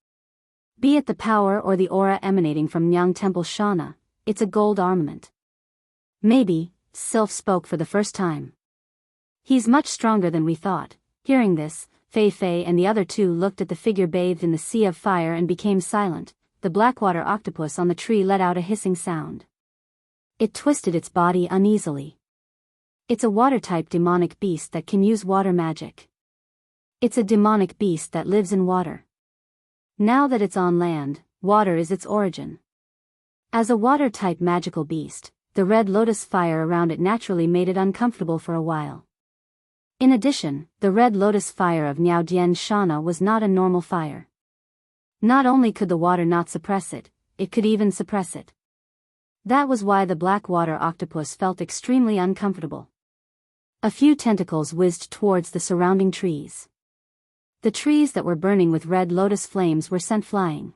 Be it the power or the aura emanating from Nyang Temple Shana, it's a gold armament. Maybe, Sylph spoke for the first time. He's much stronger than we thought. Hearing this, Fei Fei and the other two looked at the figure bathed in the sea of fire and became silent. The blackwater octopus on the tree let out a hissing sound. It twisted its body uneasily. It's a water-type demonic beast that can use water magic. It's a demonic beast that lives in water. Now that it's on land, water is its origin. As a water-type magical beast, the red lotus fire around it naturally made it uncomfortable for a while. In addition, the red lotus fire of Niaodian Shana was not a normal fire. Not only could the water not suppress it, it could even suppress it. That was why the blackwater octopus felt extremely uncomfortable. A few tentacles whizzed towards the surrounding trees. The trees that were burning with red lotus flames were sent flying.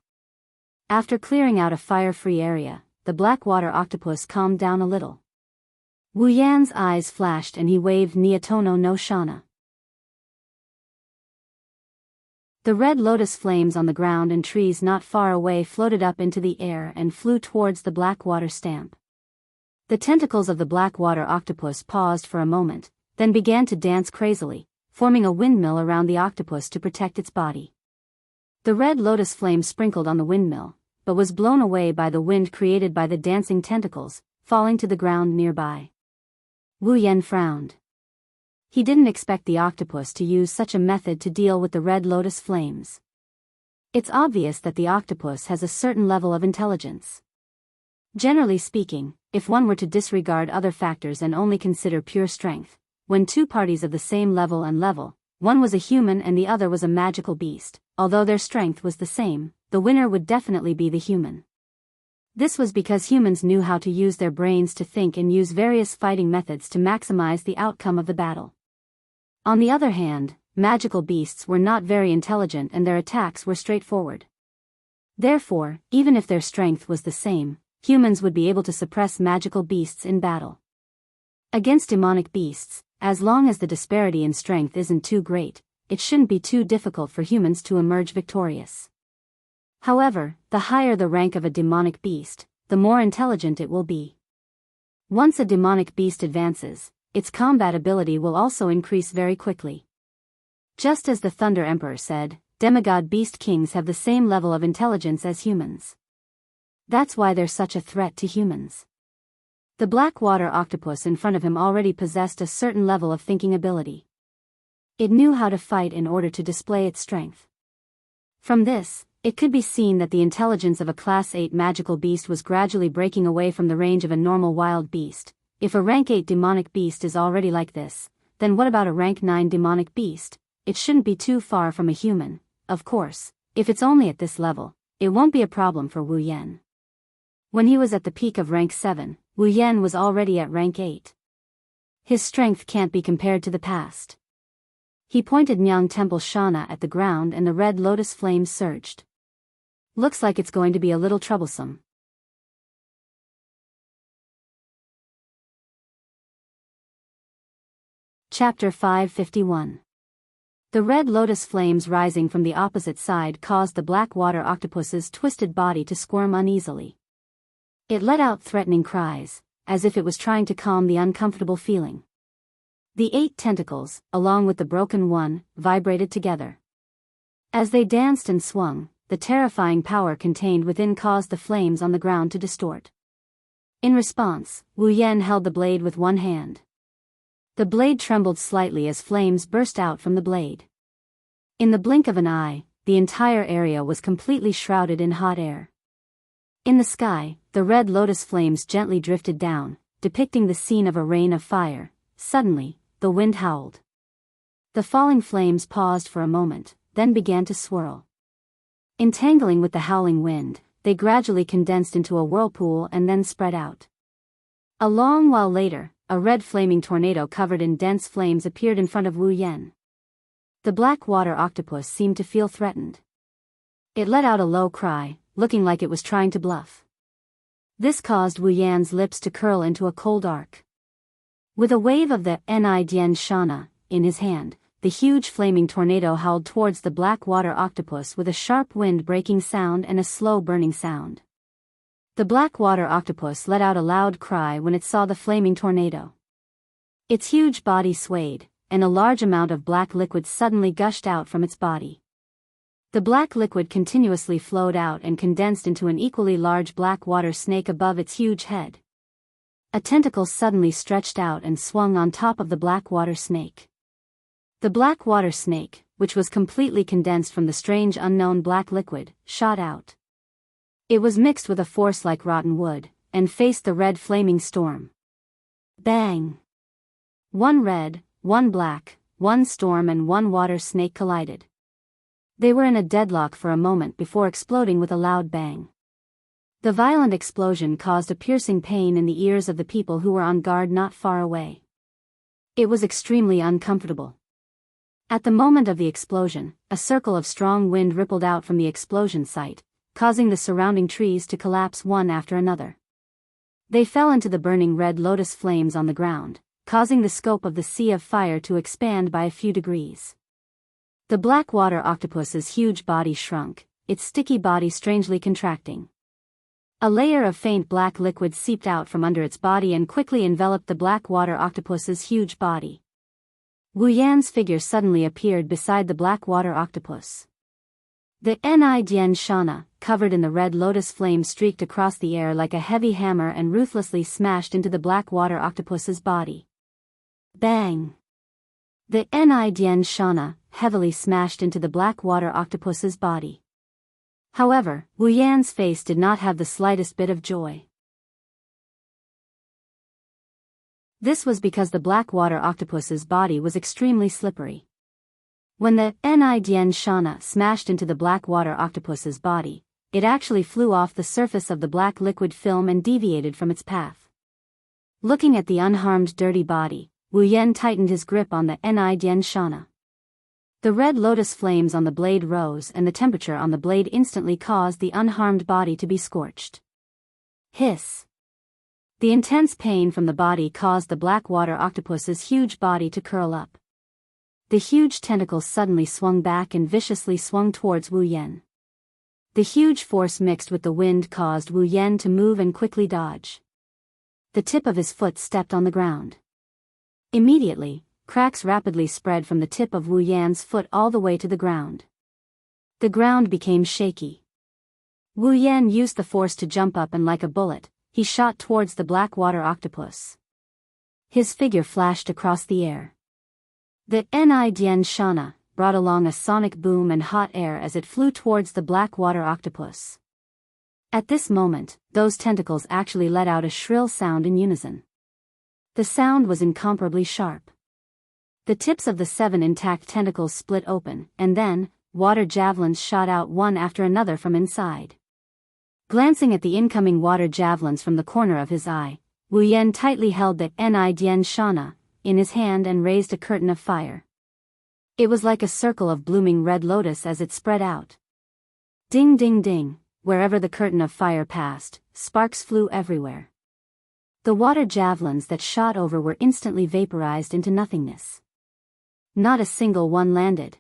After clearing out a fire-free area, the blackwater octopus calmed down a little. Wu Yan's eyes flashed and he waved Niatono no Shana. The red lotus flames on the ground and trees not far away floated up into the air and flew towards the blackwater stamp. The tentacles of the blackwater octopus paused for a moment, then began to dance crazily, forming a windmill around the octopus to protect its body. The red lotus flame sprinkled on the windmill, but was blown away by the wind created by the dancing tentacles, falling to the ground nearby. Wu Yan frowned. He didn't expect the octopus to use such a method to deal with the red lotus flames. It's obvious that the octopus has a certain level of intelligence. Generally speaking, if one were to disregard other factors and only consider pure strength, when two parties of the same level, one was a human and the other was a magical beast, although their strength was the same, the winner would definitely be the human. This was because humans knew how to use their brains to think and use various fighting methods to maximize the outcome of the battle. On the other hand, magical beasts were not very intelligent and their attacks were straightforward. Therefore, even if their strength was the same, humans would be able to suppress magical beasts in battle. Against demonic beasts, as long as the disparity in strength isn't too great, it shouldn't be too difficult for humans to emerge victorious. However, the higher the rank of a demonic beast, the more intelligent it will be. Once a demonic beast advances, its combat ability will also increase very quickly. Just as the Thunder Emperor said, demigod beast kings have the same level of intelligence as humans. That's why they're such a threat to humans. The blackwater octopus in front of him already possessed a certain level of thinking ability. It knew how to fight in order to display its strength. From this, it could be seen that the intelligence of a Class 8 magical beast was gradually breaking away from the range of a normal wild beast. If a Rank 8 demonic beast is already like this, then what about a Rank 9 demonic beast? It shouldn't be too far from a human. Of course, if it's only at this level, it won't be a problem for Wu Yan. When he was at the peak of Rank 7, Wu Yan was already at Rank 8. His strength can't be compared to the past. He pointed Nyang Temple Shana at the ground and the red lotus flames surged. Looks like it's going to be a little troublesome. Chapter 551. The red lotus flames rising from the opposite side caused the blackwater octopus's twisted body to squirm uneasily. It let out threatening cries, as if it was trying to calm the uncomfortable feeling. The 8 tentacles, along with the broken one, vibrated together. As they danced and swung, the terrifying power contained within caused the flames on the ground to distort. In response, Wu Yan held the blade with one hand. The blade trembled slightly as flames burst out from the blade. In the blink of an eye, the entire area was completely shrouded in hot air. In the sky, the red lotus flames gently drifted down, depicting the scene of a rain of fire. Suddenly, the wind howled. The falling flames paused for a moment, then began to swirl. Entangling with the howling wind, they gradually condensed into a whirlpool and then spread out. A long while later, a red flaming tornado covered in dense flames appeared in front of Wu Yan. The black water octopus seemed to feel threatened. It let out a low cry, looking like it was trying to bluff. This caused Wu Yan's lips to curl into a cold arc. With a wave of the Xianxia in his hand, the huge flaming tornado howled towards the black water octopus with a sharp wind-breaking sound and a slow burning sound. The black water octopus let out a loud cry when it saw the flaming tornado. Its huge body swayed, and a large amount of black liquid suddenly gushed out from its body. The black liquid continuously flowed out and condensed into an equally large black water snake above its huge head. A tentacle suddenly stretched out and swung on top of the black water snake. The black water snake, which was completely condensed from the strange unknown black liquid, shot out. It was mixed with a force like rotten wood, and faced the red flaming storm. Bang! One red, one black, one storm and one water snake collided. They were in a deadlock for a moment before exploding with a loud bang. The violent explosion caused a piercing pain in the ears of the people who were on guard not far away. It was extremely uncomfortable. At the moment of the explosion, a circle of strong wind rippled out from the explosion site, causing the surrounding trees to collapse one after another. They fell into the burning red lotus flames on the ground, causing the scope of the sea of fire to expand by a few degrees. The black water octopus's huge body shrunk, its sticky body strangely contracting. A layer of faint black liquid seeped out from under its body and quickly enveloped the black water octopus's huge body. Wu Yan's figure suddenly appeared beside the black water octopus. The Xianxia, covered in the red lotus flame, streaked across the air like a heavy hammer and ruthlessly smashed into the black water octopus's body. Bang! The Xianxia heavily smashed into the black water octopus's body. However, Wu Yan's face did not have the slightest bit of joy. This was because the black water octopus's body was extremely slippery. When the Xianxia smashed into the black water octopus's body, it actually flew off the surface of the black liquid film and deviated from its path. Looking at the unharmed dirty body, Wu Yan tightened his grip on the Xianxia. The red lotus flames on the blade rose and the temperature on the blade instantly caused the unharmed body to be scorched. Hiss! The intense pain from the body caused the black water octopus's huge body to curl up. The huge tentacles suddenly swung back and viciously swung towards Wu Yan. The huge force mixed with the wind caused Wu Yan to move and quickly dodge. The tip of his foot stepped on the ground. Immediately, cracks rapidly spread from the tip of Wu Yan's foot all the way to the ground. The ground became shaky. Wu Yan used the force to jump up and like a bullet, he shot towards the black water octopus. His figure flashed across the air. The Xianxia brought along a sonic boom and hot air as it flew towards the black water octopus. At this moment, those tentacles actually let out a shrill sound in unison. The sound was incomparably sharp. The tips of the 7 intact tentacles split open, and then, water javelins shot out one after another from inside. Glancing at the incoming water javelins from the corner of his eye, Wu Yan tightly held the Xianxia in his hand and raised a curtain of fire. It was like a circle of blooming red lotus as it spread out. Ding ding ding, wherever the curtain of fire passed, sparks flew everywhere. The water javelins that shot over were instantly vaporized into nothingness. Not a single one landed.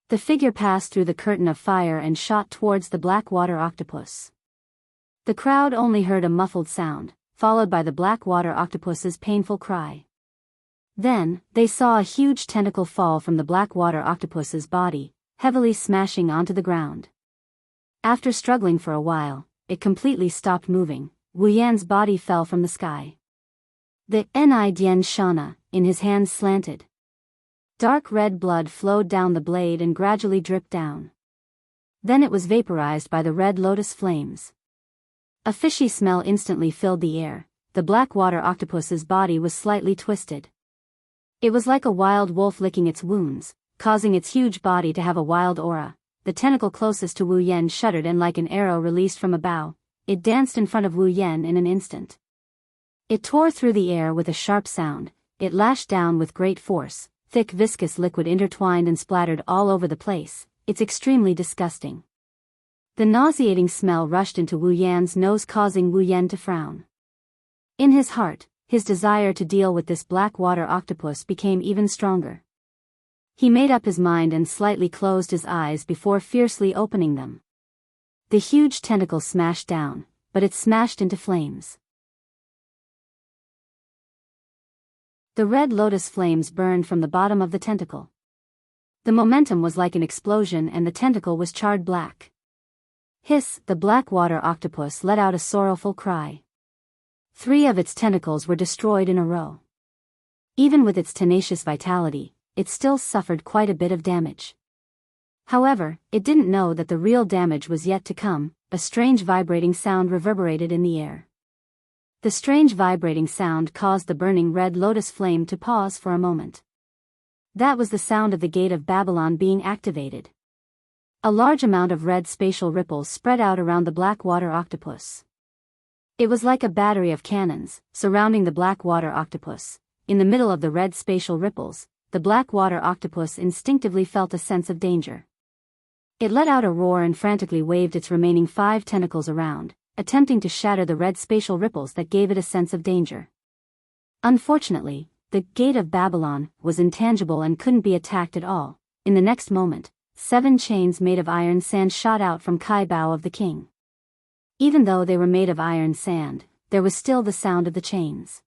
The figure passed through the curtain of fire and shot towards the black water octopus. The crowd only heard a muffled sound, followed by the black water octopus's painful cry. Then, they saw a huge tentacle fall from the black water octopus's body, heavily smashing onto the ground. After struggling for a while, it completely stopped moving. Wu Yan's body fell from the sky. The Nidian Shana, in his hands slanted. Dark red blood flowed down the blade and gradually dripped down. Then it was vaporized by the red lotus flames. A fishy smell instantly filled the air. The black water octopus's body was slightly twisted. It was like a wild wolf licking its wounds, causing its huge body to have a wild aura. The tentacle closest to Wu Yan shuddered, and like an arrow released from a bow, it danced in front of Wu Yan in an instant. It tore through the air with a sharp sound. It lashed down with great force. Thick viscous liquid intertwined and splattered all over the place. It's extremely disgusting. The nauseating smell rushed into Wu Yan's nose, causing Wu Yan to frown. In his heart, his desire to deal with this black water octopus became even stronger. He made up his mind and slightly closed his eyes before fiercely opening them. The huge tentacle smashed down, but it smashed into flames. The red lotus flames burned from the bottom of the tentacle. The momentum was like an explosion and the tentacle was charred black. Hiss! The black water octopus let out a sorrowful cry. 3 of its tentacles were destroyed in a row. Even with its tenacious vitality, it still suffered quite a bit of damage. However, it didn't know that the real damage was yet to come. A strange vibrating sound reverberated in the air. The strange vibrating sound caused the burning red lotus flame to pause for a moment. That was the sound of the gate of Babylon being activated. A large amount of red spatial ripples spread out around the black water octopus. It was like a battery of cannons, surrounding the black water octopus. In the middle of the red spatial ripples, the black water octopus instinctively felt a sense of danger. It let out a roar and frantically waved its remaining 5 tentacles around, attempting to shatter the red spatial ripples that gave it a sense of danger. Unfortunately, the gate of Babylon was intangible and couldn't be attacked at all. In the next moment, 7 chains made of iron sand shot out from Kai Bao of the king. Even though they were made of iron sand, there was still the sound of the chains.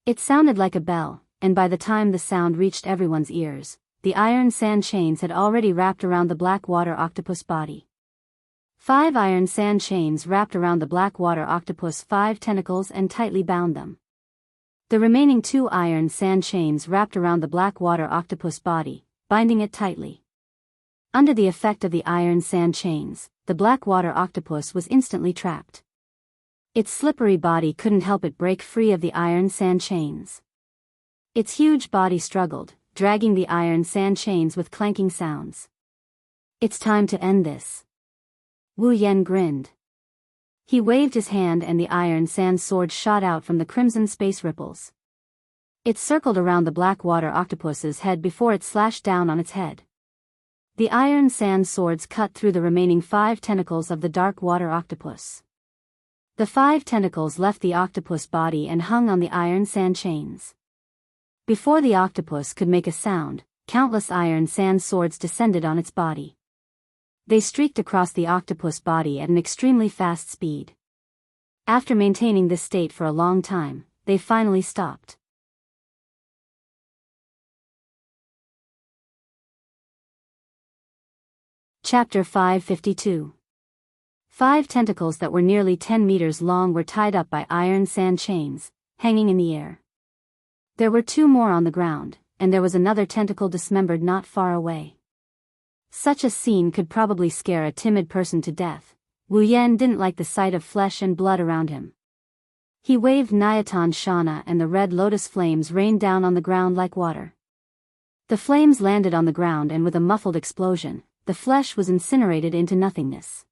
It sounded like a bell, and by the time the sound reached everyone's ears, the iron sand chains had already wrapped around the black water octopus body. 5 iron sand chains wrapped around the black water octopus 5 tentacles and tightly bound them. The remaining 2 iron sand chains wrapped around the black water octopus body, binding it tightly. Under the effect of the iron sand chains, the black water octopus was instantly trapped. Its slippery body couldn't help it break free of the iron sand chains. Its huge body struggled, dragging the iron sand chains with clanking sounds. It's time to end this. Wu Yan grinned. He waved his hand and the iron sand sword shot out from the crimson space ripples. It circled around the black water octopus's head before it slashed down on its head. The iron sand swords cut through the remaining 5 tentacles of the dark water octopus. The 5 tentacles left the octopus body and hung on the iron sand chains. Before the octopus could make a sound, countless iron sand swords descended on its body. They streaked across the octopus body at an extremely fast speed. After maintaining this state for a long time, they finally stopped. Chapter 552. 5 tentacles that were nearly 10 meters long were tied up by iron sand chains, hanging in the air. There were 2 more on the ground, and there was another tentacle dismembered not far away. Such a scene could probably scare a timid person to death. Wu Yan didn't like the sight of flesh and blood around him. He waved Niatan Shana and the red lotus flames rained down on the ground like water. The flames landed on the ground and with a muffled explosion, the flesh was incinerated into nothingness.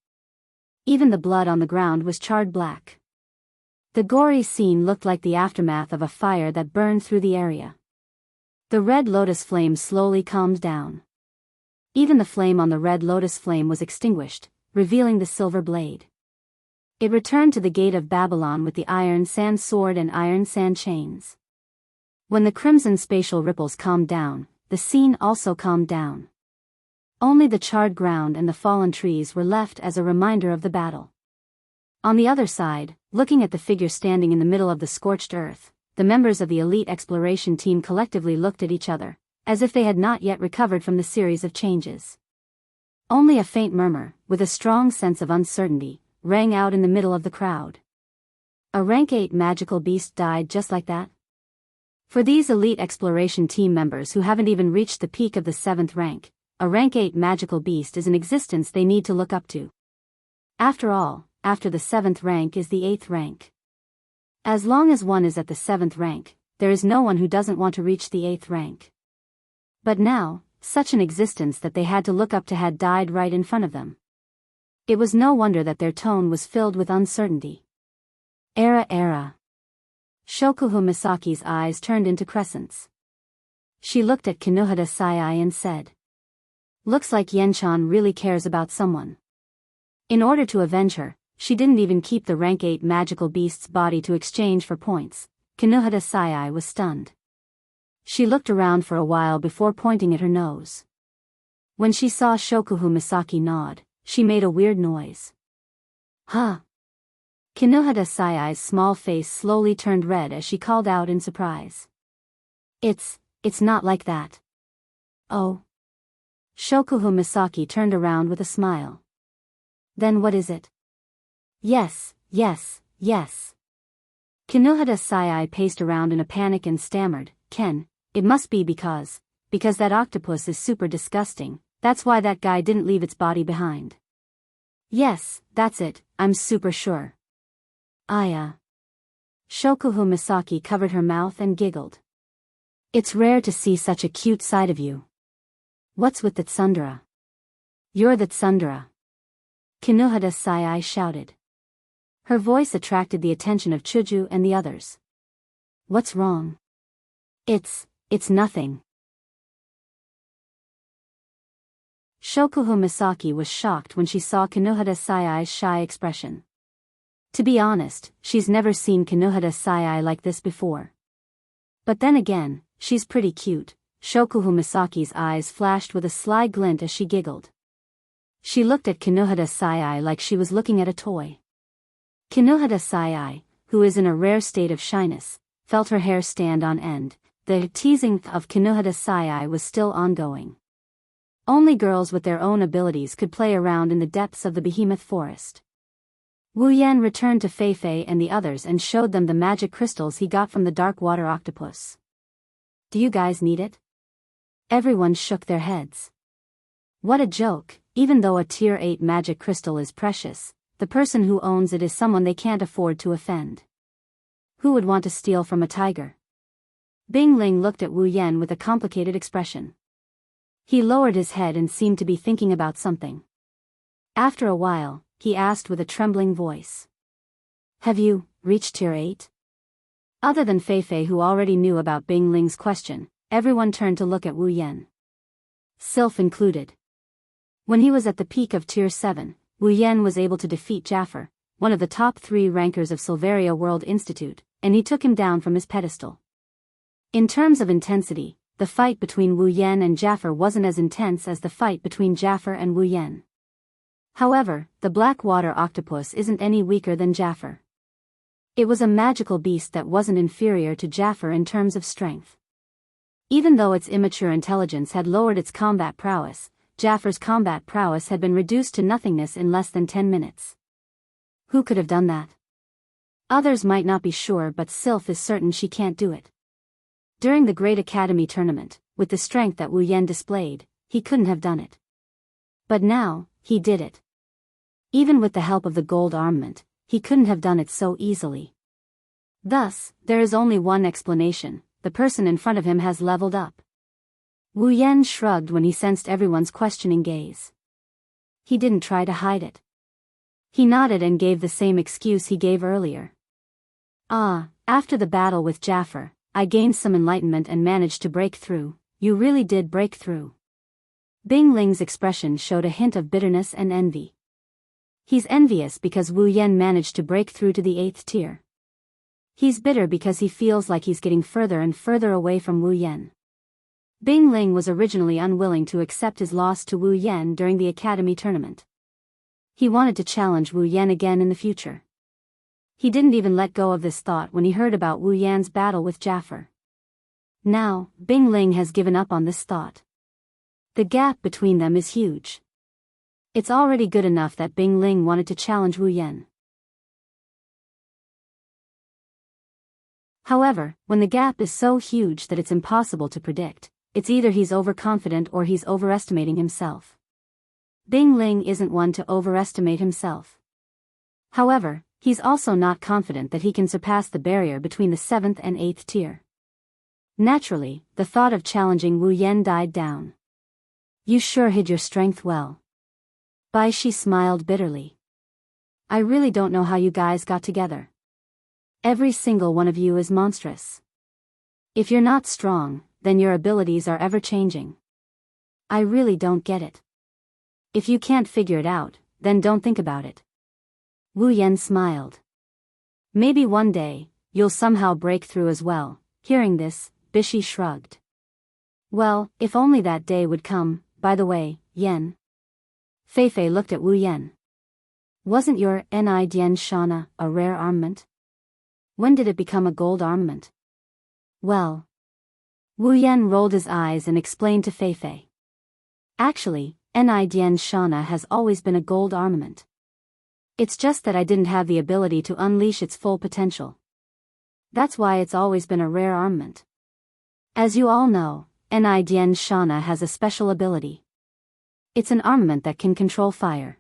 Even the blood on the ground was charred black. The gory scene looked like the aftermath of a fire that burned through the area. The red lotus flame slowly calmed down. Even the flame on the red lotus flame was extinguished, revealing the silver blade. It returned to the gate of Babylon with the iron sand sword and iron sand chains. When the crimson spatial ripples calmed down, the scene also calmed down. Only the charred ground and the fallen trees were left as a reminder of the battle. On the other side, looking at the figure standing in the middle of the scorched earth, the members of the elite exploration team collectively looked at each other, as if they had not yet recovered from the series of changes. Only a faint murmur, with a strong sense of uncertainty, rang out in the middle of the crowd. A rank 8 magical beast died just like that? For these elite exploration team members who haven't even reached the peak of the 7th rank, a rank 8 magical beast is an existence they need to look up to. After all, after the 7th rank is the 8th rank. As long as one is at the 7th rank, there is no one who doesn't want to reach the 8th rank. But now, such an existence that they had to look up to had died right in front of them. It was no wonder that their tone was filled with uncertainty. Era. Shokuhu Misaki's eyes turned into crescents. She looked at Kinohada Sai and said, "Looks like Yen-chan really cares about someone." In order to avenge her, she didn't even keep the rank 8 magical beast's body to exchange for points. Kinohada Sai was stunned. She looked around for a while before pointing at her nose. When she saw Shokuhu Misaki nod, she made a weird noise. Huh? Kinohada Sai's small face slowly turned red as she called out in surprise. It's not like that. Oh. Shokuhu Misaki turned around with a smile. Then what is it? Yes. Kinohada Sai paced around in a panic and stammered, Ken, it must be because that octopus is super disgusting, that's why that guy didn't leave its body behind. Yes, that's it, I'm super sure. Aya. Shokuhu Misaki covered her mouth and giggled. It's rare to see such a cute side of you. What's with that tsundere? You're the tsundere. Kinohada Sai shouted. Her voice attracted the attention of Chuju and the others. What's wrong? It's nothing. Shokuhu Misaki was shocked when she saw Kinohada Sai's shy expression. To be honest, she's never seen Kinohada Sai like this before. But then again, she's pretty cute. Shokuhu Misaki's eyes flashed with a sly glint as she giggled. She looked at Kinohada Sai like she was looking at a toy. Kinohada Sai, who is in a rare state of shyness, felt her hair stand on end. The teasing of Kinohada Sai was still ongoing. Only girls with their own abilities could play around in the depths of the behemoth forest. Wu Yan returned to Fei Fei and the others and showed them the magic crystals he got from the dark water octopus. Do you guys need it? Everyone shook their heads. What a joke, even though a tier 8 magic crystal is precious, the person who owns it is someone they can't afford to offend. Who would want to steal from a tiger? Bing Ling looked at Wu Yan with a complicated expression. He lowered his head and seemed to be thinking about something. After a while, he asked with a trembling voice. Have you reached tier 8? Other than Fei Fei, who already knew about Bing Ling's question, everyone turned to look at Wu Yan. Sylph included. When he was at the peak of tier 7, Wu Yan was able to defeat Jaffer, one of the top 3 rankers of Silveria World Institute, and he took him down from his pedestal. In terms of intensity, the fight between Wu Yan and Jaffer wasn't as intense as the fight between Jaffer and Wu Yan. However, the black water octopus isn't any weaker than Jaffer. It was a magical beast that wasn't inferior to Jaffer in terms of strength. Even though its immature intelligence had lowered its combat prowess, Jaffer's combat prowess had been reduced to nothingness in less than 10 minutes. Who could have done that? Others might not be sure, but Sylph is certain she can't do it. During the Great Academy tournament, with the strength that Wu Yan displayed, he couldn't have done it. But now, he did it. Even with the help of the gold armament, he couldn't have done it so easily. Thus, there is only one explanation: the person in front of him has leveled up. Wu Yan shrugged when he sensed everyone's questioning gaze. He didn't try to hide it. He nodded and gave the same excuse he gave earlier. After the battle with Jaffer, I gained some enlightenment and managed to break through. You really did break through. Bing Ling's expression showed a hint of bitterness and envy. He's envious because Wu Yan managed to break through to the 8th tier. He's bitter because he feels like he's getting further and further away from Wu Yan. Bing Ling was originally unwilling to accept his loss to Wu Yan during the Academy tournament. He wanted to challenge Wu Yan again in the future. He didn't even let go of this thought when he heard about Wu Yan's battle with Jaffer. Now, Bing Ling has given up on this thought. The gap between them is huge. It's already good enough that Bing Ling wanted to challenge Wu Yan. However, when the gap is so huge that it's impossible to predict, it's either he's overconfident or he's overestimating himself. Bing Ling isn't one to overestimate himself. However, he's also not confident that he can surpass the barrier between the 7th and 8th tier. Naturally, the thought of challenging Wu Yan died down. You sure hid your strength well. Bai Shi smiled bitterly. I really don't know how you guys got together. Every single one of you is monstrous. If you're not strong, then your abilities are ever-changing. I really don't get it. If you can't figure it out, then don't think about it. Wu Yan smiled. Maybe one day, you'll somehow break through as well. Hearing this, Bishi shrugged. Well, if only that day would come. By the way, Yan. Fei Fei looked at Wu Yan. Wasn't your Ni Dian Shana a rare armament? When did it become a gold armament? Well. Wu Yan rolled his eyes and explained to Fei Fei. Actually, Ni Dian Shana has always been a gold armament. It's just that I didn't have the ability to unleash its full potential. That's why it's always been a rare armament. As you all know, Ni Dian Shana has a special ability. It's an armament that can control fire.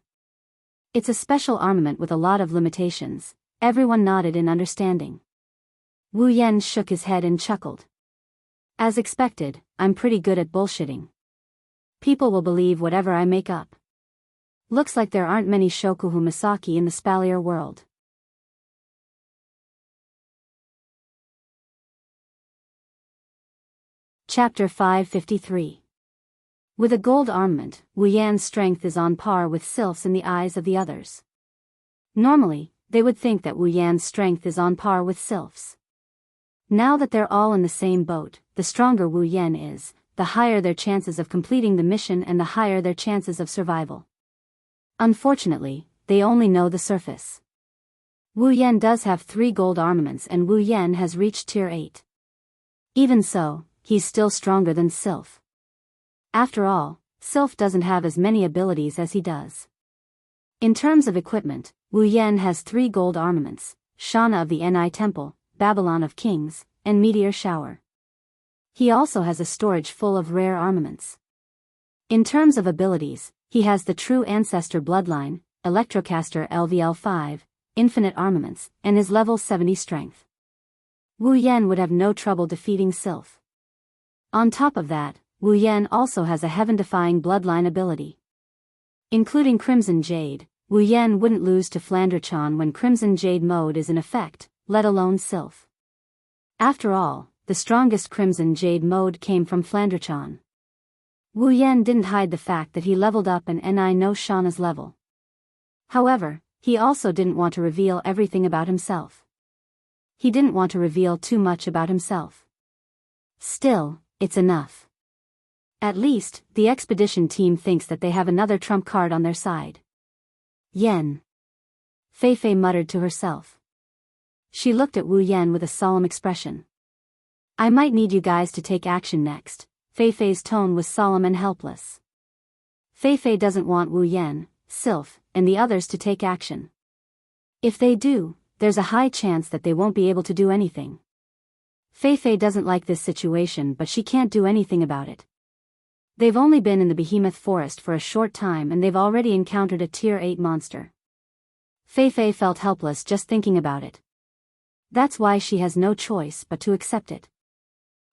It's a special armament with a lot of limitations. Everyone nodded in understanding. Wu Yan shook his head and chuckled. As expected, I'm pretty good at bullshitting. People will believe whatever I make up. Looks like there aren't many Shokuhu Misaki in the Spalier world. Chapter 553. With a gold armament, Wu Yan's strength is on par with Sylph's in the eyes of the others. Normally, they would think that Wu Yan's strength is on par with Sylph's. Now that they're all in the same boat, the stronger Wu Yan is, the higher their chances of completing the mission and the higher their chances of survival. Unfortunately, they only know the surface. Wu Yan does have 3 gold armaments and Wu Yan has reached tier 8. Even so, he's still stronger than Sylph. After all, Sylph doesn't have as many abilities as he does. In terms of equipment, Wu Yan has 3 gold armaments, Shana of the Ni Temple, Babylon of Kings, and Meteor Shower. He also has a storage full of rare armaments. In terms of abilities, he has the True Ancestor Bloodline, Electrocaster LVL5, Infinite Armaments, and his level 70 strength. Wu Yan would have no trouble defeating Sylph. On top of that, Wu Yan also has a heaven-defying bloodline ability. Including Crimson Jade, Wu Yan wouldn't lose to Flanderchan when Crimson Jade mode is in effect, let alone Sylph. After all, the strongest Crimson Jade mode came from Flanderchan. Wu Yan didn't hide the fact that he leveled up an Ni no Shana's level. However, he also didn't want to reveal everything about himself. He didn't want to reveal too much about himself. Still, it's enough. At least, the expedition team thinks that they have another trump card on their side. Yen. Fei Fei muttered to herself. She looked at Wu Yan with a solemn expression. I might need you guys to take action next. Fei Fei's tone was solemn and helpless. Fei Fei doesn't want Wu Yan, Sylph, and the others to take action. If they do, there's a high chance that they won't be able to do anything. Fei Fei doesn't like this situation, but she can't do anything about it. They've only been in the Behemoth Forest for a short time and they've already encountered a tier 8 monster. Fei Fei felt helpless just thinking about it. That's why she has no choice but to accept it.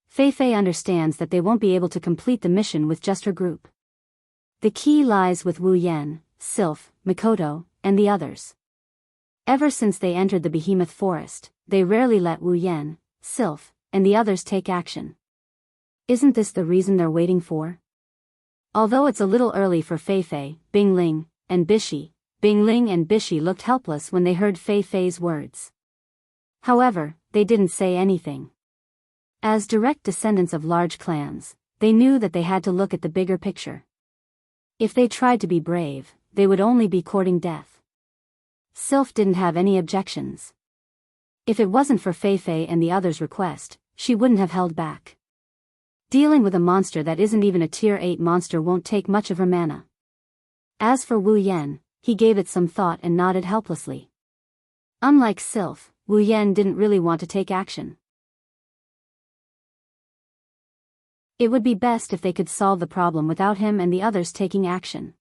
Fei Fei understands that they won't be able to complete the mission with just her group. The key lies with Wu Yan, Sylph, Mikoto, and the others. Ever since they entered the Behemoth Forest, they rarely let Wu Yan, Sylph, and the others take action. Isn't this the reason they're waiting for? Although it's a little early for Fei Fei, Bing Ling, and Bishi, Bing Ling and Bishi looked helpless when they heard Fei Fei's words. However, they didn't say anything. As direct descendants of large clans, they knew that they had to look at the bigger picture. If they tried to be brave, they would only be courting death. Sylph didn't have any objections. If it wasn't for Fei Fei and the others' request, she wouldn't have held back. Dealing with a monster that isn't even a tier 8 monster won't take much of her mana. As for Wu Yan, he gave it some thought and nodded helplessly. Unlike Sylph, Wu Yan didn't really want to take action. It would be best if they could solve the problem without him and the others taking action.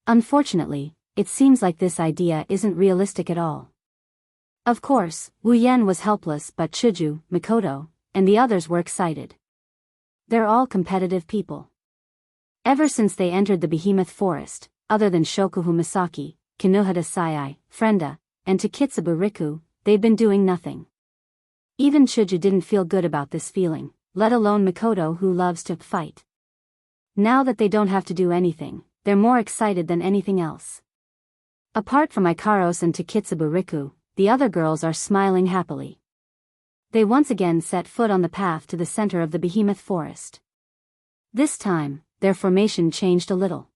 Unfortunately, it seems like this idea isn't realistic at all. Of course, Wu Yan was helpless, but Chuju, Mikoto, and the others were excited. They're all competitive people. Ever since they entered the behemoth forest, other than Shokuhu Misaki, Kinohada Sayai, Frenda, and Takitsubu Riku, they'd been doing nothing. Even Chuju didn't feel good about this feeling, let alone Mikoto, who loves to fight. Now that they don't have to do anything, they're more excited than anything else. Apart from Ikaros and Takitsubu Riku, the other girls are smiling happily. They once again set foot on the path to the center of the behemoth forest. This time, their formation changed a little.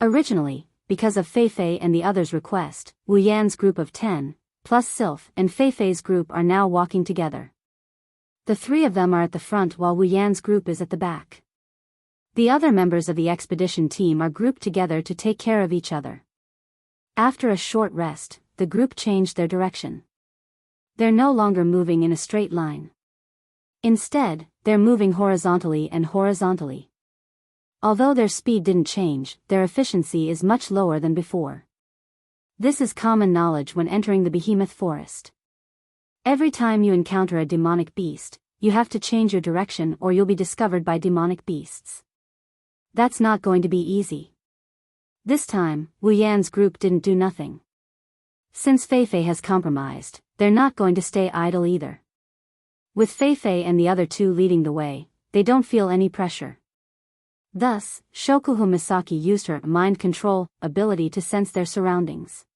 Originally, because of Fei Fei and the others' request, Wu Yan's group of 10, plus Sylph and Fei Fei's group are now walking together. The three of them are at the front while Wu Yan's group is at the back. The other members of the expedition team are grouped together to take care of each other. After a short rest, the group changed their direction. They're no longer moving in a straight line. Instead, they're moving horizontally and horizontally. Although their speed didn't change, their efficiency is much lower than before. This is common knowledge when entering the behemoth forest. Every time you encounter a demonic beast, you have to change your direction or you'll be discovered by demonic beasts. That's not going to be easy. This time, Wu Yan's group didn't do nothing. Since Fei Fei has compromised, they're not going to stay idle either. With Fei Fei and the other two leading the way, they don't feel any pressure. Thus, Shokuhu Misaki used her mind control ability to sense their surroundings.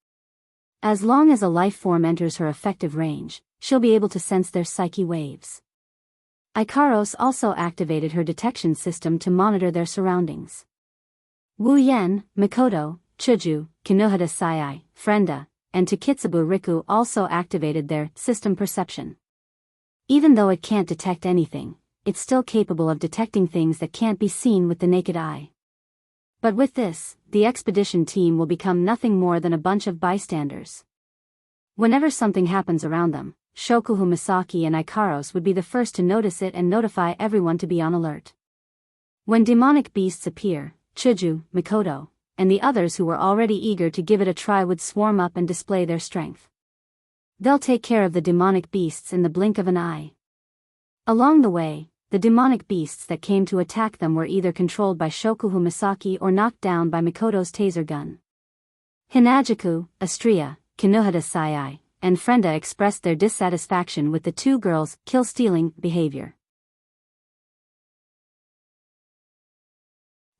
As long as a life form enters her effective range, she'll be able to sense their psyche waves. Ikaros also activated her detection system to monitor their surroundings. Wu Yan, Mikoto, Chuju, Kinohada Sayai, Frenda, and Takitsubu Riku also activated their system perception. Even though it can't detect anything, it's still capable of detecting things that can't be seen with the naked eye. But with this, the expedition team will become nothing more than a bunch of bystanders. Whenever something happens around them, Shokuhu Misaki and Ikaros would be the first to notice it and notify everyone to be on alert. When demonic beasts appear, Chuju, Mikoto, and the others who were already eager to give it a try would swarm up and display their strength. They'll take care of the demonic beasts in the blink of an eye. Along the way, the demonic beasts that came to attack them were either controlled by Shokuhu Misaki or knocked down by Mikoto's taser gun. Hinajaku, Astria, Kinohada Sayai, and Frenda expressed their dissatisfaction with the two girls' kill-stealing behavior.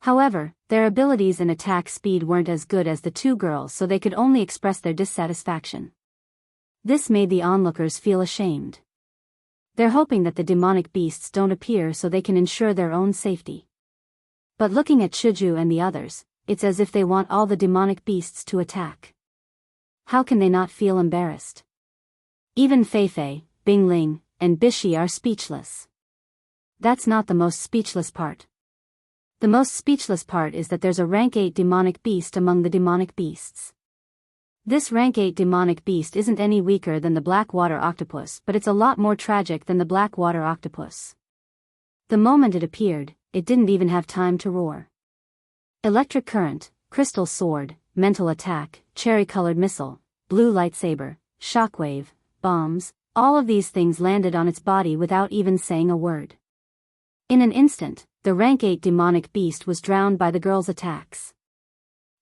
However, their abilities and attack speed weren't as good as the two girls, so they could only express their dissatisfaction. This made the onlookers feel ashamed. They're hoping that the demonic beasts don't appear so they can ensure their own safety. But looking at Chuju and the others, it's as if they want all the demonic beasts to attack. How can they not feel embarrassed? Even Fei Fei, Bingling, and Bishi are speechless. That's not the most speechless part. The most speechless part is that there's a rank 8 demonic beast among the demonic beasts. This rank 8 demonic beast isn't any weaker than the black water octopus, but it's a lot more tragic than the black water octopus. The moment it appeared, it didn't even have time to roar. Electric current, crystal sword, mental attack, cherry-colored missile, blue lightsaber, shockwave, bombs, all of these things landed on its body without even saying a word. In an instant, the rank 8 demonic beast was drowned by the girl's attacks.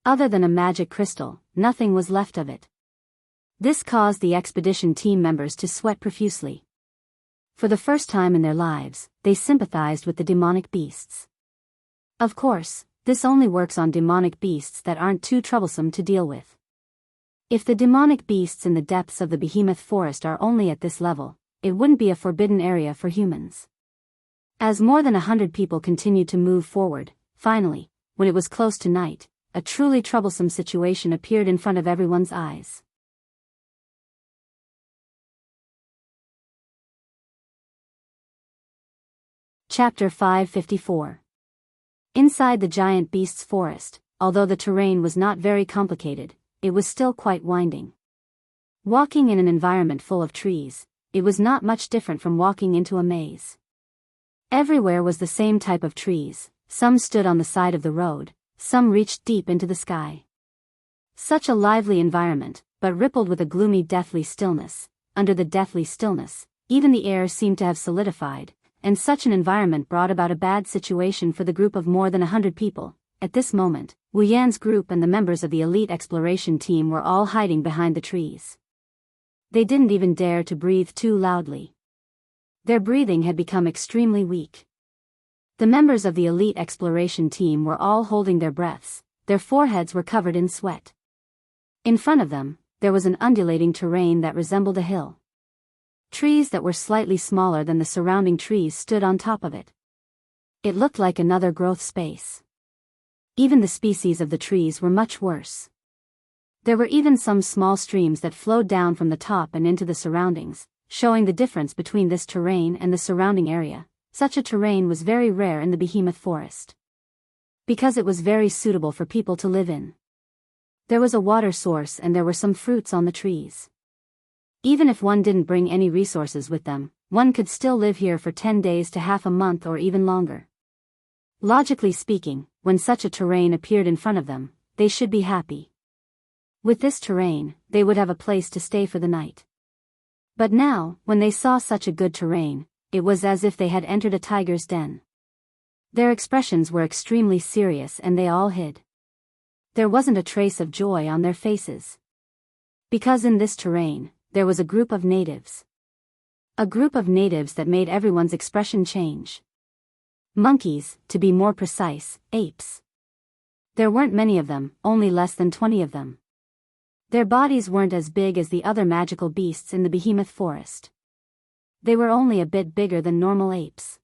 Other than a magic crystal, nothing was left of it. This caused the expedition team members to sweat profusely. For the first time in their lives, they sympathized with the demonic beasts. Of course, this only works on demonic beasts that aren't too troublesome to deal with. If the demonic beasts in the depths of the behemoth forest are only at this level, it wouldn't be a forbidden area for humans. As more than 100 people continued to move forward, finally, when it was close to night, a truly troublesome situation appeared in front of everyone's eyes. Chapter 554. Inside the giant beast's forest, although the terrain was not very complicated, it was still quite winding. Walking in an environment full of trees, it was not much different from walking into a maze. Everywhere was the same type of trees, some stood on the side of the road, some reached deep into the sky. Such a lively environment, but rippled with a gloomy deathly stillness. Under the deathly stillness, even the air seemed to have solidified, and such an environment brought about a bad situation for the group of more than 100 people. At this moment, Wu Yan's group and the members of the elite exploration team were all hiding behind the trees. They didn't even dare to breathe too loudly. Their breathing had become extremely weak. The members of the elite exploration team were all holding their breaths, their foreheads were covered in sweat. In front of them, there was an undulating terrain that resembled a hill. Trees that were slightly smaller than the surrounding trees stood on top of it. It looked like another growth space. Even the species of the trees were much worse. There were even some small streams that flowed down from the top and into the surroundings, showing the difference between this terrain and the surrounding area. Such a terrain was very rare in the behemoth forest, because it was very suitable for people to live in. There was a water source and there were some fruits on the trees. Even if one didn't bring any resources with them, one could still live here for 10 days to half a month or even longer. Logically speaking, when such a terrain appeared in front of them, they should be happy. With this terrain, they would have a place to stay for the night. But now, when they saw such a good terrain, it was as if they had entered a tiger's den. Their expressions were extremely serious and they all hid. There wasn't a trace of joy on their faces. Because in this terrain, there was a group of natives. A group of natives that made everyone's expression change. Monkeys, to be more precise, apes. There weren't many of them, only less than 20 of them. Their bodies weren't as big as the other magical beasts in the behemoth forest. They were only a bit bigger than normal apes.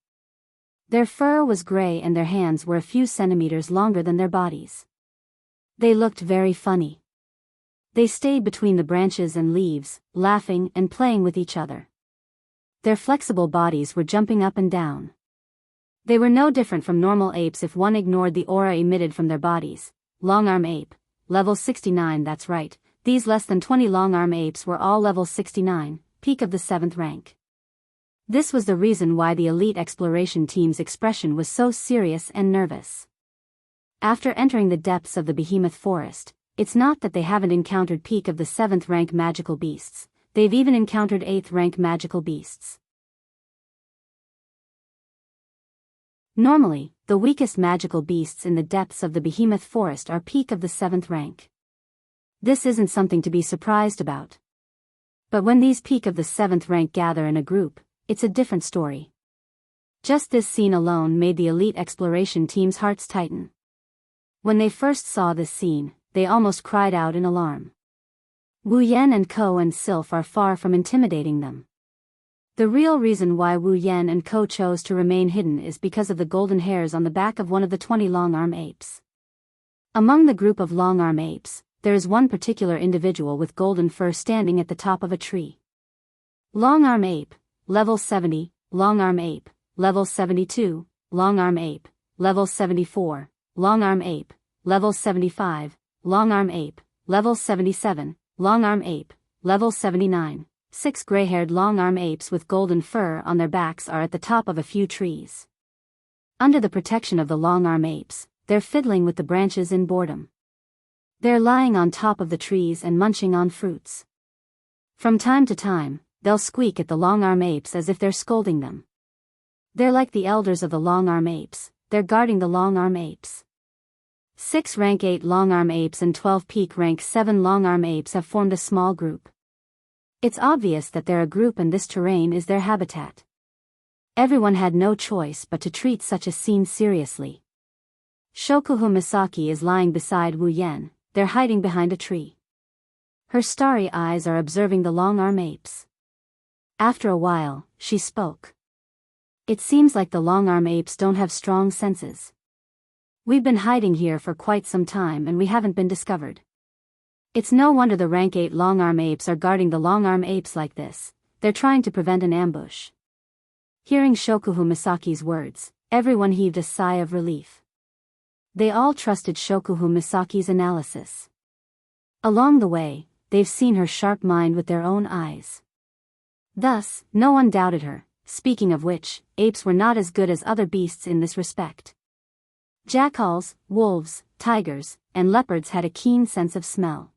Their fur was gray and their hands were a few centimeters longer than their bodies. They looked very funny. They stayed between the branches and leaves, laughing and playing with each other. Their flexible bodies were jumping up and down. They were no different from normal apes if one ignored the aura emitted from their bodies. Long-arm ape, level 69. That's right, these less than 20 long-arm apes were all level 69, peak of the 7th rank. This was the reason why the elite exploration team's expression was so serious and nervous. After entering the depths of the behemoth forest, it's not that they haven't encountered peak of the 7th rank magical beasts, they've even encountered 8th rank magical beasts. Normally, the weakest magical beasts in the depths of the behemoth forest are peak of the 7th rank. This isn't something to be surprised about. But when these peak of the 7th rank gather in a group, it's a different story. Just this scene alone made the elite exploration team's hearts tighten. When they first saw this scene, they almost cried out in alarm. Wu Yan and Ko and Sylph are far from intimidating them. The real reason why Wu Yan and Ko chose to remain hidden is because of the golden hairs on the back of one of the 20 long-arm apes. Among the group of long-arm apes, there is one particular individual with golden fur standing at the top of a tree. Long-arm ape, level 70, long-arm ape, level 72, long-arm ape, level 74, long-arm ape, level 75, long-arm ape, level 77, long-arm ape, level 79. 6 gray-haired long-arm apes with golden fur on their backs are at the top of a few trees. Under the protection of the long-arm apes, they're fiddling with the branches in boredom. They're lying on top of the trees and munching on fruits. From time to time, they'll squeak at the long-arm apes as if they're scolding them. They're like the elders of the long-arm apes, they're guarding the long-arm apes. 6 rank 8 long-arm apes and 12 peak rank 7 long-arm apes have formed a small group. It's obvious that they're a group and this terrain is their habitat. Everyone had no choice but to treat such a scene seriously. Shokuhu Misaki is lying beside Wu Yan, they're hiding behind a tree. Her starry eyes are observing the long-arm apes. After a while, she spoke. It seems like the long-arm apes don't have strong senses. We've been hiding here for quite some time and we haven't been discovered. It's no wonder the rank 8 long-arm apes are guarding the long-arm apes like this, they're trying to prevent an ambush. Hearing Shokuhu Misaki's words, everyone heaved a sigh of relief. They all trusted Shokuhu Misaki's analysis. Along the way, they've seen her sharp mind with their own eyes. Thus, no one doubted her. Speaking of which, apes were not as good as other beasts in this respect. Jackals, wolves, tigers, and leopards had a keen sense of smell.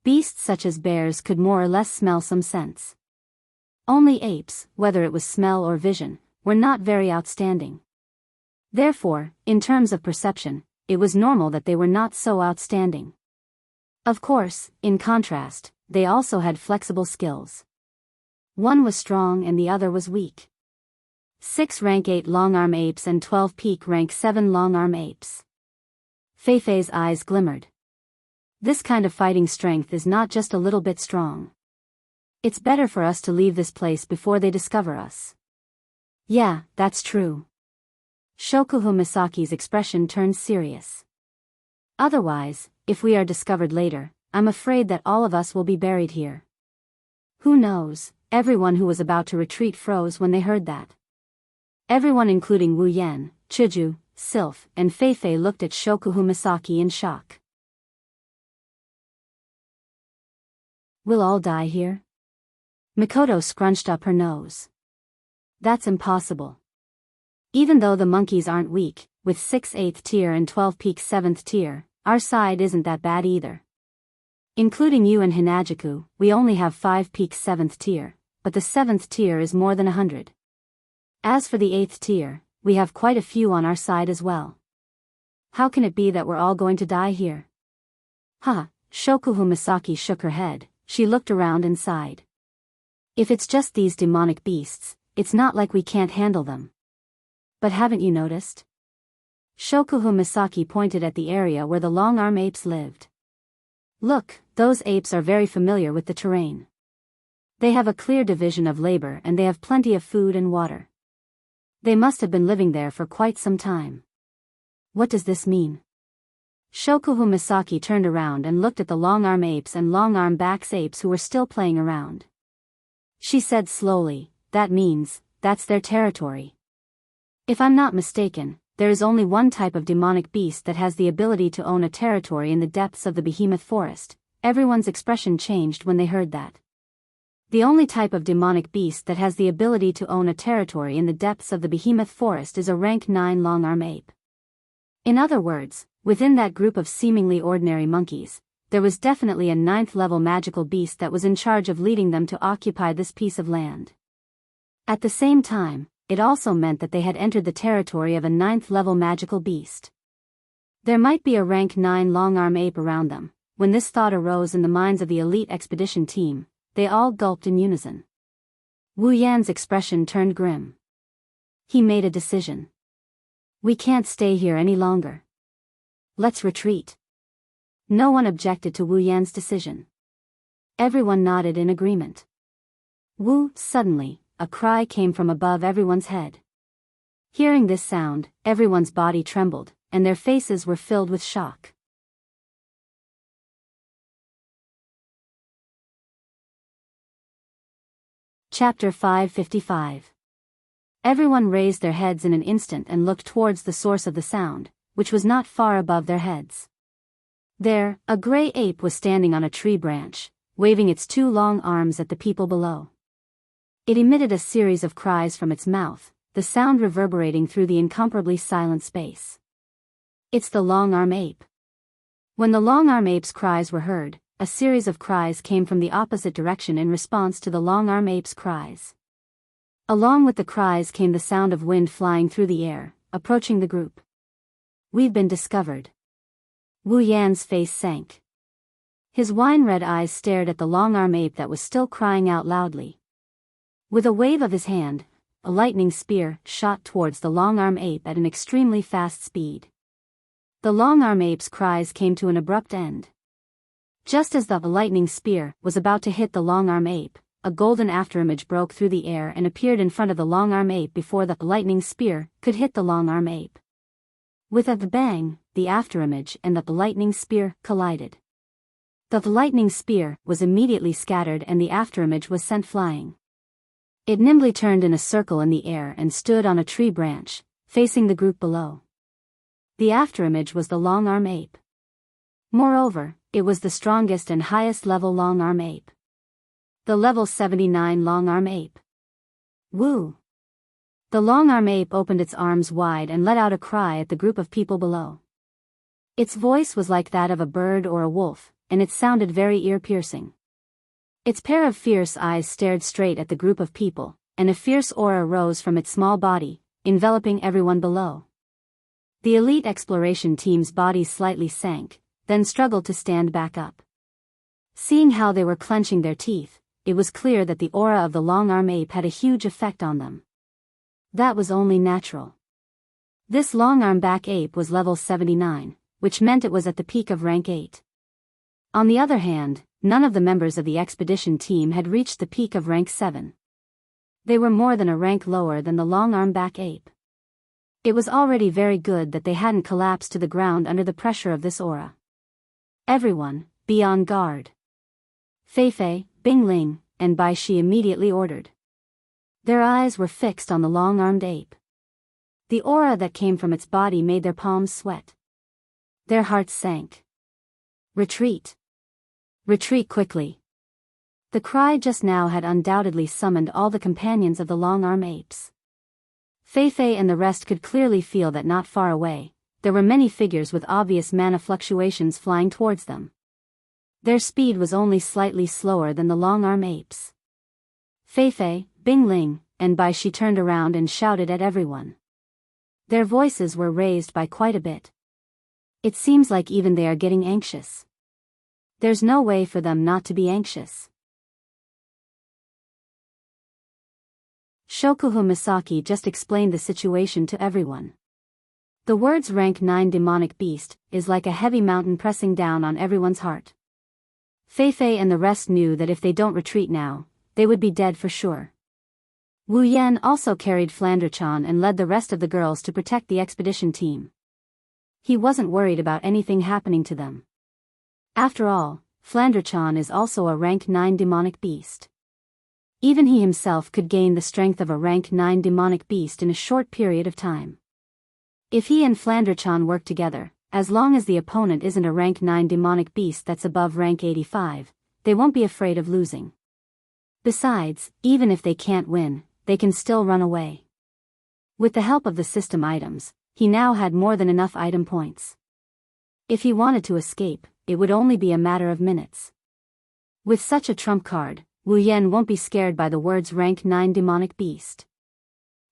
Beasts such as bears could more or less smell some scents. Only apes, whether it was smell or vision, were not very outstanding. Therefore, in terms of perception, it was normal that they were not so outstanding. Of course, in contrast, they also had flexible skills. One was strong and the other was weak. 6 rank 8 long-arm apes and 12 peak rank 7 long-arm apes. Feifei's eyes glimmered. This kind of fighting strength is not just a little bit strong. It's better for us to leave this place before they discover us. Yeah, that's true. Shokuhu Misaki's expression turned serious. Otherwise, if we are discovered later, I'm afraid that all of us will be buried here. Who knows? Everyone who was about to retreat froze when they heard that. Everyone including Wu Yan, Chiju, Sylph, and Feifei looked at Shokuhu Misaki in shock. We'll all die here? Mikoto scrunched up her nose. That's impossible. Even though the monkeys aren't weak, with 6 8th tier and 12 peak 7th tier, our side isn't that bad either. Including you and Hinajiku, we only have 5 peak 7th tier, but the 7th tier is more than 100. As for the 8th tier, we have quite a few on our side as well. How can it be that we're all going to die here? Shokuhu Misaki shook her head. She looked around and sighed. If it's just these demonic beasts, it's not like we can't handle them. But haven't you noticed? Shokuhu Misaki pointed at the area where the long-arm apes lived. Look, those apes are very familiar with the terrain. They have a clear division of labor and they have plenty of food and water. They must have been living there for quite some time. What does this mean? Shokuhu Misaki turned around and looked at the long-arm apes and long-arm backs apes who were still playing around. She said slowly, that means, that's their territory. If I'm not mistaken, there is only one type of demonic beast that has the ability to own a territory in the depths of the behemoth forest. Everyone's expression changed when they heard that. The only type of demonic beast that has the ability to own a territory in the depths of the behemoth forest is a rank 9 long-arm ape. In other words, within that group of seemingly ordinary monkeys, there was definitely a 9th-level magical beast that was in charge of leading them to occupy this piece of land. At the same time, it also meant that they had entered the territory of a 9th-level magical beast. There might be a rank 9 long-arm ape around them. When this thought arose in the minds of the elite expedition team, they all gulped in unison. Wu Yan's expression turned grim. He made a decision. We can't stay here any longer. Let's retreat. No one objected to Wu Yan's decision. Everyone nodded in agreement. Suddenly, a cry came from above everyone's head. Hearing this sound, everyone's body trembled, and their faces were filled with shock. Chapter 555. Everyone raised their heads in an instant and looked towards the source of the sound, which was not far above their heads. There, a gray ape was standing on a tree branch, waving its 2 long arms at the people below. It emitted a series of cries from its mouth, the sound reverberating through the incomparably silent space. It's the long-arm ape. When the long-arm ape's cries were heard, a series of cries came from the opposite direction in response to the long-arm ape's cries. Along with the cries came the sound of wind flying through the air, approaching the group. We've been discovered. Wu Yan's face sank. His wine-red eyes stared at the long-arm ape that was still crying out loudly. With a wave of his hand, a lightning spear shot towards the long-arm ape at an extremely fast speed. The long-arm ape's cries came to an abrupt end. Just as the lightning spear was about to hit the long-arm ape, a golden afterimage broke through the air and appeared in front of the long-arm ape before the lightning spear could hit the long-arm ape. With a bang, the afterimage and the lightning spear collided. The lightning spear was immediately scattered and the afterimage was sent flying. It nimbly turned in a circle in the air and stood on a tree branch, facing the group below. The afterimage was the long-arm ape. Moreover, it was the strongest and highest-level long-arm ape. The level 79 long-arm ape. Woo! The long-arm ape opened its arms wide and let out a cry at the group of people below. Its voice was like that of a bird or a wolf, and it sounded very ear-piercing. Its pair of fierce eyes stared straight at the group of people, and a fierce aura rose from its small body, enveloping everyone below. The elite exploration team's bodies slightly sank, then struggled to stand back up. Seeing how they were clenching their teeth, it was clear that the aura of the long-arm ape had a huge effect on them. That was only natural. This long-arm back ape was level 79, which meant it was at the peak of rank 8. On the other hand, none of the members of the expedition team had reached the peak of rank 7. They were more than a rank lower than the long-arm back ape. It was already very good that they hadn't collapsed to the ground under the pressure of this aura. Everyone, be on guard. Feifei, Bingling, and Bai Shi immediately ordered. Their eyes were fixed on the long-armed ape. The aura that came from its body made their palms sweat. Their hearts sank. Retreat. Retreat quickly. The cry just now had undoubtedly summoned all the companions of the long-arm apes. Feifei and the rest could clearly feel that not far away, there were many figures with obvious mana fluctuations flying towards them. Their speed was only slightly slower than the long-arm apes. Feifei, Bingling, and Bai Shi turned around and shouted at everyone. Their voices were raised by quite a bit. It seems like even they are getting anxious. There's no way for them not to be anxious. Shokuhu Misaki just explained the situation to everyone. The words rank 9 demonic beast is like a heavy mountain pressing down on everyone's heart. Feifei and the rest knew that if they don't retreat now, they would be dead for sure. Wu Yan also carried Flanderchan and led the rest of the girls to protect the expedition team. He wasn't worried about anything happening to them. After all, Flanderchan is also a rank 9 demonic beast. Even he himself could gain the strength of a rank 9 demonic beast in a short period of time. If he and Flanderchan work together, as long as the opponent isn't a rank 9 demonic beast that's above rank 85, they won't be afraid of losing. Besides, even if they can't win, they can still run away. With the help of the system items, he now had more than enough item points. If he wanted to escape, it would only be a matter of minutes. With such a trump card, Wu Yan won't be scared by the words rank 9 demonic beast.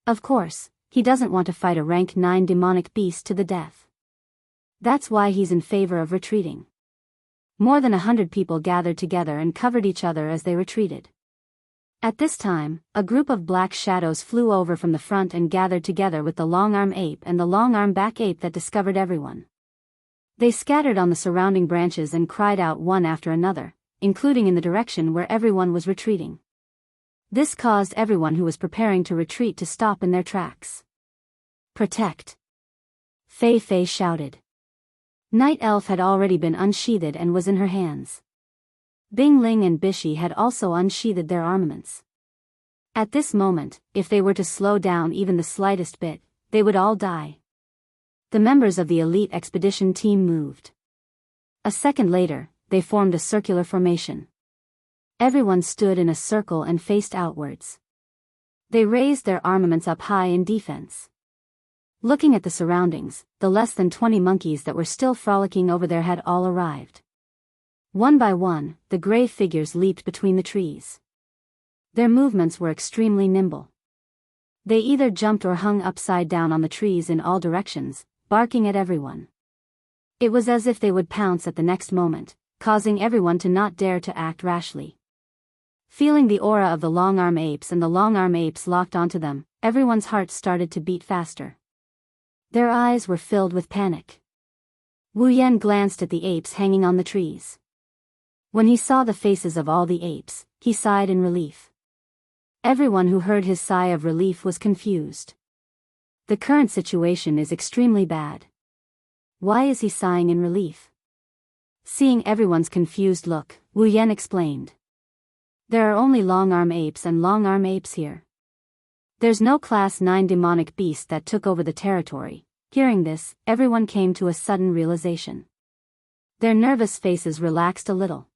Of course, he doesn't want to fight a rank 9 demonic beast to the death. That's why he's in favor of retreating. More than 100 people gathered together and covered each other as they retreated. At this time, a group of black shadows flew over from the front and gathered together with the long-arm ape and the long-arm back ape that discovered everyone. They scattered on the surrounding branches and cried out one after another, including in the direction where everyone was retreating. This caused everyone who was preparing to retreat to stop in their tracks. Protect! Feifei shouted. Night Elf had already been unsheathed and was in her hands. Bingling and Bishi had also unsheathed their armaments. At this moment, if they were to slow down even the slightest bit, they would all die. The members of the elite expedition team moved. A second later, they formed a circular formation. Everyone stood in a circle and faced outwards. They raised their armaments up high in defense. Looking at the surroundings, the less than 20 monkeys that were still frolicking over there had all arrived. One by one, the gray figures leaped between the trees. Their movements were extremely nimble. They either jumped or hung upside down on the trees in all directions, barking at everyone. It was as if they would pounce at the next moment, causing everyone to not dare to act rashly. Feeling the aura of the long-arm apes and the long-arm apes locked onto them, everyone's hearts started to beat faster. Their eyes were filled with panic. Wu Yan glanced at the apes hanging on the trees. When he saw the faces of all the apes, he sighed in relief. Everyone who heard his sigh of relief was confused. The current situation is extremely bad. Why is he sighing in relief? Seeing everyone's confused look, Wu Yan explained. There are only long-arm apes and long-arm apes here. There's no Class 9 demonic beast that took over the territory. Hearing this, everyone came to a sudden realization. Their nervous faces relaxed a little.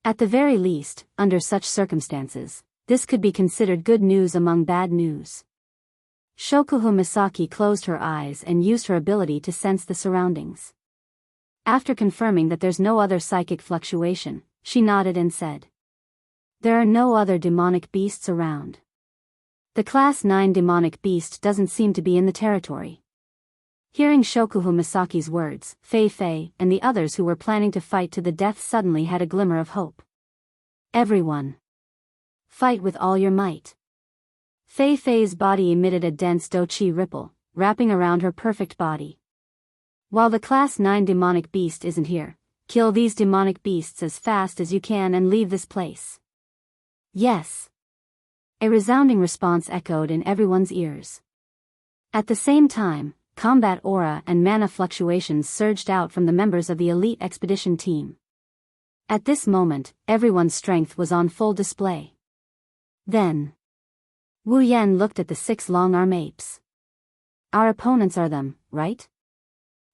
At the very least, under such circumstances, this could be considered good news among bad news. Shokuhu Misaki closed her eyes and used her ability to sense the surroundings. After confirming that there's no other psychic fluctuation, she nodded and said, "There are no other demonic beasts around. The Class 9 demonic beast doesn't seem to be in the territory." Hearing Shokuhu Misaki's words, Fei Fei and the others who were planning to fight to the death suddenly had a glimmer of hope. "Everyone, fight with all your might." Fei Fei's body emitted a dense do-chi ripple, wrapping around her perfect body. "While the Class 9 demonic beast isn't here, kill these demonic beasts as fast as you can and leave this place." "Yes." A resounding response echoed in everyone's ears. At the same time, combat aura and mana fluctuations surged out from the members of the elite expedition team. At this moment, everyone's strength was on full display. Then, Wu Yan looked at the 6 long-arm apes. "Our opponents are them, right?"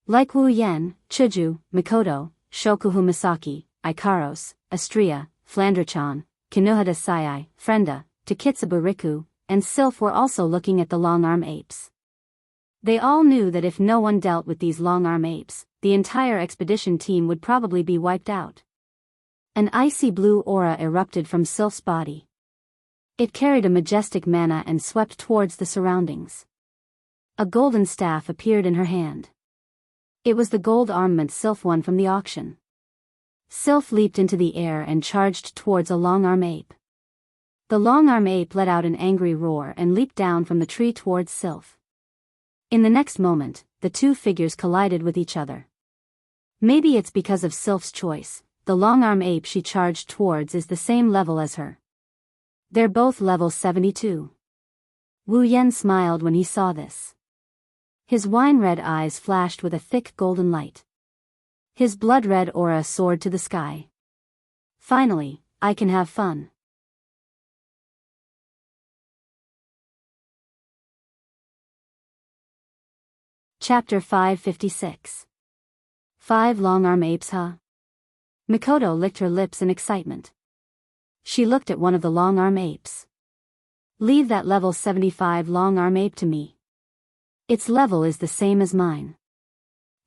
Like Wu Yan, Chuju, Mikoto, Shokuhu Misaki, Ikaros, Astria, Flanderchan, Kinohada Sayai, Frenda, Takitsubu Riku, and Sylph were also looking at the long-arm apes. They all knew that if no one dealt with these long-arm apes, the entire expedition team would probably be wiped out. An icy blue aura erupted from Sylph's body. It carried a majestic mana and swept towards the surroundings. A golden staff appeared in her hand. It was the gold armament Sylph won from the auction. Sylph leaped into the air and charged towards a long-arm ape. The long-arm ape let out an angry roar and leaped down from the tree towards Sylph. In the next moment, the two figures collided with each other. Maybe it's because of Sylph's choice, the long-arm ape she charged towards is the same level as her. They're both level 72. Wu Yan smiled when he saw this. His wine-red eyes flashed with a thick golden light. His blood-red aura soared to the sky. "Finally, I can have fun." Chapter 556. 5 long-arm apes, huh? Mikoto licked her lips in excitement. She looked at one of the long-arm apes. "Leave that level 75 long-arm ape to me. Its level is the same as mine."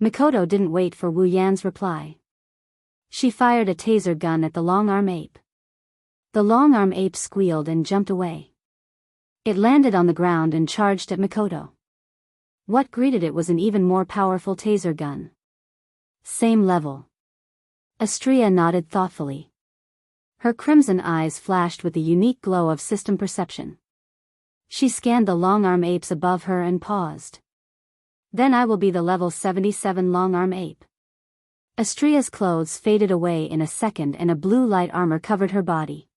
Mikoto didn't wait for Wu Yan's reply. She fired a taser gun at the long-arm ape. The long-arm ape squealed and jumped away. It landed on the ground and charged at Mikoto. What greeted it was an even more powerful taser gun. "Same level." Astria nodded thoughtfully. Her crimson eyes flashed with the unique glow of system perception. She scanned the long-arm apes above her and paused. "Then I will be the level 77 long-arm ape." Astria's clothes faded away in a second and a blue light armor covered her body.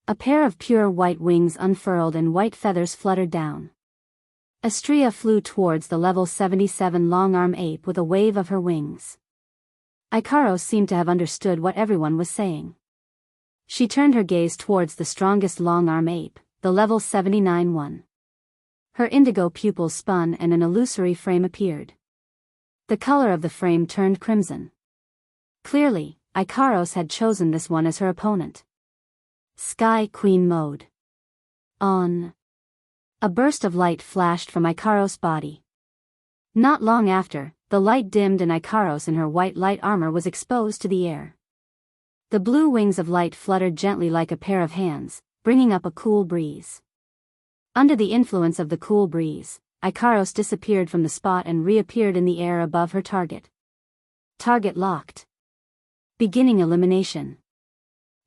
A pair of pure white wings unfurled and white feathers fluttered down. Astria flew towards the level 77 long-arm ape with a wave of her wings. Ikaros seemed to have understood what everyone was saying. She turned her gaze towards the strongest long-arm ape, the level 79 one. Her indigo pupils spun and an illusory frame appeared. The color of the frame turned crimson. Clearly, Ikaros had chosen this one as her opponent. Sky Queen mode. On. A burst of light flashed from Ikaros' body. Not long after, the light dimmed and Ikaros in her white light armor was exposed to the air. The blue wings of light fluttered gently like a pair of hands, bringing up a cool breeze. Under the influence of the cool breeze, Ikaros disappeared from the spot and reappeared in the air above her target. Target locked. Beginning elimination.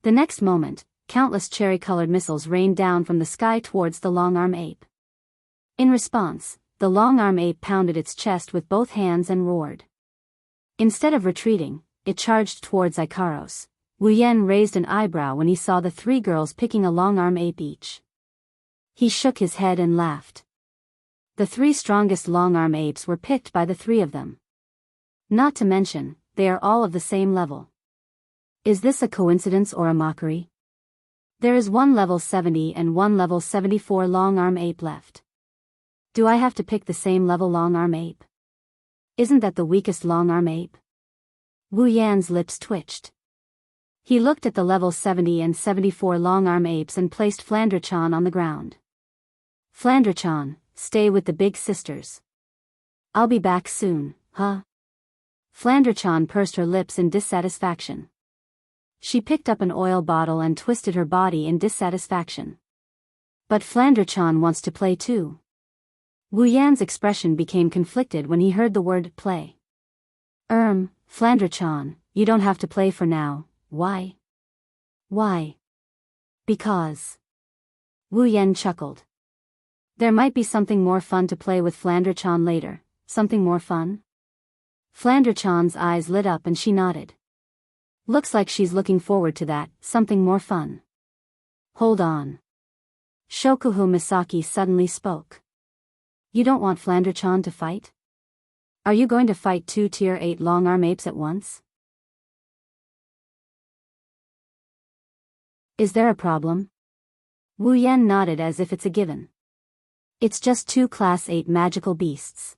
The next moment, countless cherry-colored missiles rained down from the sky towards the long-arm ape. In response, the long-arm ape pounded its chest with both hands and roared. Instead of retreating, it charged towards Ikaros. Wu Yan raised an eyebrow when he saw the 3 girls picking a long-arm ape each. He shook his head and laughed. The 3 strongest long-arm apes were picked by the 3 of them. Not to mention, they are all of the same level. Is this a coincidence or a mockery? There is one level 70 and one level 74 long-arm ape left. Do I have to pick the same level long-arm ape? Isn't that the weakest long-arm ape? Wu Yan's lips twitched. He looked at the level 70 and 74 long-arm apes and placed Flandre-chan on the ground. Flandre-chan, stay with the big sisters. I'll be back soon, huh? Flandre-chan pursed her lips in dissatisfaction. She picked up an oil bottle and twisted her body in dissatisfaction. But Flandre-chan wants to play too. Wu Yan's expression became conflicted when he heard the word play. Flandre-chan, you don't have to play for now. Why? Why? Because. Wu Yan chuckled. There might be something more fun to play with Flandre-chan later. Something more fun? Flandre-chan's eyes lit up and she nodded. Looks like she's looking forward to that, something more fun. Hold on. Shokuhu Misaki suddenly spoke. You don't want Flandre-chan to fight? Are you going to fight 2 tier 8 long-arm apes at once? Is there a problem? Wu Yan nodded as if it's a given. It's just 2 class 8 magical beasts.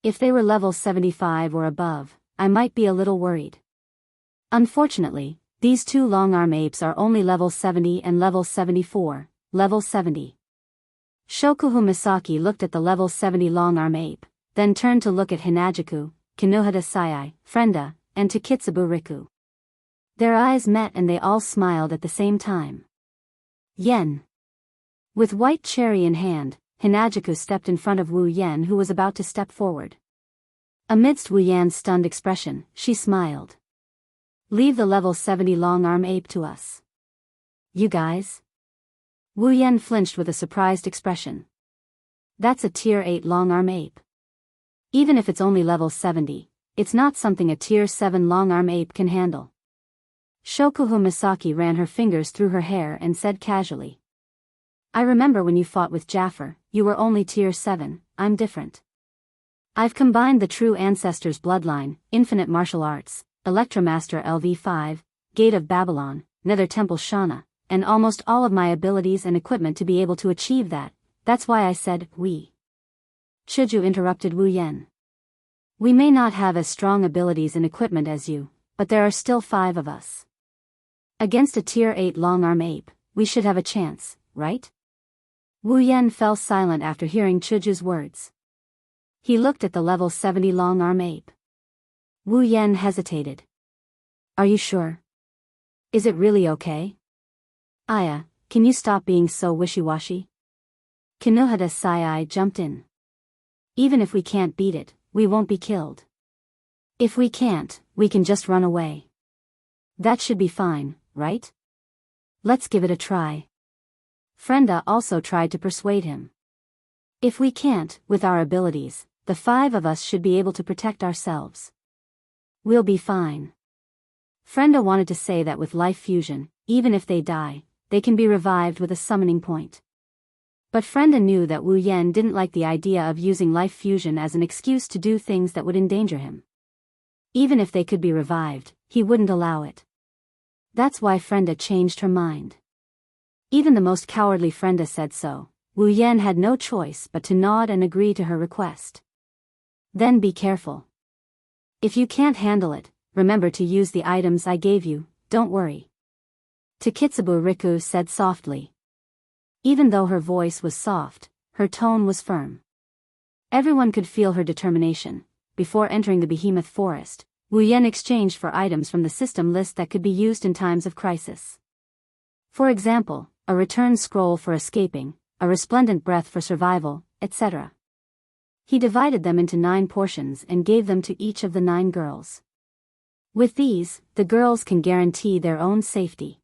If they were level 75 or above, I might be a little worried. Unfortunately, these 2 long-arm apes are only level 70 and level 74, level 70. Shokuhu Misaki looked at the level 70 long-arm ape, then turned to look at Hinajiku, Kinohada Sayai, Frenda, and Takitsubu Riku. Their eyes met and they all smiled at the same time. Yen. With white cherry in hand, Hinajiku stepped in front of Wu Yan who was about to step forward. Amidst Wu Yan's stunned expression, she smiled. Leave the level 70 long-arm ape to us. You guys? Wu Yan flinched with a surprised expression. That's a tier 8 long-arm ape. Even if it's only level 70, it's not something a tier 7 long-arm ape can handle. Shokuhu Misaki ran her fingers through her hair and said casually. I remember when you fought with Jaffer, you were only tier 7, I'm different. I've combined the true ancestors' bloodline, infinite martial arts, Electromaster LV5, Gate of Babylon, Nether Temple Shana, and almost all of my abilities and equipment to be able to achieve that. That's why I said, we. Chuju interrupted Wu Yan. We may not have as strong abilities and equipment as you, but there are still 5 of us. Against a tier 8 long-arm ape, we should have a chance, right? Wu Yan fell silent after hearing Chuju's words. He looked at the level 70 long-arm ape. Wu Yan hesitated. Are you sure? Is it really okay? Aya, can you stop being so wishy-washy? Kinohada Sayai jumped in. Even if we can't beat it, we won't be killed. If we can't, we can just run away. That should be fine, right? Let's give it a try. Frenda also tried to persuade him. If we can't, with our abilities, the 5 of us should be able to protect ourselves. We'll be fine. Frenda wanted to say that with life fusion, even if they die, they can be revived with a summoning point. But Frenda knew that Wu Yan didn't like the idea of using life fusion as an excuse to do things that would endanger him. Even if they could be revived, he wouldn't allow it. That's why Frenda changed her mind. Even the most cowardly Frenda said so. Wu Yan had no choice but to nod and agree to her request. Then be careful. If you can't handle it, remember to use the items I gave you, don't worry. Takitsubu Riku said softly. Even though her voice was soft, her tone was firm. Everyone could feel her determination. Before entering the behemoth forest, Wu Yan exchanged for items from the system list that could be used in times of crisis. For example, a return scroll for escaping, a resplendent breath for survival, etc. He divided them into 9 portions and gave them to each of the 9 girls. With these, the girls can guarantee their own safety.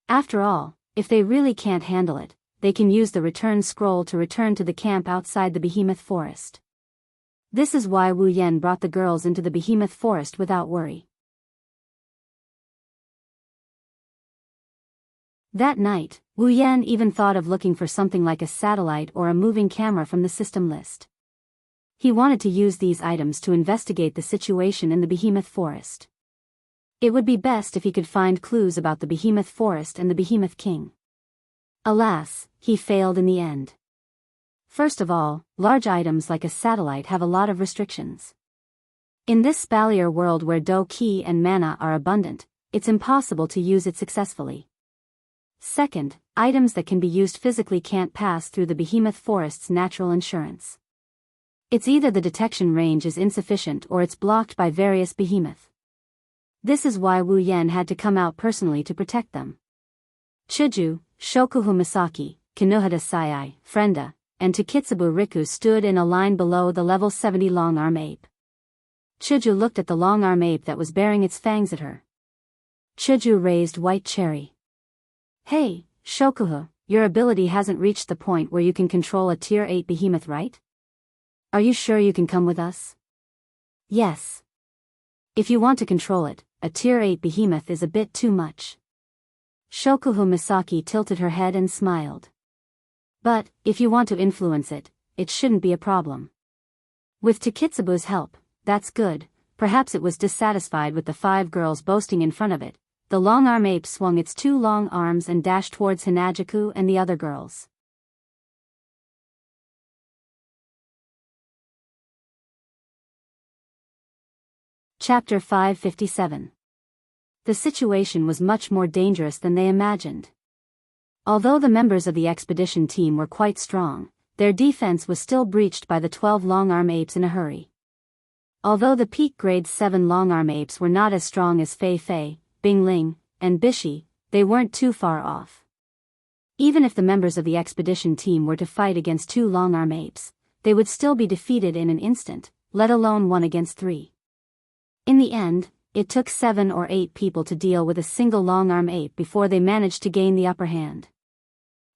After all, if they really can't handle it, they can use the return scroll to return to the camp outside the behemoth forest. This is why Wu Yan brought the girls into the behemoth forest without worry. That night, Wu Yan even thought of looking for something like a satellite or a moving camera from the system list. He wanted to use these items to investigate the situation in the behemoth forest. It would be best if he could find clues about the behemoth forest and the behemoth king. Alas, he failed in the end. First of all, large items like a satellite have a lot of restrictions. In this spalier world where do ki and mana are abundant, it's impossible to use it successfully. Second, items that can be used physically can't pass through the behemoth forest's natural insurance. It's either the detection range is insufficient or it's blocked by various behemoth. This is why Wu Yan had to come out personally to protect them. Chuju, Shokuhu Misaki, Kinohada Sayai, Frenda, and Takitsubu Riku stood in a line below the level 70 long-arm ape. Chuju looked at the long-arm ape that was baring its fangs at her. Chuju raised White Cherry. Hey, Shokuhu, your ability hasn't reached the point where you can control a tier 8 behemoth, right? Are you sure you can come with us? Yes. If you want to control it, a tier 8 behemoth is a bit too much. Shokuhu Misaki tilted her head and smiled. But, if you want to influence it, it shouldn't be a problem. With Takitsubu's help, that's good. Perhaps it was dissatisfied with the 5 girls boasting in front of it. The long-arm ape swung its 2 long arms and dashed towards Hinajuku and the other girls. Chapter 557. The situation was much more dangerous than they imagined. Although the members of the expedition team were quite strong, their defense was still breached by the 12 long-arm apes in a hurry. Although the peak grade 7 long-arm apes were not as strong as Fei Fei, Bingling, and Bishi, they weren't too far off. Even if the members of the expedition team were to fight against 2 long-arm apes, they would still be defeated in an instant, let alone 1 against 3. In the end, it took 7 or 8 people to deal with a single long-arm ape before they managed to gain the upper hand.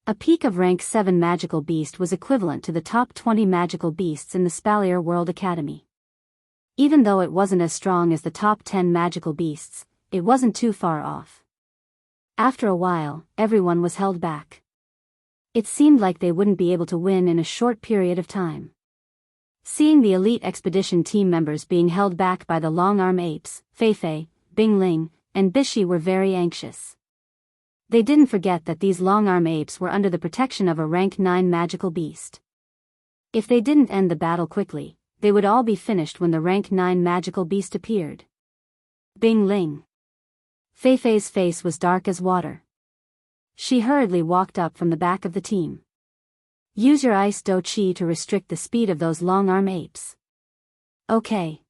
A peak of rank 7 magical beast was equivalent to the top 20 magical beasts in the Spalier World Academy. Even though it wasn't as strong as the top 10 magical beasts, it wasn't too far off. After a while, everyone was held back. It seemed like they wouldn't be able to win in a short period of time. Seeing the elite expedition team members being held back by the long-arm apes, Fei Fei, Bingling, and Bishi were very anxious. They didn't forget that these long-arm apes were under the protection of a rank 9 magical beast. If they didn't end the battle quickly, they would all be finished when the rank 9 magical beast appeared. Bingling. Fei Fei's face was dark as water. She hurriedly walked up from the back of the team. Use your ice do-chi to restrict the speed of those long-arm apes. Okay.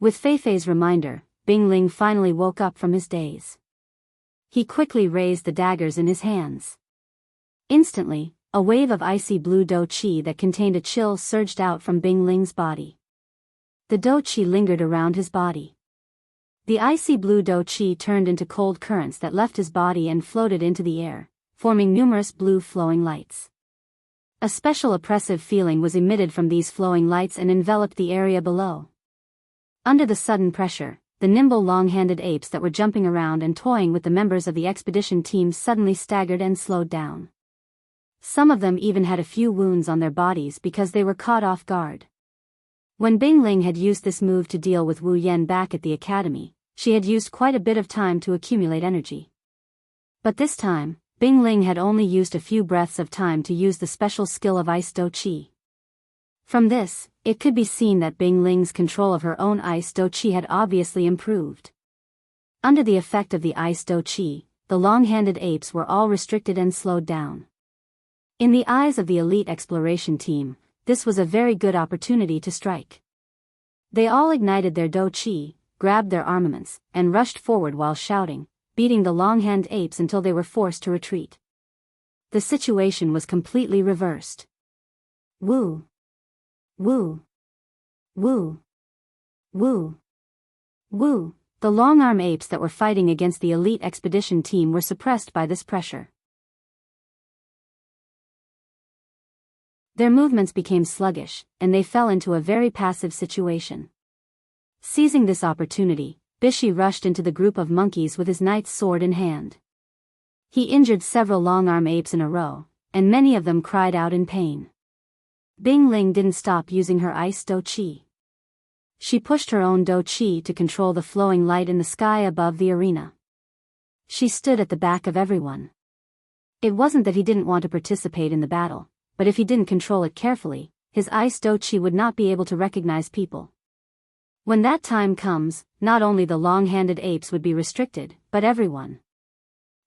With Fei Fei's reminder, Bingling finally woke up from his daze. He quickly raised the daggers in his hands. Instantly, a wave of icy blue do-chi that contained a chill surged out from Bingling's body. The do-chi lingered around his body. The icy blue do-chi turned into cold currents that left his body and floated into the air, forming numerous blue flowing lights. A special oppressive feeling was emitted from these flowing lights and enveloped the area below. Under the sudden pressure, the nimble long-handed apes that were jumping around and toying with the members of the expedition team suddenly staggered and slowed down. Some of them even had a few wounds on their bodies because they were caught off guard. When Bingling had used this move to deal with Wu Yan back at the academy, she had used quite a bit of time to accumulate energy. But this time, Bingling had only used a few breaths of time to use the special skill of Ice Do-Chi. From this, it could be seen that Bingling's control of her own Ice Do-Chi had obviously improved. Under the effect of the Ice Do-Chi, the long-handed apes were all restricted and slowed down. In the eyes of the elite exploration team, this was a very good opportunity to strike. They all ignited their Do-Chi, grabbed their armaments, and rushed forward while shouting, beating the long-handed apes until they were forced to retreat. The situation was completely reversed. Woo! Woo! Woo! Woo! Woo! The long-arm apes that were fighting against the elite expedition team were suppressed by this pressure. Their movements became sluggish, and they fell into a very passive situation. Seizing this opportunity, Bishi rushed into the group of monkeys with his knight's sword in hand. He injured several long-arm apes in a row, and many of them cried out in pain. Bingling didn't stop using her Ice Do-Chi. She pushed her own dou qi to control the flowing light in the sky above the arena. She stood at the back of everyone. It wasn't that he didn't want to participate in the battle, but if he didn't control it carefully, his ice dou qi would not be able to recognize people. When that time comes, not only the long-handed apes would be restricted, but everyone.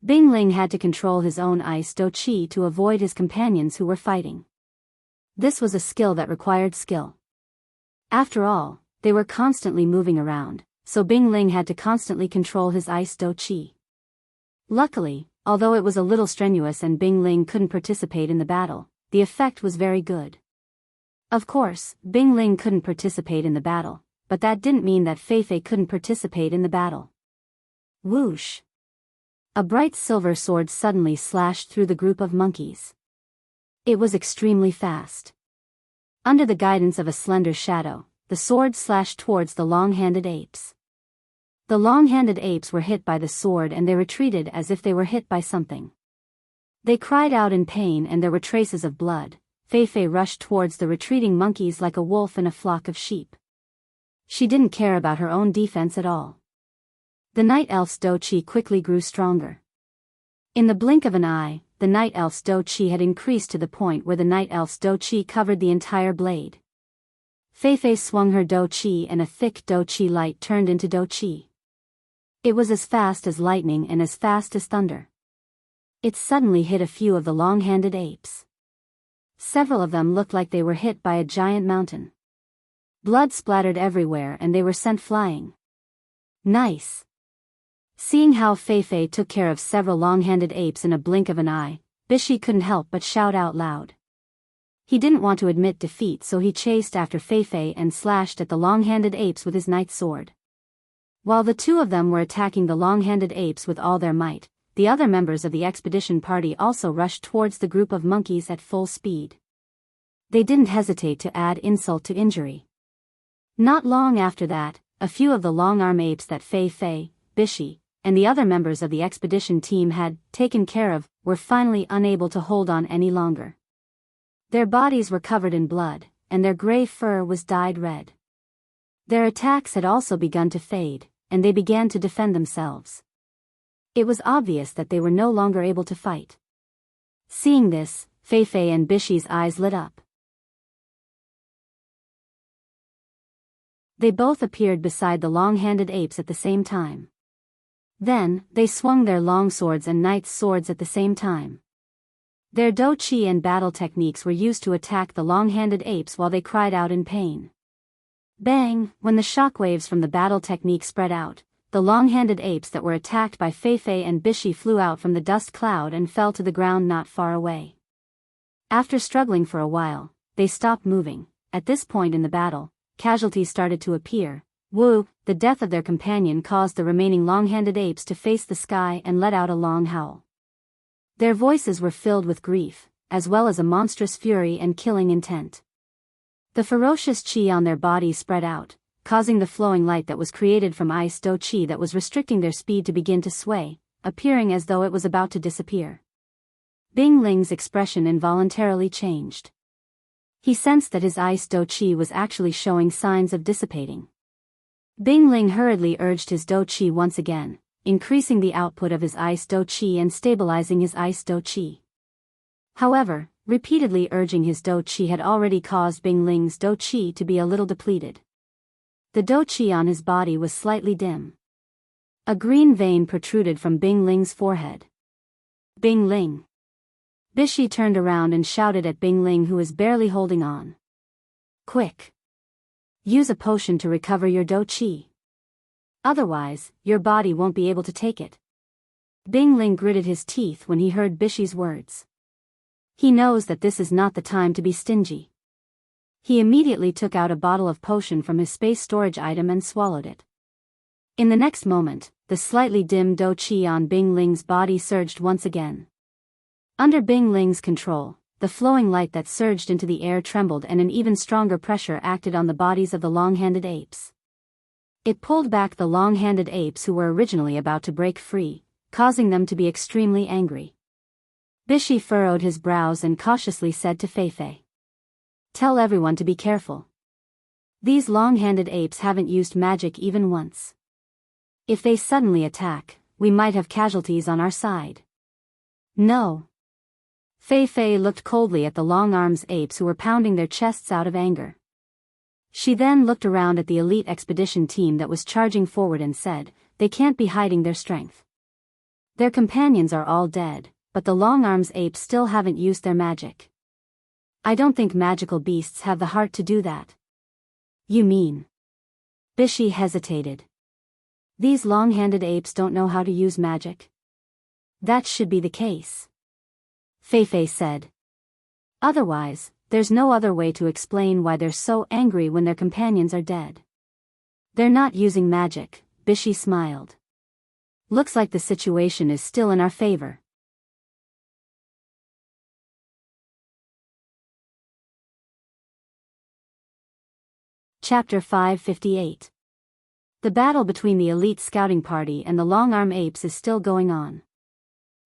Bing Ling had to control his own ice dou qi to avoid his companions who were fighting. This was a skill that required skill. After all, they were constantly moving around, so Bing Ling had to constantly control his ice dou qi. Luckily, although it was a little strenuous and Bing Ling couldn't participate in the battle, the effect was very good. Of course, Bing Ling couldn't participate in the battle, but that didn't mean that Fei Fei couldn't participate in the battle. Whoosh! A bright silver sword suddenly slashed through the group of monkeys. It was extremely fast. Under the guidance of a slender shadow, the sword slashed towards the long-handed apes. The long-handed apes were hit by the sword and they retreated as if they were hit by something. They cried out in pain and there were traces of blood. Fei Fei rushed towards the retreating monkeys like a wolf in a flock of sheep. She didn't care about her own defense at all. The night elf's dou qi quickly grew stronger. In the blink of an eye, the night elf's dou qi had increased to the point where the night elf's dou qi covered the entire blade. Fei Fei swung her dou qi and a thick dou qi light turned into dou qi. It was as fast as lightning and as fast as thunder. It suddenly hit a few of the long-handed apes. Several of them looked like they were hit by a giant mountain. Blood splattered everywhere and they were sent flying. Nice! Seeing how Fei Fei took care of several long-handed apes in a blink of an eye, Bishi couldn't help but shout out loud. He didn't want to admit defeat, so he chased after Fei Fei and slashed at the long-handed apes with his night sword. While the two of them were attacking the long-handed apes with all their might, the other members of the expedition party also rushed towards the group of monkeys at full speed. They didn't hesitate to add insult to injury. Not long after that, a few of the long-arm apes that Fei Fei, Bishi, and the other members of the expedition team had taken care of were finally unable to hold on any longer. Their bodies were covered in blood, and their gray fur was dyed red. Their attacks had also begun to fade, and they began to defend themselves. It was obvious that they were no longer able to fight. Seeing this, Fei Fei and Bishi's eyes lit up. They both appeared beside the long-handed apes at the same time. Then, they swung their long swords and knight's swords at the same time. Their dou qi and battle techniques were used to attack the long-handed apes while they cried out in pain. Bang! When the shockwaves from the battle technique spread out, the long-handed apes that were attacked by Fei Fei and Bishi flew out from the dust cloud and fell to the ground not far away. After struggling for a while, they stopped moving. At this point in the battle, casualties started to appear. Wu, the death of their companion caused the remaining long-handed apes to face the sky and let out a long howl. Their voices were filled with grief, as well as a monstrous fury and killing intent. The ferocious qi on their bodies spread out, causing the flowing light that was created from ice dou qi that was restricting their speed to begin to sway, appearing as though it was about to disappear. Bing Ling's expression involuntarily changed. He sensed that his ice dou qi was actually showing signs of dissipating. Bing Ling hurriedly urged his dou qi once again, increasing the output of his ice dou qi and stabilizing his ice dou qi. However, repeatedly urging his dou qi had already caused Bing Ling's dou qi to be a little depleted. The dou qi on his body was slightly dim. A green vein protruded from Bing Ling's forehead. Bing Ling! Bishi turned around and shouted at Bing Ling, who was barely holding on. Quick! Use a potion to recover your dou qi. Otherwise, your body won't be able to take it. Bing Ling gritted his teeth when he heard Bishi's words. He knows that this is not the time to be stingy. He immediately took out a bottle of potion from his space storage item and swallowed it. In the next moment, the slightly dim dou qi on Bing Ling's body surged once again. Under Bing Ling's control, the flowing light that surged into the air trembled and an even stronger pressure acted on the bodies of the long-handed apes. It pulled back the long-handed apes who were originally about to break free, causing them to be extremely angry. Bishi furrowed his brows and cautiously said to Fei Fei, "Tell everyone to be careful." These long-handed apes haven't used magic even once. If they suddenly attack, we might have casualties on our side. No. Fei Fei looked coldly at the long-arms apes who were pounding their chests out of anger. She then looked around at the elite expedition team that was charging forward and said, they can't be hiding their strength. Their companions are all dead, but the long-arms apes still haven't used their magic. I don't think magical beasts have the heart to do that. You mean? Bishi hesitated. These long-handed apes don't know how to use magic? That should be the case. Fei Fei said. Otherwise, there's no other way to explain why they're so angry when their companions are dead. They're not using magic, Bishi smiled. Looks like the situation is still in our favor. Chapter 558. The battle between the elite scouting party and the long-arm apes is still going on.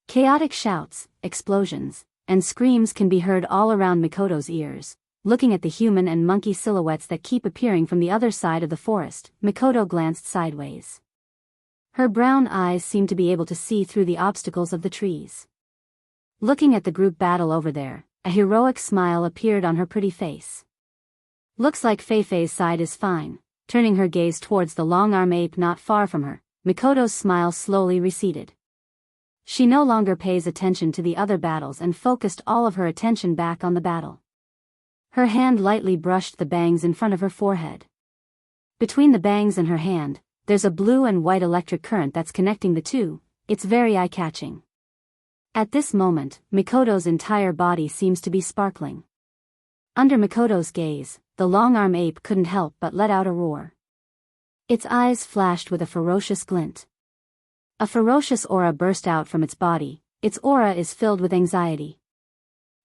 Chaotic shouts, explosions, and screams can be heard all around Mikoto's ears. Looking at the human and monkey silhouettes that keep appearing from the other side of the forest, Mikoto glanced sideways. Her brown eyes seemed to be able to see through the obstacles of the trees. Looking at the group battle over there, a heroic smile appeared on her pretty face. Looks like Fei Fei's side is fine. Turning her gaze towards the long-arm ape not far from her, Mikoto's smile slowly receded. She no longer pays attention to the other battles and focused all of her attention back on the battle. Her hand lightly brushed the bangs in front of her forehead. Between the bangs and her hand, there's a blue and white electric current that's connecting the two. It's very eye-catching. At this moment, Mikoto's entire body seems to be sparkling. Under Mikoto's gaze, the long-arm ape couldn't help but let out a roar. Its eyes flashed with a ferocious glint. A ferocious aura burst out from its body. Its aura is filled with anxiety.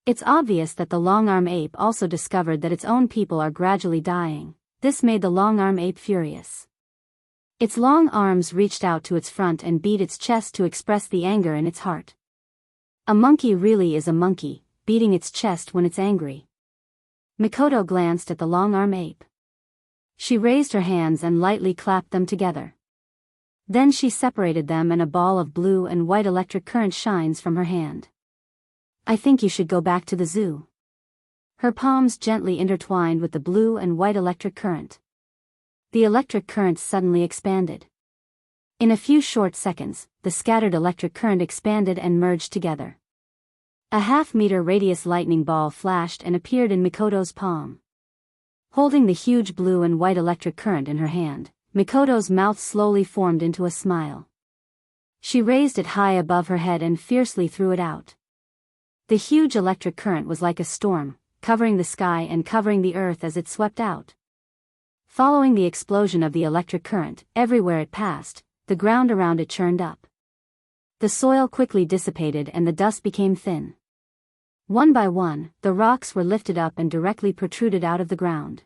It's obvious that the long-arm ape also discovered that its own people are gradually dying. This made the long-arm ape furious. Its long arms reached out to its front and beat its chest to express the anger in its heart. A monkey really is a monkey, beating its chest when it's angry. Mikoto glanced at the long-arm ape. She raised her hands and lightly clapped them together. Then she separated them and a ball of blue and white electric current shines from her hand. I think you should go back to the zoo. Her palms gently intertwined with the blue and white electric current. The electric current suddenly expanded. In a few short seconds, the scattered electric current expanded and merged together. A half-meter radius lightning ball flashed and appeared in Mikoto's palm. Holding the huge blue and white electric current in her hand, Mikoto's mouth slowly formed into a smile. She raised it high above her head and fiercely threw it out. The huge electric current was like a storm, covering the sky and covering the earth as it swept out. Following the explosion of the electric current, everywhere it passed, the ground around it churned up. The soil quickly dissipated and the dust became thin. One by one, the rocks were lifted up and directly protruded out of the ground.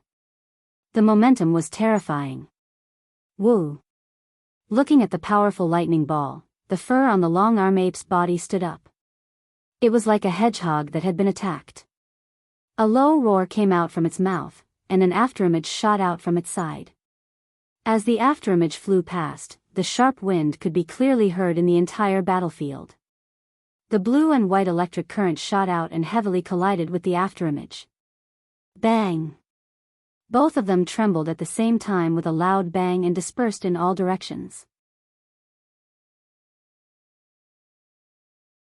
The momentum was terrifying. Woo! Looking at the powerful lightning ball, the fur on the long-arm ape's body stood up. It was like a hedgehog that had been attacked. A low roar came out from its mouth, and an afterimage shot out from its side. As the afterimage flew past, the sharp wind could be clearly heard in the entire battlefield. The blue and white electric current shot out and heavily collided with the afterimage. Bang! Both of them trembled at the same time with a loud bang and dispersed in all directions.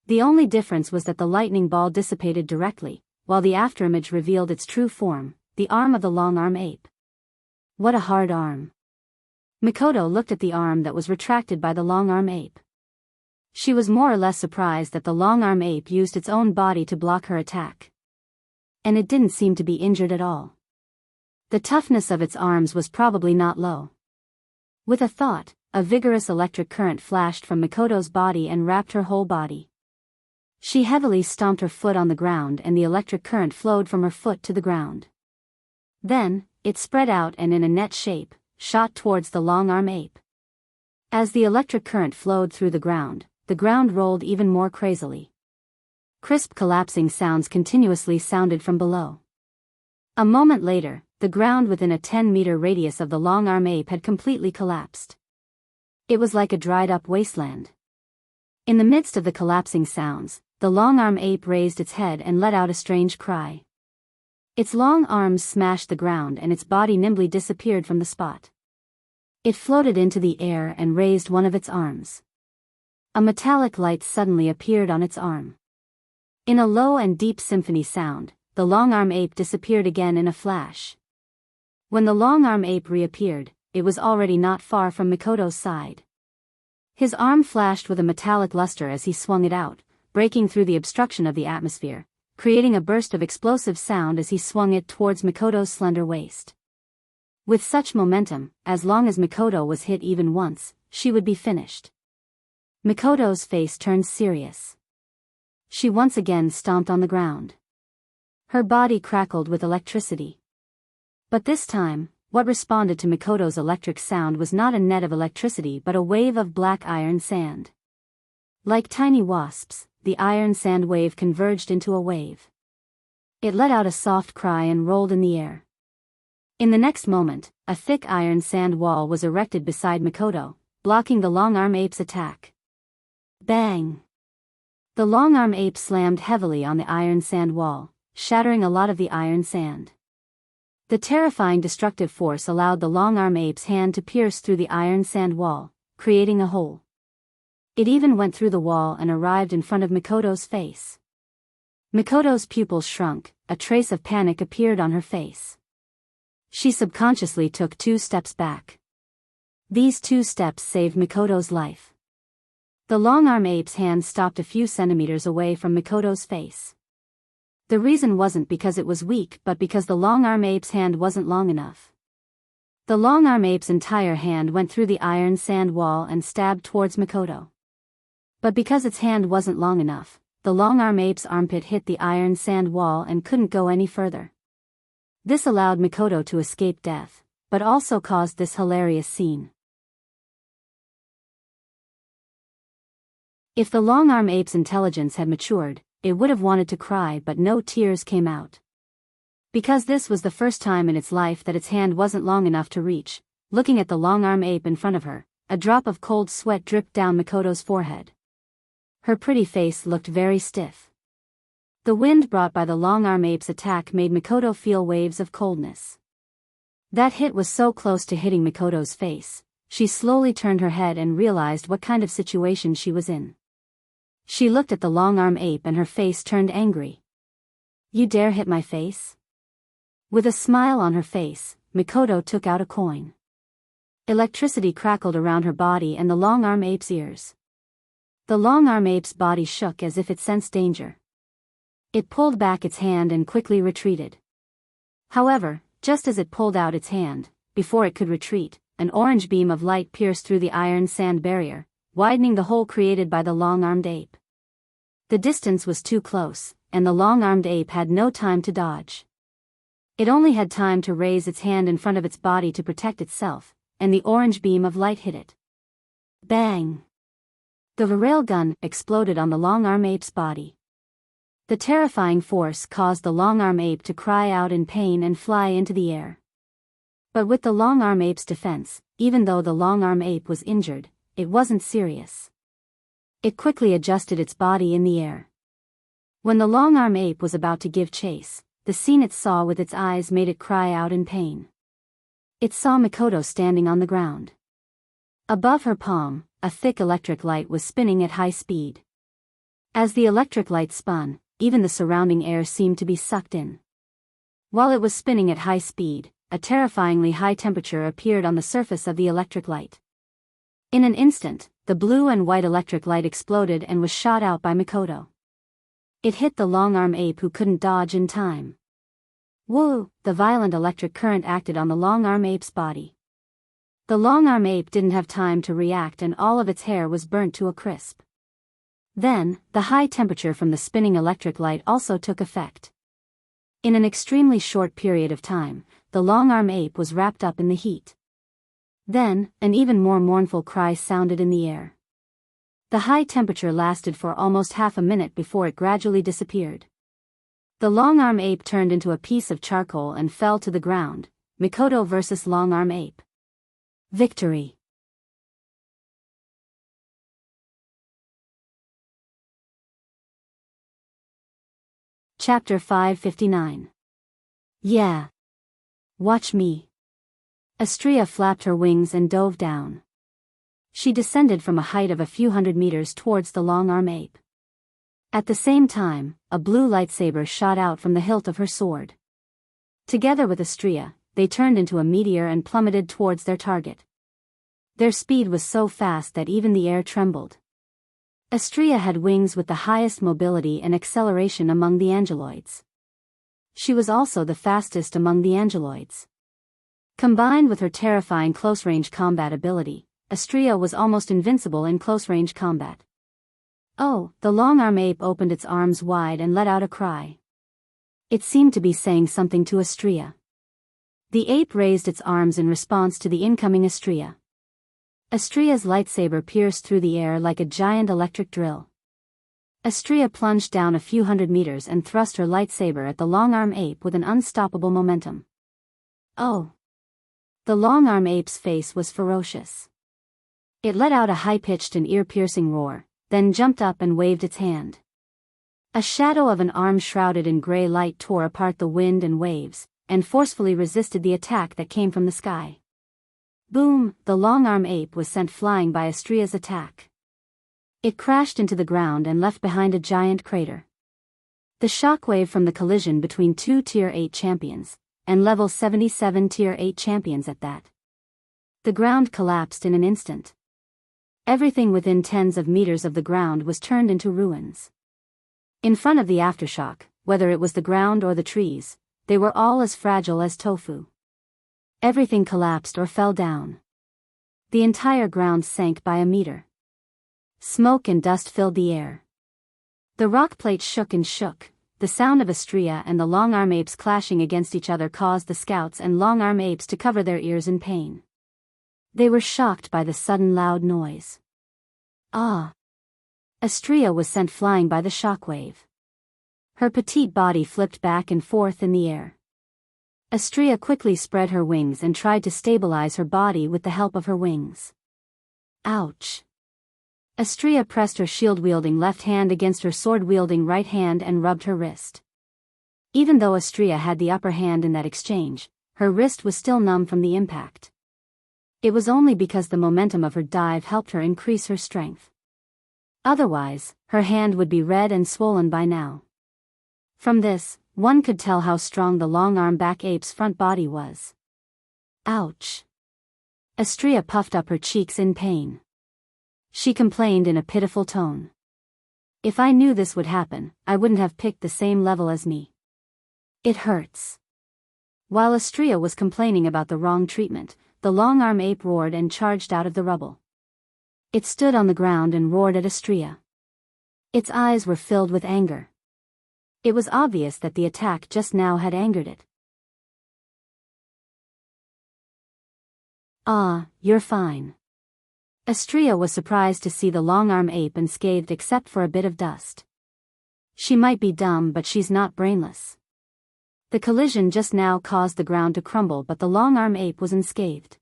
The only difference was that the lightning ball dissipated directly, while the afterimage revealed its true form, the arm of the long-arm ape. What a hard arm. Mikoto looked at the arm that was retracted by the long-arm ape. She was more or less surprised that the long-arm ape used its own body to block her attack. And it didn't seem to be injured at all. The toughness of its arms was probably not low. With a thought, a vigorous electric current flashed from Mikoto's body and wrapped her whole body. She heavily stomped her foot on the ground and the electric current flowed from her foot to the ground. Then, it spread out and in a net shape, shot towards the long-arm ape. As the electric current flowed through the ground rolled even more crazily. Crisp collapsing sounds continuously sounded from below. A moment later, the ground within a 10-meter radius of the long-arm ape had completely collapsed. It was like a dried-up wasteland. In the midst of the collapsing sounds, the long-arm ape raised its head and let out a strange cry. Its long arms smashed the ground and its body nimbly disappeared from the spot. It floated into the air and raised one of its arms. A metallic light suddenly appeared on its arm. In a low and deep symphony sound, the long-arm ape disappeared again in a flash. When the long-arm ape reappeared, it was already not far from Mikoto's side. His arm flashed with a metallic luster as he swung it out, breaking through the obstruction of the atmosphere, creating a burst of explosive sound as he swung it towards Mikoto's slender waist. With such momentum, as long as Mikoto was hit even once, she would be finished. Mikoto's face turned serious. She once again stomped on the ground. Her body crackled with electricity. But this time, what responded to Mikoto's electric sound was not a net of electricity but a wave of black iron sand. Like tiny wasps, the iron sand wave converged into a wave. It let out a soft cry and rolled in the air. In the next moment, a thick iron sand wall was erected beside Mikoto, blocking the long-arm ape's attack. Bang! The long-arm ape slammed heavily on the iron sand wall, shattering a lot of the iron sand. The terrifying destructive force allowed the long-arm ape's hand to pierce through the iron sand wall, creating a hole. It even went through the wall and arrived in front of Mikoto's face. Mikoto's pupils shrunk, a trace of panic appeared on her face. She subconsciously took 2 steps back. These 2 steps saved Mikoto's life. The long-arm ape's hand stopped a few centimeters away from Mikoto's face. The reason wasn't because it was weak but because the long-arm ape's hand wasn't long enough. The long-arm ape's entire hand went through the iron sand wall and stabbed towards Mikoto. But because its hand wasn't long enough, the long-arm ape's armpit hit the iron sand wall and couldn't go any further. This allowed Mikoto to escape death, but also caused this hilarious scene. If the long-arm ape's intelligence had matured, it would have wanted to cry but no tears came out. Because this was the first time in its life that its hand wasn't long enough to reach, looking at the long-arm ape in front of her, a drop of cold sweat dripped down Mikoto's forehead. Her pretty face looked very stiff. The wind brought by the long-arm ape's attack made Mikoto feel waves of coldness. That hit was so close to hitting Mikoto's face, she slowly turned her head and realized what kind of situation she was in. She looked at the long-arm ape and her face turned angry. "You dare hit my face?" With a smile on her face, Mikoto took out a coin. Electricity crackled around her body and the long-arm ape's ears. The long-arm ape's body shook as if it sensed danger. It pulled back its hand and quickly retreated. However, just as it pulled out its hand, before it could retreat, an orange beam of light pierced through the iron sand barrier, widening the hole created by the long-armed ape. The distance was too close, and the long-armed ape had no time to dodge. It only had time to raise its hand in front of its body to protect itself, and the orange beam of light hit it. Bang! The railgun exploded on the long-arm ape's body. The terrifying force caused the long-arm ape to cry out in pain and fly into the air. But with the long-arm ape's defense, even though the long-arm ape was injured, it wasn't serious. It quickly adjusted its body in the air. When the long-arm ape was about to give chase, the scene it saw with its eyes made it cry out in pain. It saw Mikoto standing on the ground. Above her palm, a thick electric light was spinning at high speed. As the electric light spun, even the surrounding air seemed to be sucked in. While it was spinning at high speed, a terrifyingly high temperature appeared on the surface of the electric light. In an instant, the blue and white electric light exploded and was shot out by Mikoto. It hit the long-arm ape who couldn't dodge in time. Whoa! The violent electric current acted on the long-arm ape's body. The long-arm ape didn't have time to react and all of its hair was burnt to a crisp. Then, the high temperature from the spinning electric light also took effect. In an extremely short period of time, the long-arm ape was wrapped up in the heat. Then, an even more mournful cry sounded in the air. The high temperature lasted for almost half a minute before it gradually disappeared. The long-arm ape turned into a piece of charcoal and fell to the ground. Mikoto versus long-arm ape. Victory. Chapter 559. Yeah. Watch me. Astria flapped her wings and dove down. She descended from a height of a few hundred meters towards the long-arm ape. At the same time, a blue lightsaber shot out from the hilt of her sword. Together with Astria, they turned into a meteor and plummeted towards their target. Their speed was so fast that even the air trembled. Astria had wings with the highest mobility and acceleration among the angeloids. She was also the fastest among the angeloids. Combined with her terrifying close-range combat ability, Astria was almost invincible in close-range combat. Oh, the long-arm ape opened its arms wide and let out a cry. It seemed to be saying something to Astria. The ape raised its arms in response to the incoming Astria. Astria's lightsaber pierced through the air like a giant electric drill. Astria plunged down a few hundred meters and thrust her lightsaber at the long-arm ape with an unstoppable momentum. Oh! The long-arm ape's face was ferocious. It let out a high-pitched and ear-piercing roar, then jumped up and waved its hand. A shadow of an arm shrouded in gray light tore apart the wind and waves, and forcefully resisted the attack that came from the sky. Boom! The long-arm ape was sent flying by Astria's attack. It crashed into the ground and left behind a giant crater. The shockwave from the collision between two Tier 8 champions, and level 77 Tier 8 champions at that. The ground collapsed in an instant. Everything within tens of meters of the ground was turned into ruins. In front of the aftershock, whether it was the ground or the trees, they were all as fragile as tofu. Everything collapsed or fell down. The entire ground sank by a meter. Smoke and dust filled the air. The rock plate shook and shook. The sound of Astria and the long-arm apes clashing against each other caused the scouts and long-arm apes to cover their ears in pain. They were shocked by the sudden loud noise. Ah! Astria was sent flying by the shockwave. Her petite body flipped back and forth in the air. Astria quickly spread her wings and tried to stabilize her body with the help of her wings. Ouch! Astria pressed her shield-wielding left hand against her sword-wielding right hand and rubbed her wrist. Even though Astria had the upper hand in that exchange, her wrist was still numb from the impact. It was only because the momentum of her dive helped her increase her strength. Otherwise, her hand would be red and swollen by now. From this, one could tell how strong the long-arm back ape's front body was. Ouch! Astria puffed up her cheeks in pain. She complained in a pitiful tone. If I knew this would happen, I wouldn't have picked the same level as me. It hurts. While Astria was complaining about the wrong treatment, the long-arm ape roared and charged out of the rubble. It stood on the ground and roared at Astria. Its eyes were filled with anger. It was obvious that the attack just now had angered it. Ah, you're fine. Astria was surprised to see the long-arm ape unscathed except for a bit of dust. She might be dumb, but she's not brainless. The collision just now caused the ground to crumble, but the long-arm ape was unscathed.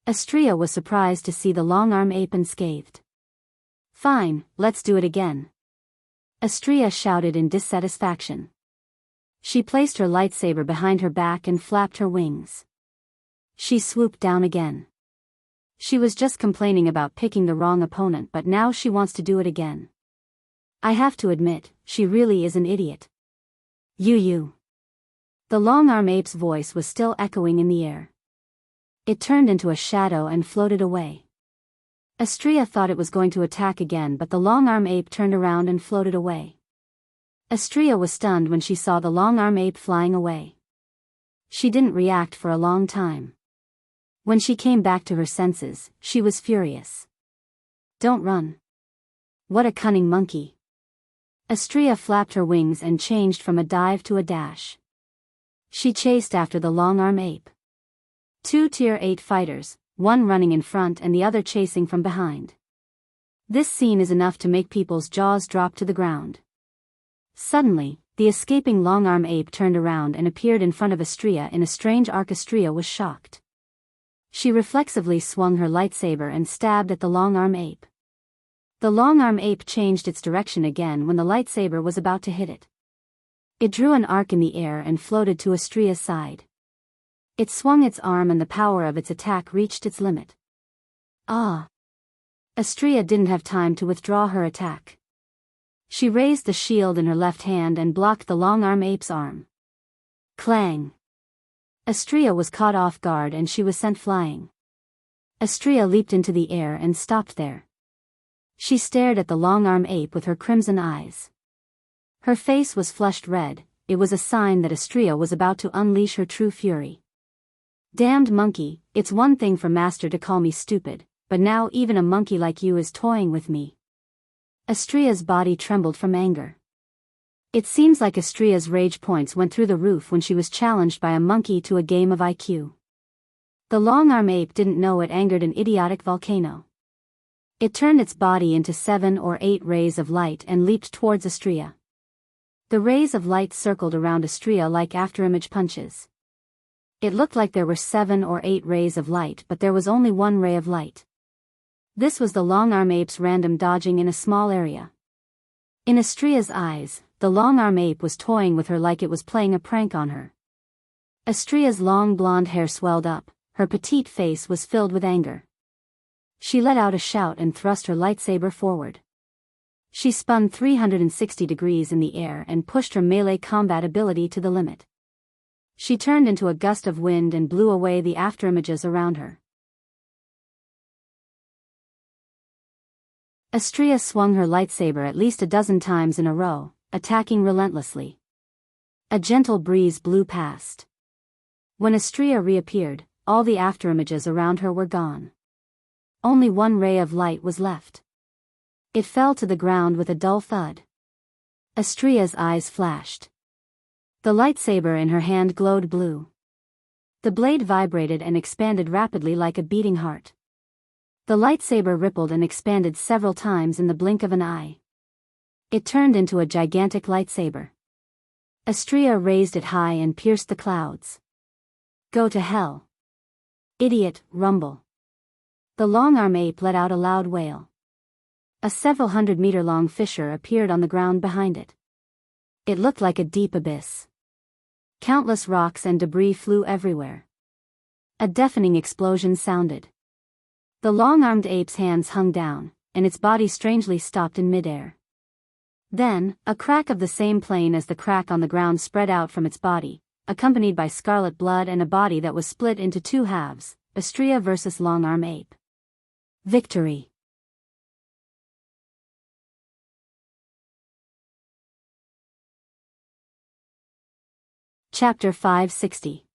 Astria was surprised to see the long-arm ape unscathed. Fine, let's do it again. Astria shouted in dissatisfaction. She placed her lightsaber behind her back and flapped her wings. She swooped down again. She was just complaining about picking the wrong opponent, but now she wants to do it again. I have to admit, she really is an idiot. You. The long-arm ape's voice was still echoing in the air. It turned into a shadow and floated away. Astria thought it was going to attack again, but the long-arm ape turned around and floated away. Astria was stunned when she saw the long-arm ape flying away. She didn't react for a long time. When she came back to her senses, she was furious. Don't run. What a cunning monkey. Astria flapped her wings and changed from a dive to a dash. She chased after the long-arm ape. Two Tier 8 fighters, one running in front and the other chasing from behind. This scene is enough to make people's jaws drop to the ground. Suddenly, the escaping long-arm ape turned around and appeared in front of Xianxia in a strange arc. Xianxia was shocked. She reflexively swung her lightsaber and stabbed at the long-arm ape. The long-arm ape changed its direction again when the lightsaber was about to hit it. It drew an arc in the air and floated to Xianxia's side. It swung its arm and the power of its attack reached its limit. Ah! Xianxia didn't have time to withdraw her attack. She raised the shield in her left hand and blocked the long-arm ape's arm. Clang! Xianxia was caught off guard and she was sent flying. Xianxia leaped into the air and stopped there. She stared at the long-arm ape with her crimson eyes. Her face was flushed red. It was a sign that Xianxia was about to unleash her true fury. Damned monkey, it's one thing for master to call me stupid, but now even a monkey like you is toying with me. Xianxia's body trembled from anger. It seems like Xianxia's rage points went through the roof when she was challenged by a monkey to a game of IQ. The long-arm ape didn't know it angered an idiotic volcano. It turned its body into 7 or 8 rays of light and leaped towards Xianxia. The rays of light circled around Xianxia like afterimage punches. It looked like there were 7 or 8 rays of light, but there was only 1 ray of light. This was the long-arm ape's random dodging in a small area. In Xianxia's eyes, the long-arm ape was toying with her like it was playing a prank on her. Xianxia's long blonde hair swelled up, her petite face was filled with anger. She let out a shout and thrust her lightsaber forward. She spun 360 degrees in the air and pushed her melee combat ability to the limit. She turned into a gust of wind and blew away the afterimages around her. Xianxia swung her lightsaber at least a dozen times in a row, attacking relentlessly. A gentle breeze blew past. When Xianxia reappeared, all the afterimages around her were gone. Only 1 ray of light was left. It fell to the ground with a dull thud. Xianxia's eyes flashed. The lightsaber in her hand glowed blue. The blade vibrated and expanded rapidly like a beating heart. The lightsaber rippled and expanded several times in the blink of an eye. It turned into a gigantic lightsaber. Xianxia raised it high and pierced the clouds. Go to hell. Idiot, rumble. The long-arm ape let out a loud wail. A several 100-meter-long fissure appeared on the ground behind it. It looked like a deep abyss. Countless rocks and debris flew everywhere. A deafening explosion sounded. The long-armed ape's hands hung down, and its body strangely stopped in midair. Then, a crack of the same plane as the crack on the ground spread out from its body, accompanied by scarlet blood and a body that was split into 2 halves, Xianxia versus long-arm ape. Victory. Chapter 560.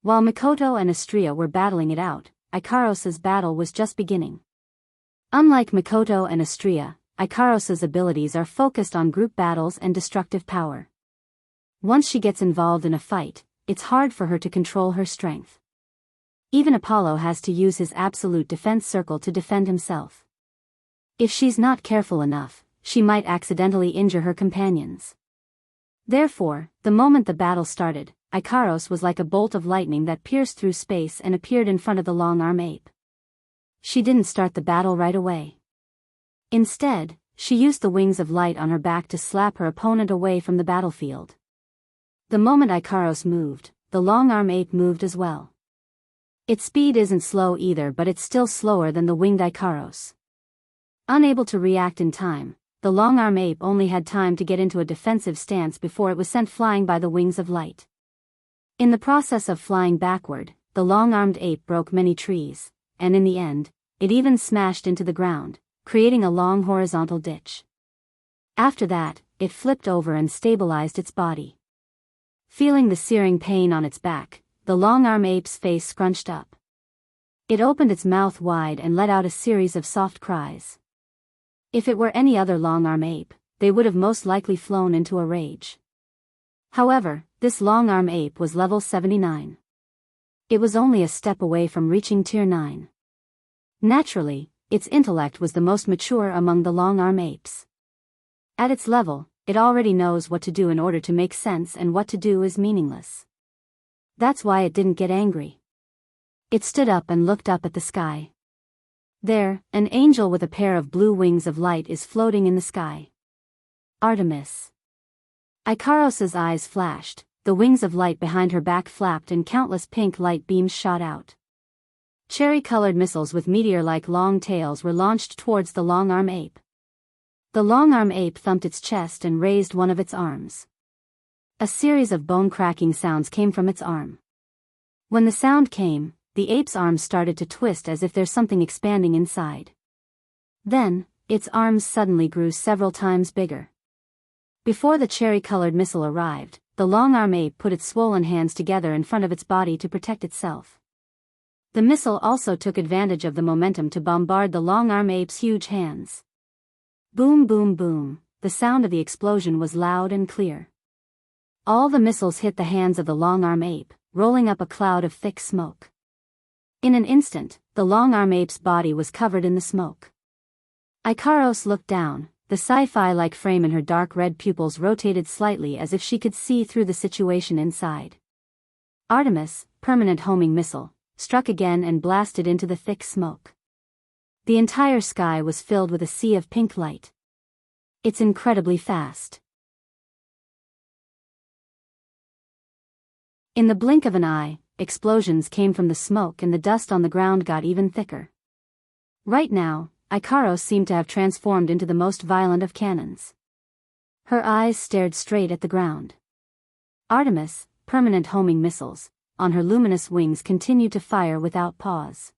While Mikoto and Xianxia were battling it out, Ikaros's battle was just beginning. Unlike Mikoto and Xianxia, Ikaros's abilities are focused on group battles and destructive power. Once she gets involved in a fight, it's hard for her to control her strength. Even Apollo has to use his absolute defense circle to defend himself. If she's not careful enough, she might accidentally injure her companions. Therefore, the moment the battle started, Ikaros was like a bolt of lightning that pierced through space and appeared in front of the long-arm ape. She didn't start the battle right away. Instead, she used the wings of light on her back to slap her opponent away from the battlefield. The moment Ikaros moved, the long-arm ape moved as well. Its speed isn't slow either, but it's still slower than the winged Ikaros. Unable to react in time, the long-arm ape only had time to get into a defensive stance before it was sent flying by the wings of light. In the process of flying backward, the long-armed ape broke many trees, and in the end, it even smashed into the ground, creating a long horizontal ditch. After that, it flipped over and stabilized its body. Feeling the searing pain on its back, the long-armed ape's face scrunched up. It opened its mouth wide and let out a series of soft cries. If it were any other long-armed ape, they would have most likely flown into a rage. However, this long-armed ape was level 79. It was only a step away from reaching tier 9. Naturally, its intellect was the most mature among the long-armed apes. At its level, it already knows what to do in order to make sense, and what to do is meaningless. That's why it didn't get angry. It stood up and looked up at the sky. There, an angel with a pair of blue wings of light is floating in the sky. Artemis. Ikaros's eyes flashed, the wings of light behind her back flapped and countless pink light beams shot out. Cherry-colored missiles with meteor-like long tails were launched towards the long-arm ape. The long-arm ape thumped its chest and raised one of its arms. A series of bone-cracking sounds came from its arm. When the sound came, the ape's arms started to twist as if there's something expanding inside. Then, its arms suddenly grew several times bigger. Before the cherry-colored missile arrived, the long-arm ape put its swollen hands together in front of its body to protect itself. The missile also took advantage of the momentum to bombard the long-arm ape's huge hands. Boom, boom, boom, the sound of the explosion was loud and clear. All the missiles hit the hands of the long-arm ape, rolling up a cloud of thick smoke. In an instant, the long-arm ape's body was covered in the smoke. Ikaros looked down, the sci-fi-like frame in her dark red pupils rotated slightly as if she could see through the situation inside. Artemis, permanent homing missile, struck again and blasted into the thick smoke. The entire sky was filled with a sea of pink light. It's incredibly fast. In the blink of an eye, explosions came from the smoke and the dust on the ground got even thicker. Right now, Ikaros seemed to have transformed into the most violent of cannons. Her eyes stared straight at the ground. Artemis, permanent homing missiles, on her luminous wings continued to fire without pause.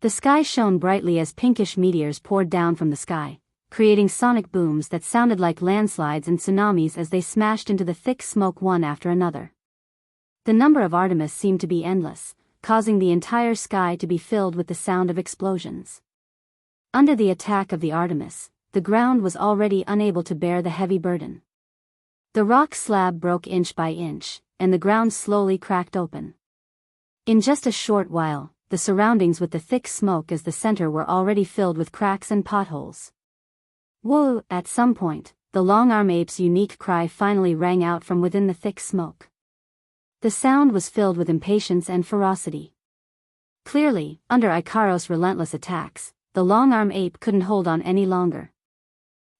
The sky shone brightly as pinkish meteors poured down from the sky, creating sonic booms that sounded like landslides and tsunamis as they smashed into the thick smoke one after another. The number of Artemis seemed to be endless, causing the entire sky to be filled with the sound of explosions. Under the attack of the Artemis, the ground was already unable to bear the heavy burden. The rock slab broke inch by inch, and the ground slowly cracked open. In just a short while, the surroundings with the thick smoke as the center were already filled with cracks and potholes. Whoa! At some point, the long-arm ape's unique cry finally rang out from within the thick smoke. The sound was filled with impatience and ferocity. Clearly, under Ikaros' relentless attacks, the long-arm ape couldn't hold on any longer.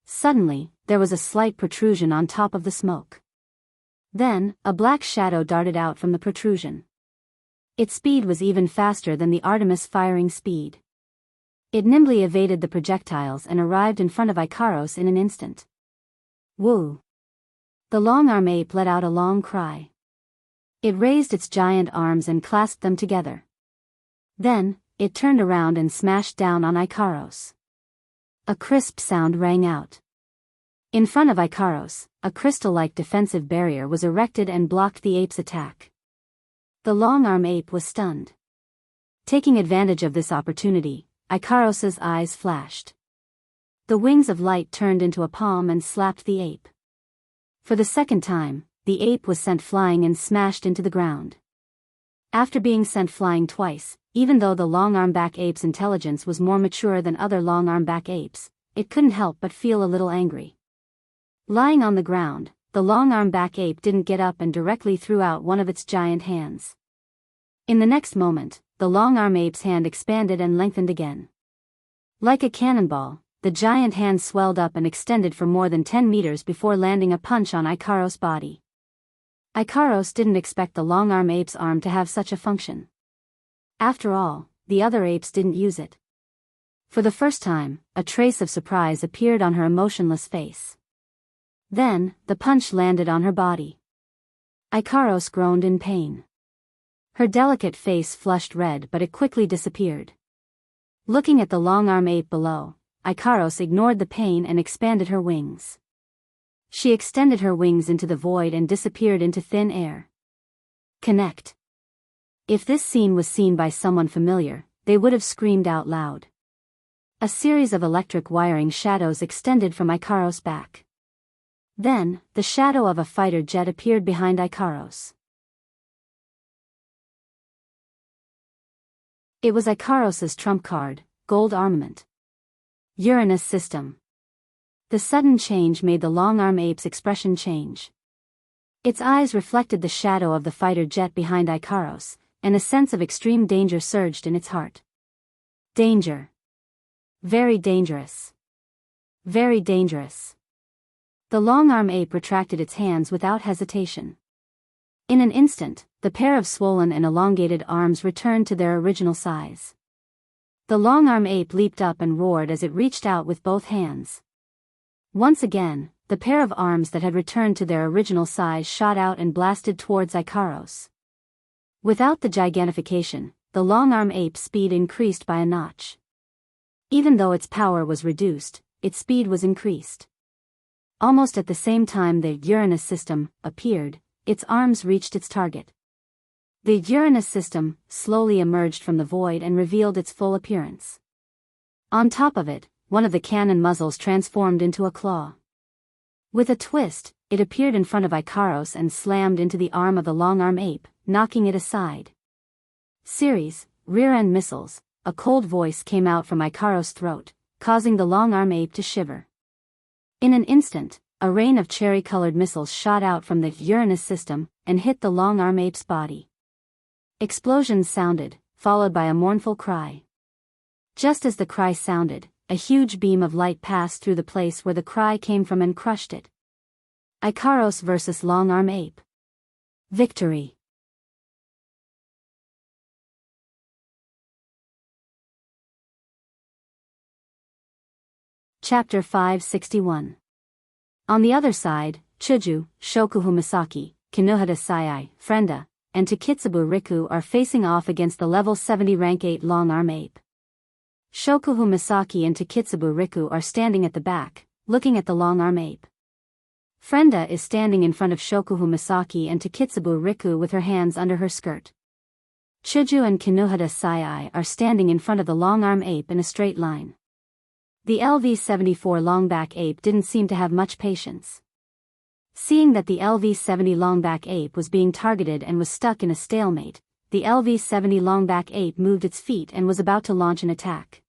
Suddenly, there was a slight protrusion on top of the smoke. Then, a black shadow darted out from the protrusion. Its speed was even faster than the Artemis firing speed. It nimbly evaded the projectiles and arrived in front of Ikaros in an instant. Woo! The long-arm ape let out a long cry. It raised its giant arms and clasped them together. Then, it turned around and smashed down on Ikaros. A crisp sound rang out. In front of Ikaros, a crystal-like defensive barrier was erected and blocked the ape's attack. The long-arm ape was stunned. Taking advantage of this opportunity, Ikaros's eyes flashed. The wings of light turned into a palm and slapped the ape. For the second time, the ape was sent flying and smashed into the ground. After being sent flying twice, even though the long-arm-back ape's intelligence was more mature than other long-arm-back apes, it couldn't help but feel a little angry. Lying on the ground, the long-arm-back ape didn't get up and directly threw out one of its giant hands. In the next moment, the long-arm ape's hand expanded and lengthened again. Like a cannonball, the giant hand swelled up and extended for more than 10 meters before landing a punch on Ikaros' body. Ikaros didn't expect the long-arm ape's arm to have such a function. After all, the other apes didn't use it. For the first time, a trace of surprise appeared on her emotionless face. Then, the punch landed on her body. Ikaros groaned in pain. Her delicate face flushed red, but it quickly disappeared. Looking at the long-arm ape below, Ikaros ignored the pain and expanded her wings. She extended her wings into the void and disappeared into thin air. Connect. If this scene was seen by someone familiar, they would have screamed out loud. A series of electric wiring shadows extended from Ikaros' back. Then, the shadow of a fighter jet appeared behind Ikaros. It was Ikaros's trump card, gold armament. Uranus system. The sudden change made the long-arm ape's expression change. Its eyes reflected the shadow of the fighter jet behind Ikaros, and a sense of extreme danger surged in its heart. Danger. Very dangerous. Very dangerous. The long-arm ape retracted its hands without hesitation. In an instant, the pair of swollen and elongated arms returned to their original size. The long-arm ape leaped up and roared as it reached out with both hands. Once again, the pair of arms that had returned to their original size shot out and blasted towards Ikaros. Without the gigantification, the long-arm ape's speed increased by a notch. Even though its power was reduced, its speed was increased. Almost at the same time the Uranus system appeared, its arms reached its target. The Uranus system slowly emerged from the void and revealed its full appearance. On top of it, one of the cannon muzzles transformed into a claw. With a twist, it appeared in front of Ikaros and slammed into the arm of the long-arm ape, knocking it aside. Series, rear-end missiles, a cold voice came out from Ikaros' throat, causing the long-arm ape to shiver. In an instant, a rain of cherry-colored missiles shot out from the Uranus system and hit the long-arm ape's body. Explosions sounded, followed by a mournful cry. Just as the cry sounded, a huge beam of light passed through the place where the cry came from and crushed it. Ikaros versus long-arm ape. Victory. Chapter 561. On the other side, Chuju, Shokuhu Misaki, Kinohara Sai, Frenda, and Takitsubu Riku are facing off against the level 70 rank 8 long-arm ape. Shokuhu Misaki and Takitsubu Riku are standing at the back, looking at the long-arm ape. Frenda is standing in front of Shokuhu Misaki and Takitsubu Riku with her hands under her skirt. Chuju and Kinohara Sai are standing in front of the long-arm ape in a straight line. The LV-74 longback ape didn't seem to have much patience. Seeing that the LV-70 longback ape was being targeted and was stuck in a stalemate, the LV-70 longback ape moved its feet and was about to launch an attack.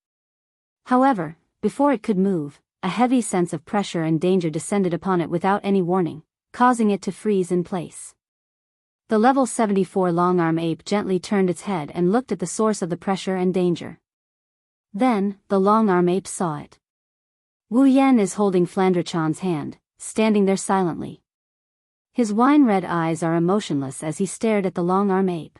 However, before it could move, a heavy sense of pressure and danger descended upon it without any warning, causing it to freeze in place. The level 74 long-arm ape gently turned its head and looked at the source of the pressure and danger. Then, the long-arm ape saw it. Wu Yan is holding Flandrachan's hand, standing there silently. His wine-red eyes are emotionless as he stared at the long-arm ape.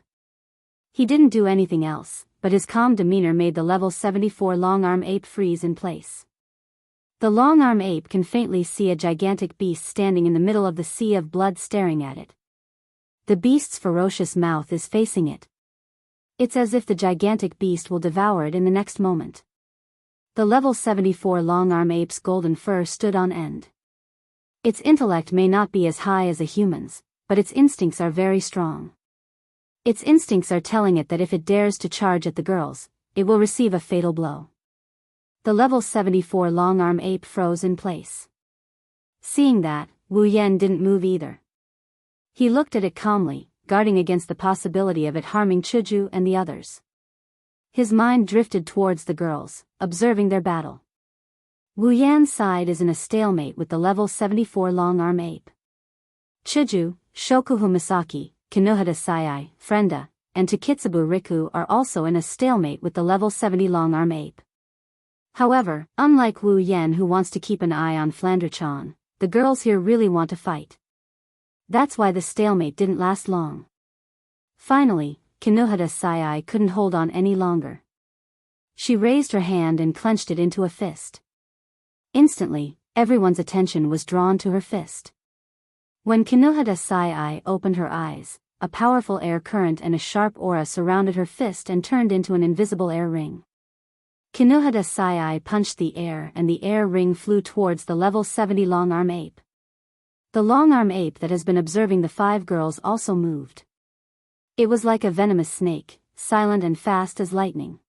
He didn't do anything else, but his calm demeanor made the level 74 long-arm ape freeze in place. The long-arm ape can faintly see a gigantic beast standing in the middle of the sea of blood staring at it. The beast's ferocious mouth is facing it. It's as if the gigantic beast will devour it in the next moment. The level 74 long-arm ape's golden fur stood on end. Its intellect may not be as high as a human's, but its instincts are very strong. Its instincts are telling it that if it dares to charge at the girls, it will receive a fatal blow. The level 74 long-arm ape froze in place. Seeing that, Wu Yan didn't move either. He looked at it calmly, guarding against the possibility of it harming Chuju and the others. His mind drifted towards the girls, observing their battle. Wu Yan's side is in a stalemate with the level 74 long-arm ape. Chuju, Shokuhu Misaki, Kinohara Sai, Frenda, and Takitsubu Riku are also in a stalemate with the level 70 long-arm ape. However, unlike Wu Yan who wants to keep an eye on Flandrachan, the girls here really want to fight. That's why the stalemate didn't last long. Finally, Kinohara Sai couldn't hold on any longer. She raised her hand and clenched it into a fist. Instantly, everyone's attention was drawn to her fist. When Kinohara Sai opened her eyes, a powerful air current and a sharp aura surrounded her fist and turned into an invisible air ring. Kinohara Sai punched the air and the air ring flew towards the level 70 long-arm ape. The long-arm ape that has been observing the 5 girls also moved. It was like a venomous snake, silent and fast as lightning.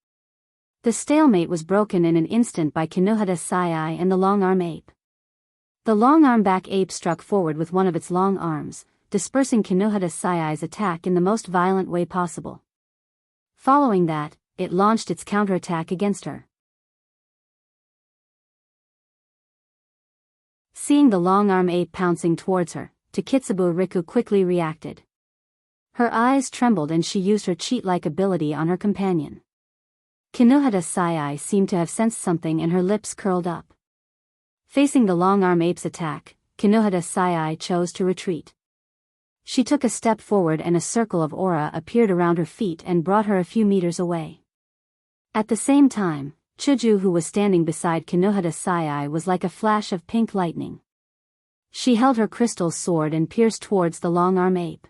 The stalemate was broken in an instant by Kinohara Sai and the long-arm ape. The long-arm back ape struck forward with one of its long arms, dispersing Kinohara Sai's attack in the most violent way possible. Following that, it launched its counterattack against her. Seeing the long-arm ape pouncing towards her, Takitsubo Riku quickly reacted. Her eyes trembled and she used her cheat-like ability on her companion. Kinohada Sai seemed to have sensed something and her lips curled up. Facing the long-arm ape's attack, Kinohada Sai chose to retreat. She took a step forward and a circle of aura appeared around her feet and brought her a few meters away. At the same time, Chuju, who was standing beside Kinohada Sai, was like a flash of pink lightning. She held her crystal sword and pierced towards the long-arm ape.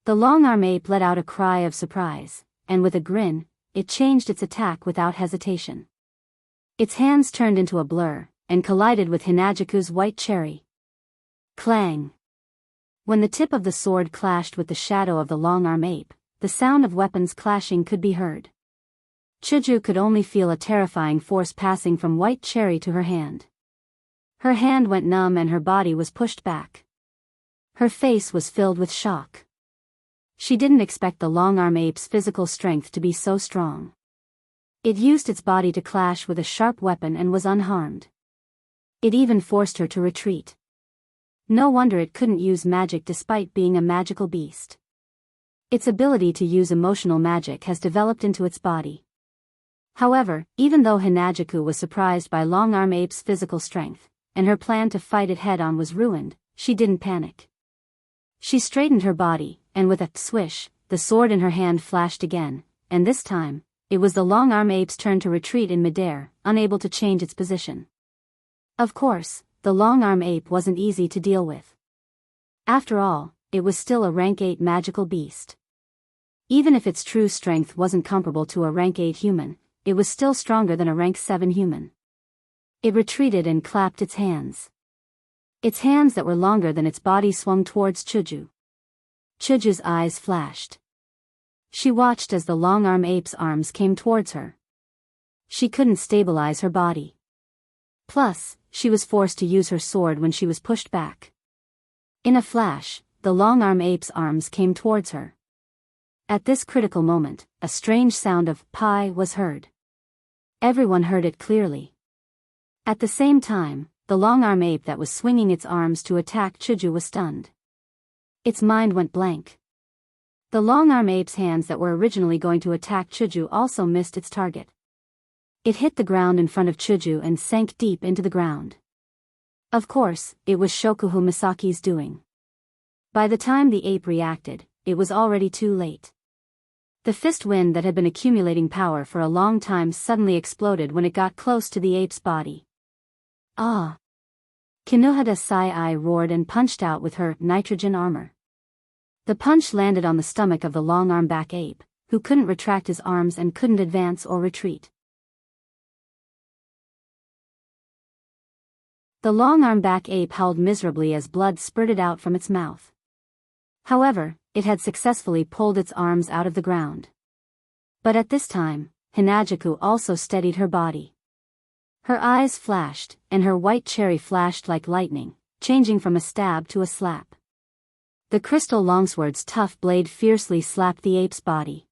The long-arm ape let out a cry of surprise, and with a grin, it changed its attack without hesitation. Its hands turned into a blur, and collided with Hinajiku's white cherry. Clang! When the tip of the sword clashed with the shadow of the long-arm ape, the sound of weapons clashing could be heard. Chuju could only feel a terrifying force passing from white cherry to her hand. Her hand went numb and her body was pushed back. Her face was filled with shock. She didn't expect the long-arm ape's physical strength to be so strong. It used its body to clash with a sharp weapon and was unharmed. It even forced her to retreat. No wonder it couldn't use magic despite being a magical beast. Its ability to use emotional magic has developed into its body. However, even though Hinajiku was surprised by Long-Arm Ape's physical strength, and her plan to fight it head-on was ruined, she didn't panic. She straightened her body, and with a swish, the sword in her hand flashed again, and this time, it was the Long-Arm Ape's turn to retreat in midair, unable to change its position. Of course, the Long-Arm Ape wasn't easy to deal with. After all, it was still a rank 8 magical beast. Even if its true strength wasn't comparable to a rank 8 human, it was still stronger than a rank 7 human. It retreated and clapped its hands. Its hands that were longer than its body swung towards Chuju. Chuju's eyes flashed. She watched as the Long-Arm Ape's arms came towards her. She couldn't stabilize her body. Plus, she was forced to use her sword when she was pushed back. In a flash, the Long-Arm Ape's arms came towards her. At this critical moment, a strange sound of "pi" was heard. Everyone heard it clearly. At the same time, the Long-Arm Ape that was swinging its arms to attack Chuju was stunned. Its mind went blank. The Long-Arm Ape's hands that were originally going to attack Chuju also missed its target. It hit the ground in front of Chuju and sank deep into the ground. Of course, it was Shokuhu Misaki's doing. By the time the ape reacted, it was already too late. The fist wind that had been accumulating power for a long time suddenly exploded when it got close to the ape's body. Ah! Kinohada Sai roared and punched out with her nitrogen armor. The punch landed on the stomach of the long-arm back ape, who couldn't retract his arms and couldn't advance or retreat. The long-arm back ape howled miserably as blood spurted out from its mouth. However, it had successfully pulled its arms out of the ground. But at this time, Hinajiku also steadied her body. Her eyes flashed, and her white cherry flashed like lightning, changing from a stab to a slap. The crystal longsword's tough blade fiercely slapped the ape's body.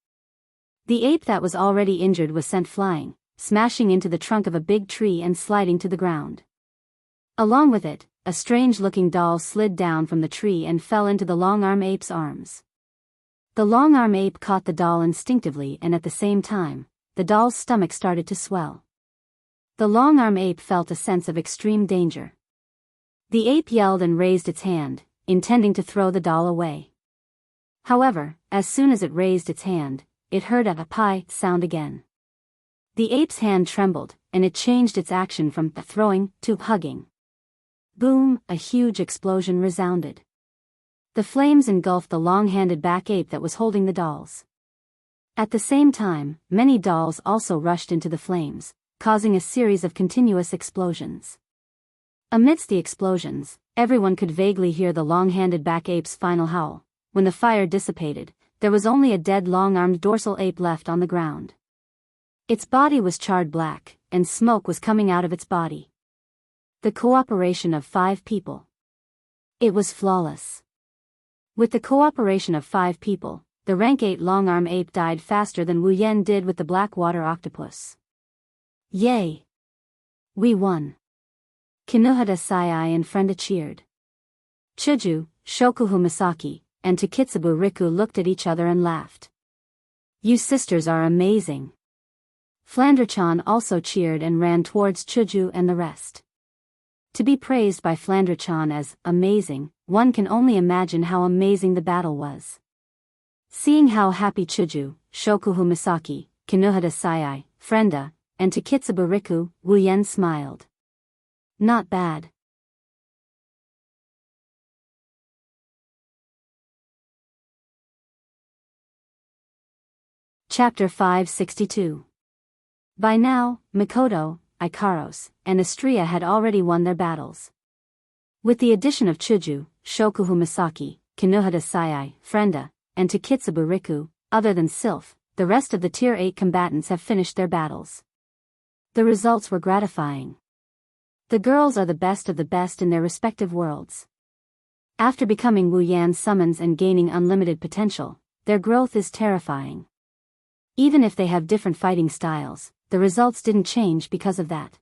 The ape that was already injured was sent flying, smashing into the trunk of a big tree and sliding to the ground. Along with it, a strange-looking doll slid down from the tree and fell into the long-arm ape's arms. The long-arm ape caught the doll instinctively and at the same time, the doll's stomach started to swell. The long-arm ape felt a sense of extreme danger. The ape yelled and raised its hand, intending to throw the doll away. However, as soon as it raised its hand, it heard a "pi" sound again. The ape's hand trembled, and it changed its action from throwing to hugging. Boom! A huge explosion resounded. The flames engulfed the long-handed back ape that was holding the dolls. At the same time, many dolls also rushed into the flames, causing a series of continuous explosions. Amidst the explosions, everyone could vaguely hear the long-handed back ape's final howl. When the fire dissipated, there was only a dead long-armed dorsal ape left on the ground. Its body was charred black, and smoke was coming out of its body. The cooperation of 5 people. It was flawless. With the cooperation of 5 people, the rank 8 long-arm ape died faster than Wu Yen did with the black water octopus. Yay! We won! Kinohata Sai and Frenda cheered. Chuju, Shokuhu Misaki, and Takitsubu Riku looked at each other and laughed. You sisters are amazing. Flandre-chan also cheered and ran towards Chuju and the rest. To be praised by Flandre-chan as amazing, one can only imagine how amazing the battle was. Seeing how happy Chuju, Shokuhu Misaki, Kinohata Sai, Frenda, and Takitsubu Riku, Wu Yen smiled. Not bad. Chapter 562. By now, Mikoto, Ikaros, and Astria had already won their battles. With the addition of Chuju, Shokuhu Misaki, Kinohata Sai, Frenda, and Takitsubu Riku, other than Sylph, the rest of the Tier 8 combatants have finished their battles. The results were gratifying. The girls are the best of the best in their respective worlds. After becoming Wu Yan's summons and gaining unlimited potential, their growth is terrifying. Even if they have different fighting styles, the results didn't change because of that.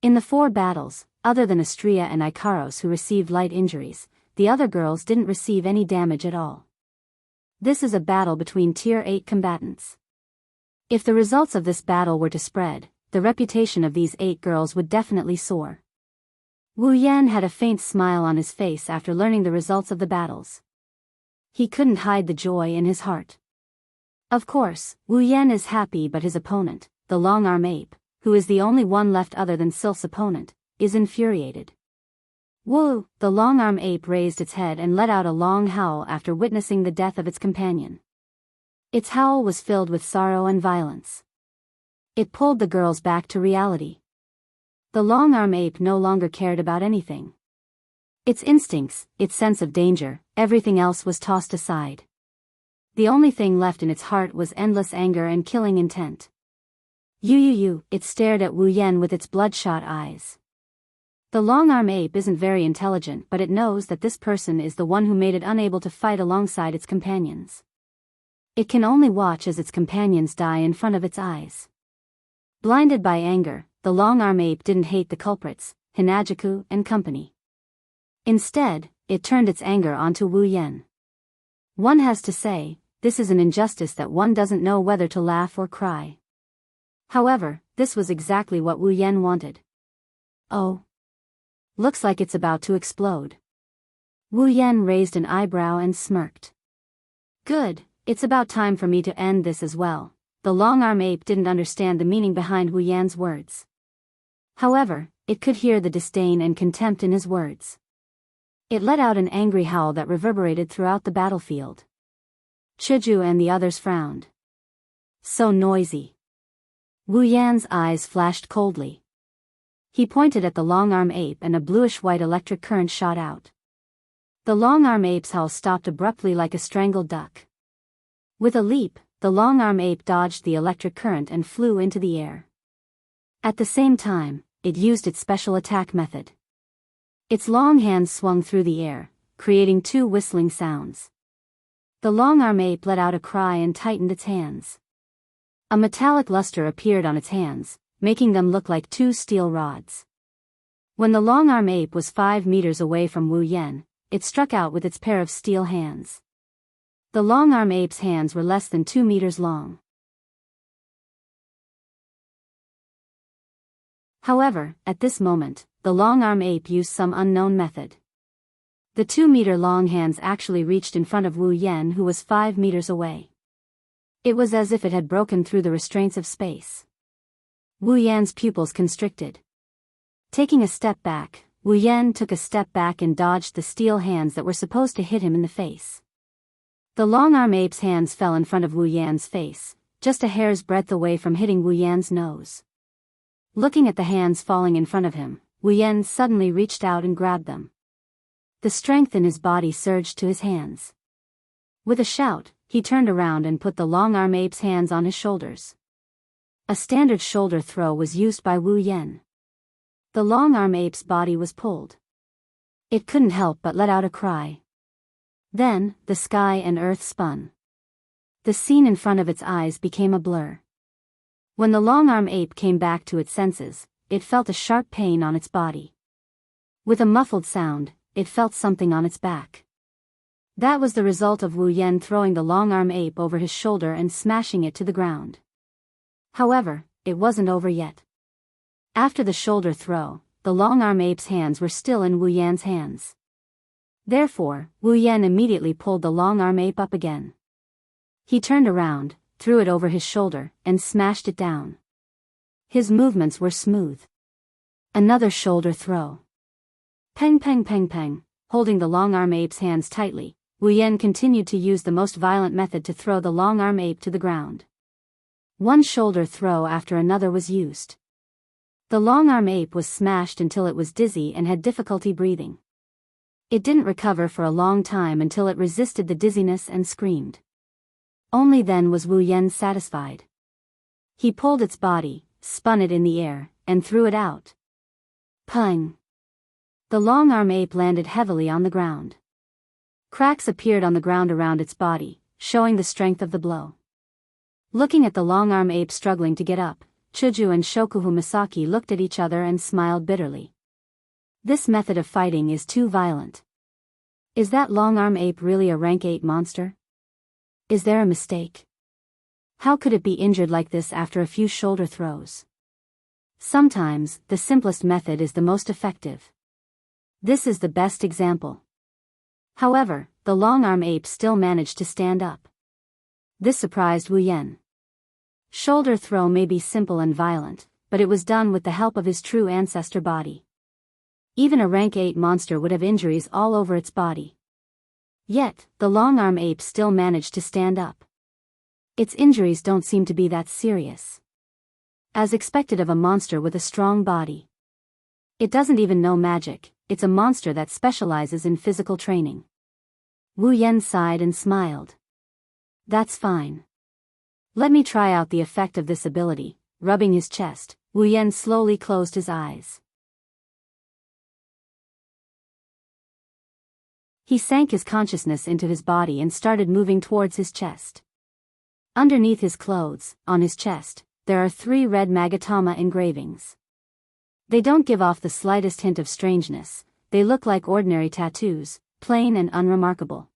In the 4 battles, other than Astria and Ikaros who received light injuries, the other girls didn't receive any damage at all. This is a battle between Tier 8 combatants. If the results of this battle were to spread, the reputation of these 8 girls would definitely soar. Wu Yan had a faint smile on his face after learning the results of the battles. He couldn't hide the joy in his heart. Of course, Wu Yan is happy, but his opponent, the long-arm ape, who is the only one left other than Sylph's opponent, is infuriated. Wu, the long-arm ape raised its head and let out a long howl after witnessing the death of its companion. Its howl was filled with sorrow and violence. It pulled the girls back to reality. The long-arm ape no longer cared about anything. Its instincts, its sense of danger, everything else was tossed aside. The only thing left in its heart was endless anger and killing intent. It stared at Wu Yan with its bloodshot eyes. The long-arm ape isn't very intelligent, but it knows that this person is the one who made it unable to fight alongside its companions. It can only watch as its companions die in front of its eyes. Blinded by anger, the long-arm ape didn't hate the culprits, Hinajuku and company. Instead, it turned its anger onto Wu Yan. One has to say, this is an injustice that one doesn't know whether to laugh or cry. However, this was exactly what Wu Yan wanted. Oh. Looks like it's about to explode. Wu Yan raised an eyebrow and smirked. Good, it's about time for me to end this as well. The long-arm ape didn't understand the meaning behind Wu Yan's words. However, it could hear the disdain and contempt in his words. It let out an angry howl that reverberated throughout the battlefield. Chuju and the others frowned. So noisy. Wu Yan's eyes flashed coldly. He pointed at the long-arm ape and a bluish-white electric current shot out. The long-arm ape's howl stopped abruptly like a strangled duck. With a leap, the long-arm ape dodged the electric current and flew into the air. At the same time, it used its special attack method. Its long hands swung through the air, creating 2 whistling sounds. The long-arm ape let out a cry and tightened its hands. A metallic luster appeared on its hands, making them look like 2 steel rods. When the long-arm ape was 5 meters away from Wu Yan, it struck out with its pair of steel hands. The long-arm ape's hands were less than 2 meters long. However, at this moment, the long-arm ape used some unknown method. The 2-meter-long hands actually reached in front of Wu Yan, who was 5 meters away. It was as if it had broken through the restraints of space. Wu Yan's pupils constricted. Taking a step back, Wu Yan took a step back and dodged the steel hands that were supposed to hit him in the face. The long-arm ape's hands fell in front of Wu Yan's face, just a hair's breadth away from hitting Wu Yan's nose. Looking at the hands falling in front of him, Wu Yan suddenly reached out and grabbed them. The strength in his body surged to his hands. With a shout, he turned around and put the long-arm ape's hands on his shoulders. A standard shoulder throw was used by Wu Yan. The long-arm ape's body was pulled. It couldn't help but let out a cry. Then, the sky and earth spun. The scene in front of its eyes became a blur. When the long-arm ape came back to its senses, it felt a sharp pain on its body. With a muffled sound, it felt something on its back. That was the result of Wu Yan throwing the long-arm ape over his shoulder and smashing it to the ground. However, it wasn't over yet. After the shoulder throw, the long-arm ape's hands were still in Wu Yan's hands. Therefore, Wu Yan immediately pulled the long-arm ape up again. He turned around, threw it over his shoulder, and smashed it down. His movements were smooth. Another shoulder throw. Peng peng peng peng, holding the long-arm ape's hands tightly, Wu Yan continued to use the most violent method to throw the long-arm ape to the ground. One shoulder throw after another was used. The long-arm ape was smashed until it was dizzy and had difficulty breathing. It didn't recover for a long time until it resisted the dizziness and screamed. Only then was Wu Yan satisfied. He pulled its body, spun it in the air, and threw it out. Pung! The long-arm ape landed heavily on the ground. Cracks appeared on the ground around its body, showing the strength of the blow. Looking at the long-arm ape struggling to get up, Chuju and Shokuhu Misaki looked at each other and smiled bitterly. This method of fighting is too violent. Is that long-arm ape really a rank 8 monster? Is there a mistake? How could it be injured like this after a few shoulder throws? Sometimes, the simplest method is the most effective. This is the best example. However, the long-arm ape still managed to stand up. This surprised Wu Yan. Shoulder throw may be simple and violent, but it was done with the help of his true ancestor body. Even a rank 8 monster would have injuries all over its body. Yet, the long-arm ape still managed to stand up. Its injuries don't seem to be that serious. As expected of a monster with a strong body. It doesn't even know magic, it's a monster that specializes in physical training. Wu Yan sighed and smiled. That's fine. Let me try out the effect of this ability. Rubbing his chest, Wu Yan slowly closed his eyes. He sank his consciousness into his body and started moving towards his chest. Underneath his clothes, on his chest, there are 3 red Magatama engravings. They don't give off the slightest hint of strangeness, they look like ordinary tattoos, plain and unremarkable.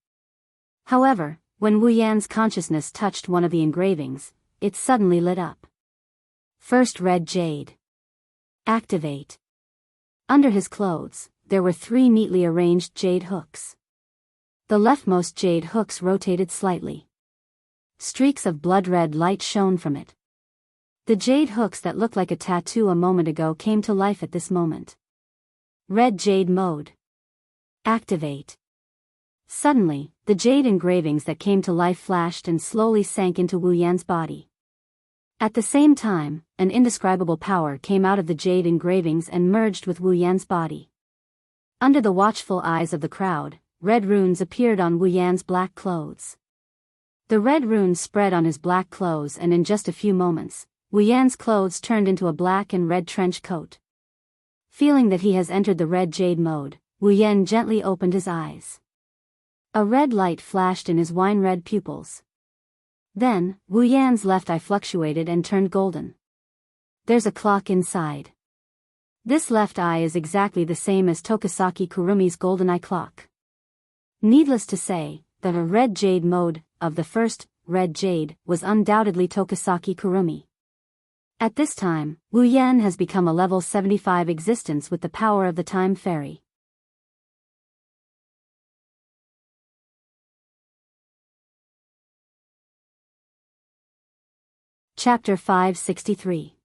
However, when Wu Yan's consciousness touched one of the engravings, it suddenly lit up. First red jade. Activate. Under his clothes, there were 3 neatly arranged jade hooks. The leftmost jade hooks rotated slightly. Streaks of blood-red light shone from it. The jade hooks that looked like a tattoo a moment ago came to life at this moment. Red jade mode. Activate. Suddenly, the jade engravings that came to life flashed and slowly sank into Wu Yan's body. At the same time, an indescribable power came out of the jade engravings and merged with Wu Yan's body. Under the watchful eyes of the crowd, red runes appeared on Wu Yan's black clothes. The red runes spread on his black clothes, and in just a few moments, Wu Yan's clothes turned into a black and red trench coat. Feeling that he has entered the red jade mode, Wu Yan gently opened his eyes. A red light flashed in his wine-red pupils. Then, Wu Yan's left eye fluctuated and turned golden. There's a clock inside. This left eye is exactly the same as Tokisaki Kurumi's golden eye clock. Needless to say, the red jade mode of the first red jade was undoubtedly Tokisaki Kurumi. At this time, Wu Yan has become a level 75 existence with the power of the Time Fairy. Chapter 563.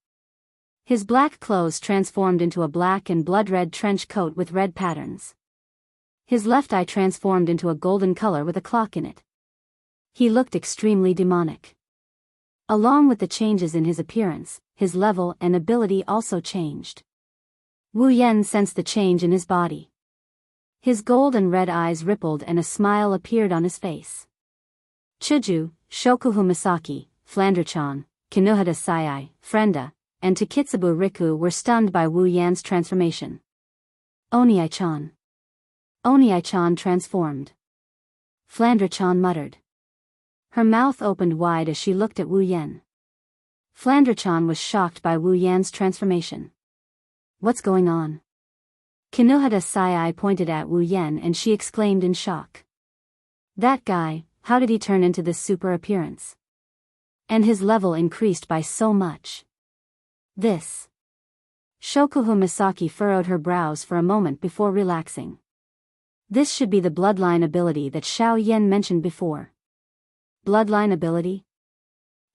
His black clothes transformed into a black and blood-red trench coat with red patterns. His left eye transformed into a golden color with a clock in it. He looked extremely demonic. Along with the changes in his appearance, his level and ability also changed. Wu Yan sensed the change in his body. His gold and red eyes rippled and a smile appeared on his face. Chuju, Shokuhu Misaki, Flandre-chan, Kinuhata Sayai, Frenda, and Takitsubu Riku were stunned by Wu Yan's transformation. Oniai-chan. Oniai-chan transformed. Flandre-chan muttered. Her mouth opened wide as she looked at Wu Yan. Flandre-chan was shocked by Wu Yan's transformation. What's going on? Kinohada Sai pointed at Wu Yan and she exclaimed in shock. That guy, how did he turn into this super appearance? And his level increased by so much. This. Shokuhu Misaki furrowed her brows for a moment before relaxing. This should be the bloodline ability that Xiao Yan mentioned before. Bloodline ability?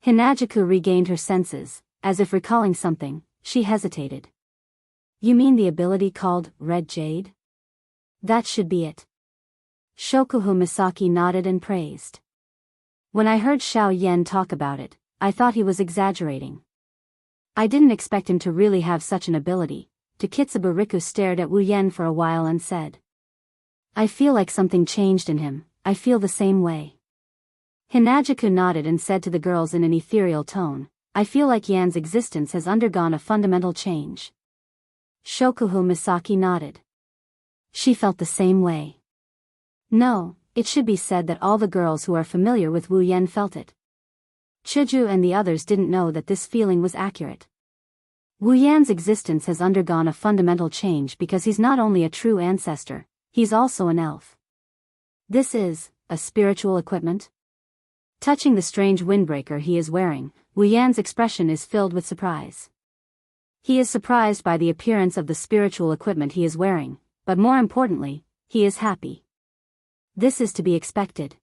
Hinajaku regained her senses, as if recalling something, she hesitated. You mean the ability called Red Jade? That should be it. Shokuhu Misaki nodded and praised. When I heard Xiao Yan talk about it, I thought he was exaggerating. I didn't expect him to really have such an ability. Takitsubu Riku stared at Wu Yan for a while and said. I feel like something changed in him, I feel the same way. Hinajaku nodded and said to the girls in an ethereal tone, I feel like Yan's existence has undergone a fundamental change. Shokuhu Misaki nodded. She felt the same way. No, it should be said that all the girls who are familiar with Wu Yan felt it. Chuju and the others didn't know that this feeling was accurate. Wu Yan's existence has undergone a fundamental change because he's not only a true ancestor, he's also an elf. This is a spiritual equipment? Touching the strange windbreaker he is wearing, Wu Yan's expression is filled with surprise. He is surprised by the appearance of the spiritual equipment he is wearing, but more importantly, he is happy. This is to be expected.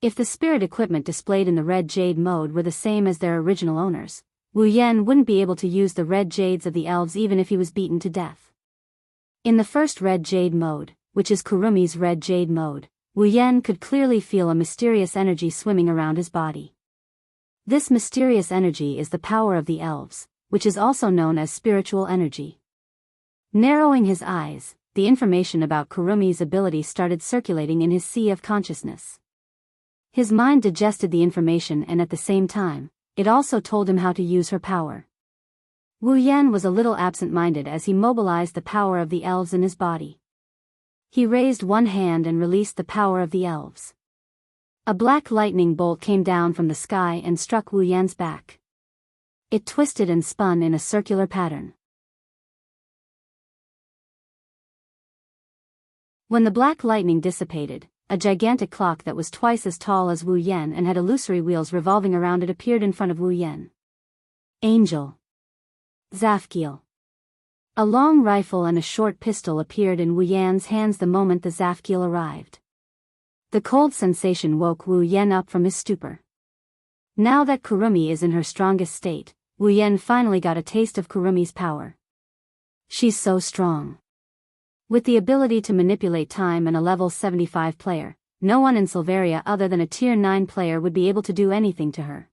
If the spirit equipment displayed in the Red Jade mode were the same as their original owners, Wu Yan wouldn't be able to use the Red Jades of the elves even if he was beaten to death. In the first Red Jade mode, which is Kurumi's Red Jade mode, Wu Yan could clearly feel a mysterious energy swimming around his body. This mysterious energy is the power of the elves, which is also known as spiritual energy. Narrowing his eyes, the information about Kurumi's ability started circulating in his sea of consciousness. His mind digested the information and at the same time, it also told him how to use her power. Wu Yan was a little absent-minded as he mobilized the power of the elves in his body. He raised one hand and released the power of the elves. A black lightning bolt came down from the sky and struck Wu Yan's back. It twisted and spun in a circular pattern. When the black lightning dissipated, a gigantic clock that was twice as tall as Wu Yan and had illusory wheels revolving around it appeared in front of Wu Yan. Angel. Zafkiel. A long rifle and a short pistol appeared in Wu Yan's hands the moment the Zafkiel arrived. The cold sensation woke Wu Yan up from his stupor. Now that Kurumi is in her strongest state, Wu Yan finally got a taste of Kurumi's power. She's so strong. With the ability to manipulate time and a level 75 player, no one in Silveria other than a tier 9 player would be able to do anything to her.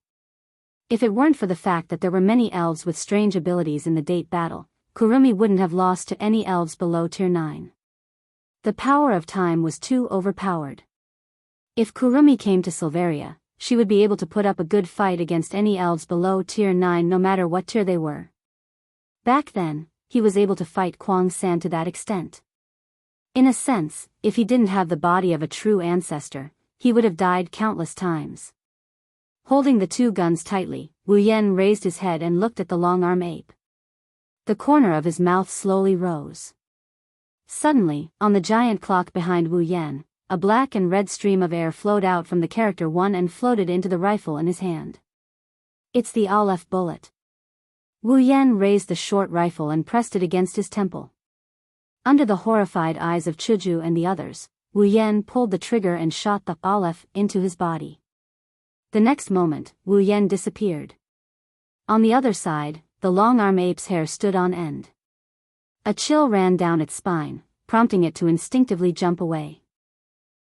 If it weren't for the fact that there were many elves with strange abilities in the date battle, Kurumi wouldn't have lost to any elves below tier 9. The power of time was too overpowered. If Kurumi came to Silveria, she would be able to put up a good fight against any elves below tier 9 no matter what tier they were. Back then, he was able to fight Kwang San to that extent. In a sense, if he didn't have the body of a true ancestor, he would have died countless times. Holding the two guns tightly, Wu Yan raised his head and looked at the long-arm ape. The corner of his mouth slowly rose. Suddenly, on the giant clock behind Wu Yan, a black and red stream of air flowed out from the character one and floated into the rifle in his hand. It's the Aleph bullet. Wu Yan raised the short rifle and pressed it against his temple. Under the horrified eyes of Chuju and the others, Wu Yan pulled the trigger and shot the Aleph into his body. The next moment, Wu Yan disappeared. On the other side, the long-arm ape's hair stood on end. A chill ran down its spine, prompting it to instinctively jump away.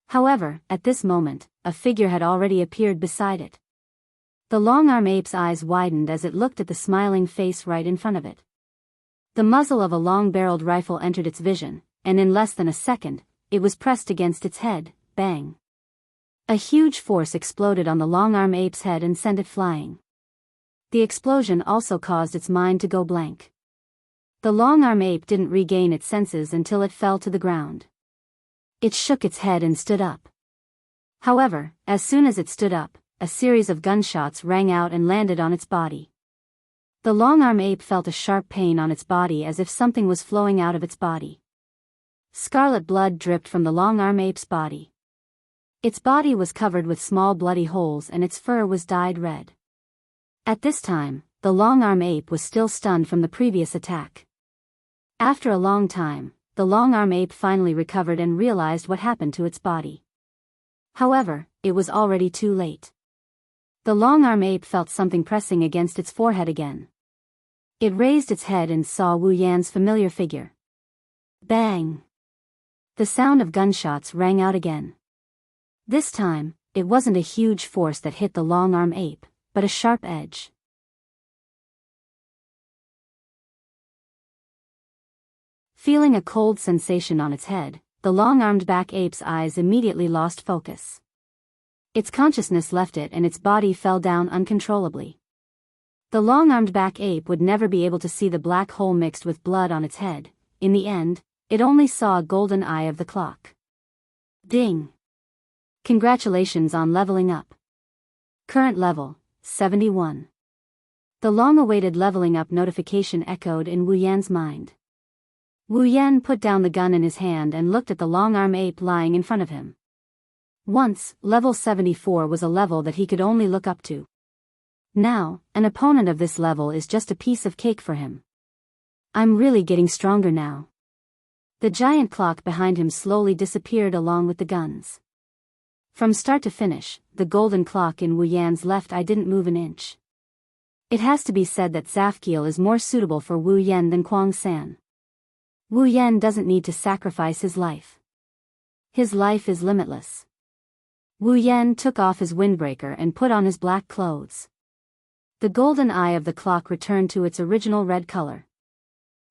However, at this moment, a figure had already appeared beside it. The long-arm ape's eyes widened as it looked at the smiling face right in front of it. The muzzle of a long-barreled rifle entered its vision, and in less than a second, it was pressed against its head, bang. A huge force exploded on the long-arm ape's head and sent it flying. The explosion also caused its mind to go blank. The long-arm ape didn't regain its senses until it fell to the ground. It shook its head and stood up. However, as soon as it stood up, a series of gunshots rang out and landed on its body. The long-arm ape felt a sharp pain on its body as if something was flowing out of its body. Scarlet blood dripped from the long-arm ape's body. Its body was covered with small bloody holes and its fur was dyed red. At this time, the long-arm ape was still stunned from the previous attack. After a long time, the long-arm ape finally recovered and realized what happened to its body. However, it was already too late. The long-arm ape felt something pressing against its forehead again. It raised its head and saw Wu Yan's familiar figure. Bang! The sound of gunshots rang out again. This time, it wasn't a huge force that hit the long-arm ape, but a sharp edge. Feeling a cold sensation on its head, the long-armed back ape's eyes immediately lost focus. Its consciousness left it and its body fell down uncontrollably. The long-armed back ape would never be able to see the black hole mixed with blood on its head. In the end, it only saw a golden eye of the clock. Ding! Congratulations on leveling up. Current level, 71. The long-awaited leveling up notification echoed in Wu Yan's mind. Wu Yan put down the gun in his hand and looked at the long-arm ape lying in front of him. Once, level 74 was a level that he could only look up to. Now, an opponent of this level is just a piece of cake for him. I'm really getting stronger now. The giant clock behind him slowly disappeared along with the guns. From start to finish, the golden clock in Wu Yan's left eye didn't move an inch. It has to be said that Zafkiel is more suitable for Wu Yan than Kuang San. Wu Yan doesn't need to sacrifice his life. His life is limitless. Wu Yan took off his windbreaker and put on his black clothes. The golden eye of the clock returned to its original red color.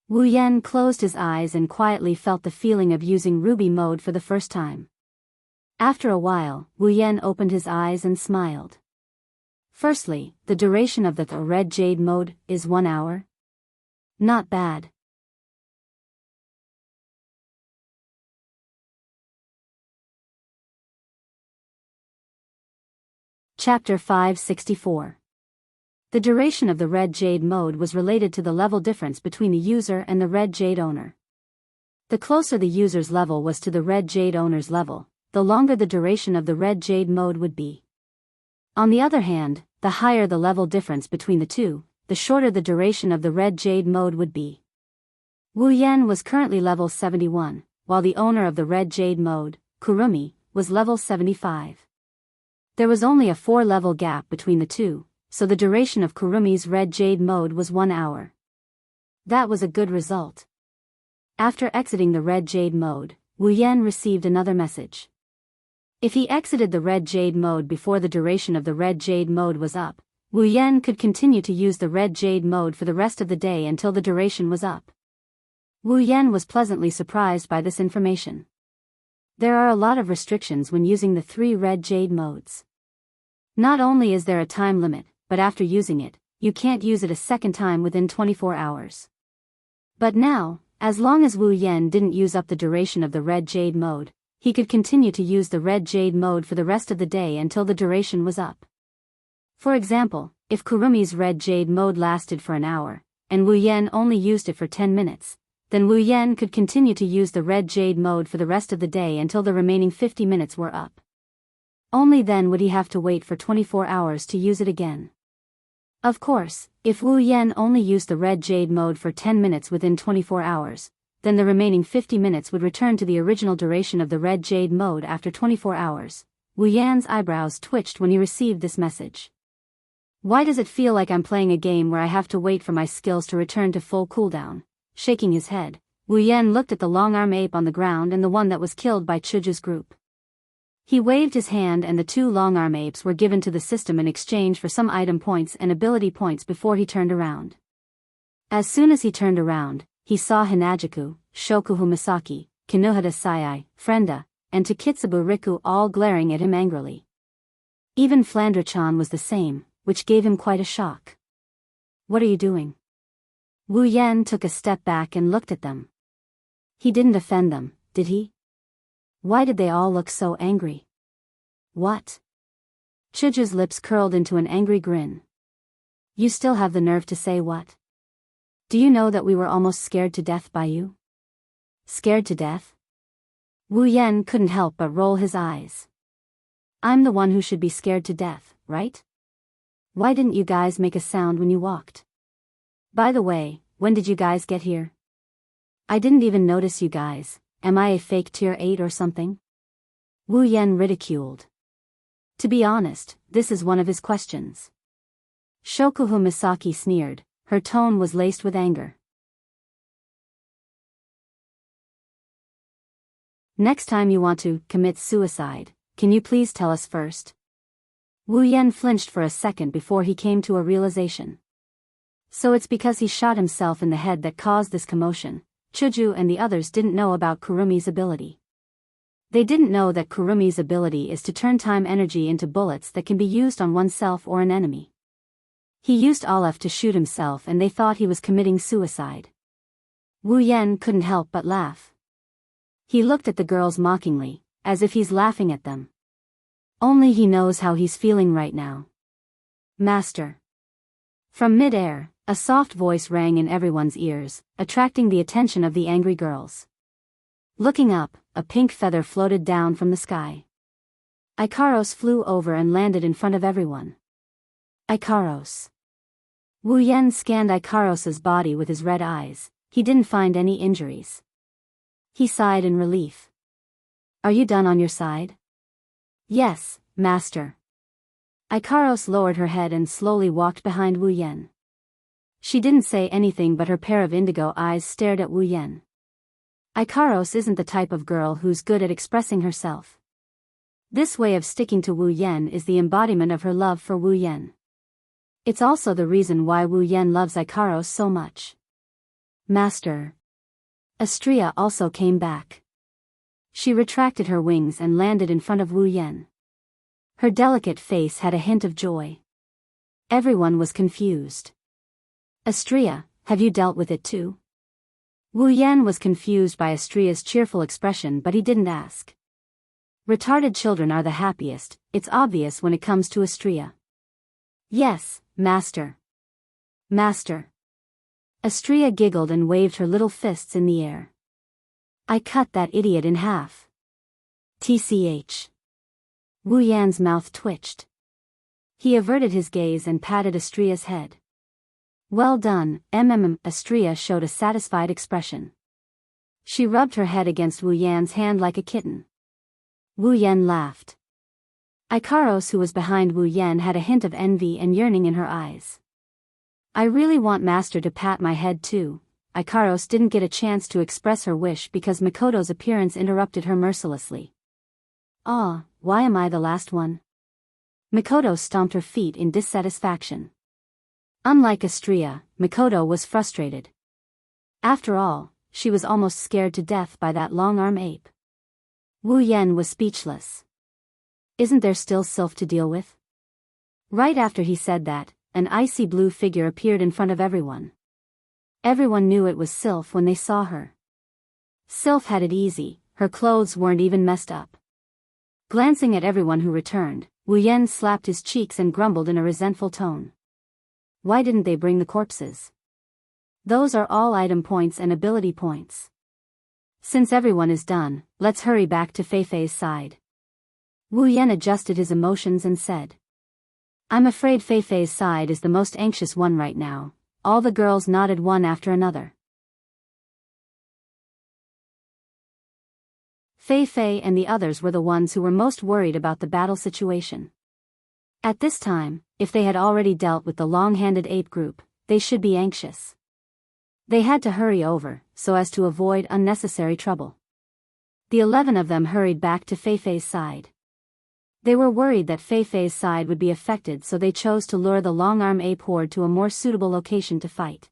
Wu Yan closed his eyes and quietly felt the feeling of using ruby mode for the first time. After a while, Wu Yan opened his eyes and smiled. Firstly, the duration of the red jade mode is 1 hour. Not bad. Chapter 564. The duration of the red jade mode was related to the level difference between the user and the red jade owner. The closer the user's level was to the red jade owner's level, the longer the duration of the red jade mode would be. On the other hand, the higher the level difference between the two, the shorter the duration of the red jade mode would be. Wu Yan was currently level 71, while the owner of the red jade mode, Kurumi, was level 75. There was only a 4-level gap between the two, so the duration of Kurumi's red jade mode was 1 hour. That was a good result. After exiting the red jade mode, Wu Yan received another message. If he exited the red jade mode before the duration of the red jade mode was up, Wu Yan could continue to use the red jade mode for the rest of the day until the duration was up. Wu Yan was pleasantly surprised by this information. There are a lot of restrictions when using the 3 red jade modes. Not only is there a time limit, but after using it, you can't use it a second time within 24 hours. But now, as long as Wu Yan didn't use up the duration of the red jade mode, he could continue to use the red jade mode for the rest of the day until the duration was up. For example, if Kurumi's red jade mode lasted for an hour, and Wu Yan only used it for 10 minutes, then Wu Yan could continue to use the red jade mode for the rest of the day until the remaining 50 minutes were up. Only then would he have to wait for 24 hours to use it again. Of course, if Wu Yan only used the red jade mode for 10 minutes within 24 hours, then the remaining 50 minutes would return to the original duration of the red jade mode after 24 hours. Wu Yan's eyebrows twitched when he received this message. Why does it feel like I'm playing a game where I have to wait for my skills to return to full cooldown? Shaking his head, Wu Yan looked at the long-arm ape on the ground and the one that was killed by Chuju's group. He waved his hand and the 2 long-arm apes were given to the system in exchange for some item points and ability points before he turned around. As soon as he turned around, he saw Hinajiku, Shokuhu Misaki, Kinohada Sayai, Frenda, and Takitsubu Riku all glaring at him angrily. Even Flandra-chan was the same, which gave him quite a shock. What are you doing? Wu Yan took a step back and looked at them. He didn't offend them, did he? Why did they all look so angry? What? Chuju's lips curled into an angry grin. You still have the nerve to say what? Do you know that we were almost scared to death by you? Scared to death? Wu Yan couldn't help but roll his eyes. I'm the one who should be scared to death, right? Why didn't you guys make a sound when you walked? By the way, when did you guys get here? I didn't even notice you guys. Am I a fake tier 8 or something? Wu Yan ridiculed. To be honest, this is one of his questions. Shokuhu Misaki sneered, her tone was laced with anger. Next time you want to commit suicide, can you please tell us first? Wu Yan flinched for a second before he came to a realization. So it's because he shot himself in the head that caused this commotion. Chuju and the others didn't know about Kurumi's ability. They didn't know that Kurumi's ability is to turn time energy into bullets that can be used on oneself or an enemy. He used Aleph to shoot himself and they thought he was committing suicide. Wu Yan couldn't help but laugh. He looked at the girls mockingly, as if he's laughing at them. Only he knows how he's feeling right now. Master. From mid-air, a soft voice rang in everyone's ears, attracting the attention of the angry girls. Looking up, a pink feather floated down from the sky. Ikaros flew over and landed in front of everyone. Ikaros. Wu Yan scanned Ikaros's body with his red eyes. He didn't find any injuries. He sighed in relief. Are you done on your side? Yes, master. Ikaros lowered her head and slowly walked behind Wu Yan. She didn't say anything but her pair of indigo eyes stared at Wu Yan. Ikaros isn't the type of girl who's good at expressing herself. This way of sticking to Wu Yan is the embodiment of her love for Wu Yan. It's also the reason why Wu Yan loves Ikaros so much. Master. Astria also came back. She retracted her wings and landed in front of Wu Yan. Her delicate face had a hint of joy. Everyone was confused. Astria, have you dealt with it too? Wu Yan was confused by Astria's cheerful expression but he didn't ask. Retarded children are the happiest, it's obvious when it comes to Astria. Yes, master. Master. Astria giggled and waved her little fists in the air. I cut that idiot in half. TCH. Wu Yan's mouth twitched. He averted his gaze and patted Astria's head. Well done, Astria showed a satisfied expression. She rubbed her head against Wu Yan's hand like a kitten. Wu Yan laughed. Ikaros, who was behind Wu Yan, had a hint of envy and yearning in her eyes. I really want Master to pat my head too. Ikaros didn't get a chance to express her wish because Makoto's appearance interrupted her mercilessly. Ah, why am I the last one? Makoto stomped her feet in dissatisfaction. Unlike Astria, Makoto was frustrated. After all, she was almost scared to death by that long-arm ape. Wu Yan was speechless. Isn't there still Sylph to deal with? Right after he said that, an icy blue figure appeared in front of everyone. Everyone knew it was Sylph when they saw her. Sylph had it easy, her clothes weren't even messed up. Glancing at everyone who returned, Wu Yan slapped his cheeks and grumbled in a resentful tone. Why didn't they bring the corpses? Those are all item points and ability points. Since everyone is done, let's hurry back to Feifei's side. Wu Yan adjusted his emotions and said. I'm afraid Feifei's side is the most anxious one right now. All the girls nodded one after another. Feifei and the others were the ones who were most worried about the battle situation. At this time, if they had already dealt with the long-handed ape group, they should be anxious. They had to hurry over, so as to avoid unnecessary trouble. The 11 of them hurried back to Feifei's side. They were worried that Feifei's side would be affected, so they chose to lure the long-arm ape horde to a more suitable location to fight.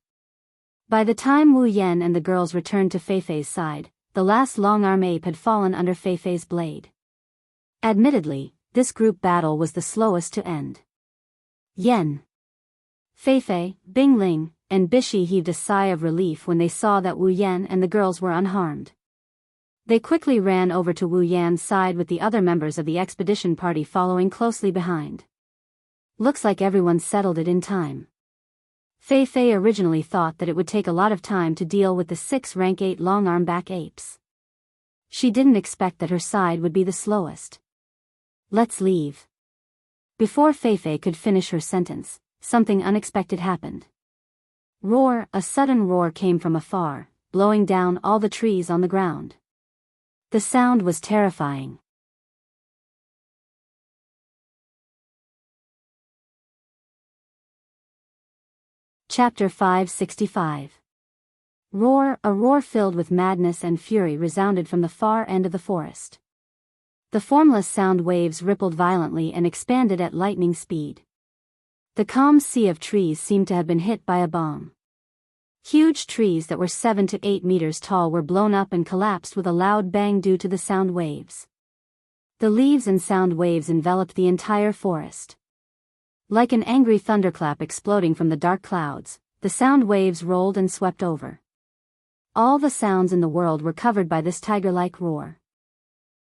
By the time Wu Yan and the girls returned to Feifei's side, the last long-arm ape had fallen under Feifei's blade. Admittedly, this group battle was the slowest to end. Yen. Feifei, Bingling, and Bishi heaved a sigh of relief when they saw that Wu Yan and the girls were unharmed. They quickly ran over to Wu Yan's side with the other members of the expedition party following closely behind. Looks like everyone settled it in time. Feifei originally thought that it would take a lot of time to deal with the 6 rank 8 long-arm back apes. She didn't expect that her side would be the slowest. Let's leave. Before Feifei could finish her sentence, something unexpected happened. Roar! A sudden roar came from afar, blowing down all the trees on the ground. The sound was terrifying. Chapter 565. Roar! A roar filled with madness and fury resounded from the far end of the forest. The formless sound waves rippled violently and expanded at lightning speed. The calm sea of trees seemed to have been hit by a bomb. Huge trees that were 7 to 8 meters tall were blown up and collapsed with a loud bang due to the sound waves. The leaves and sound waves enveloped the entire forest. Like an angry thunderclap exploding from the dark clouds, the sound waves rolled and swept over. All the sounds in the world were covered by this tiger-like roar.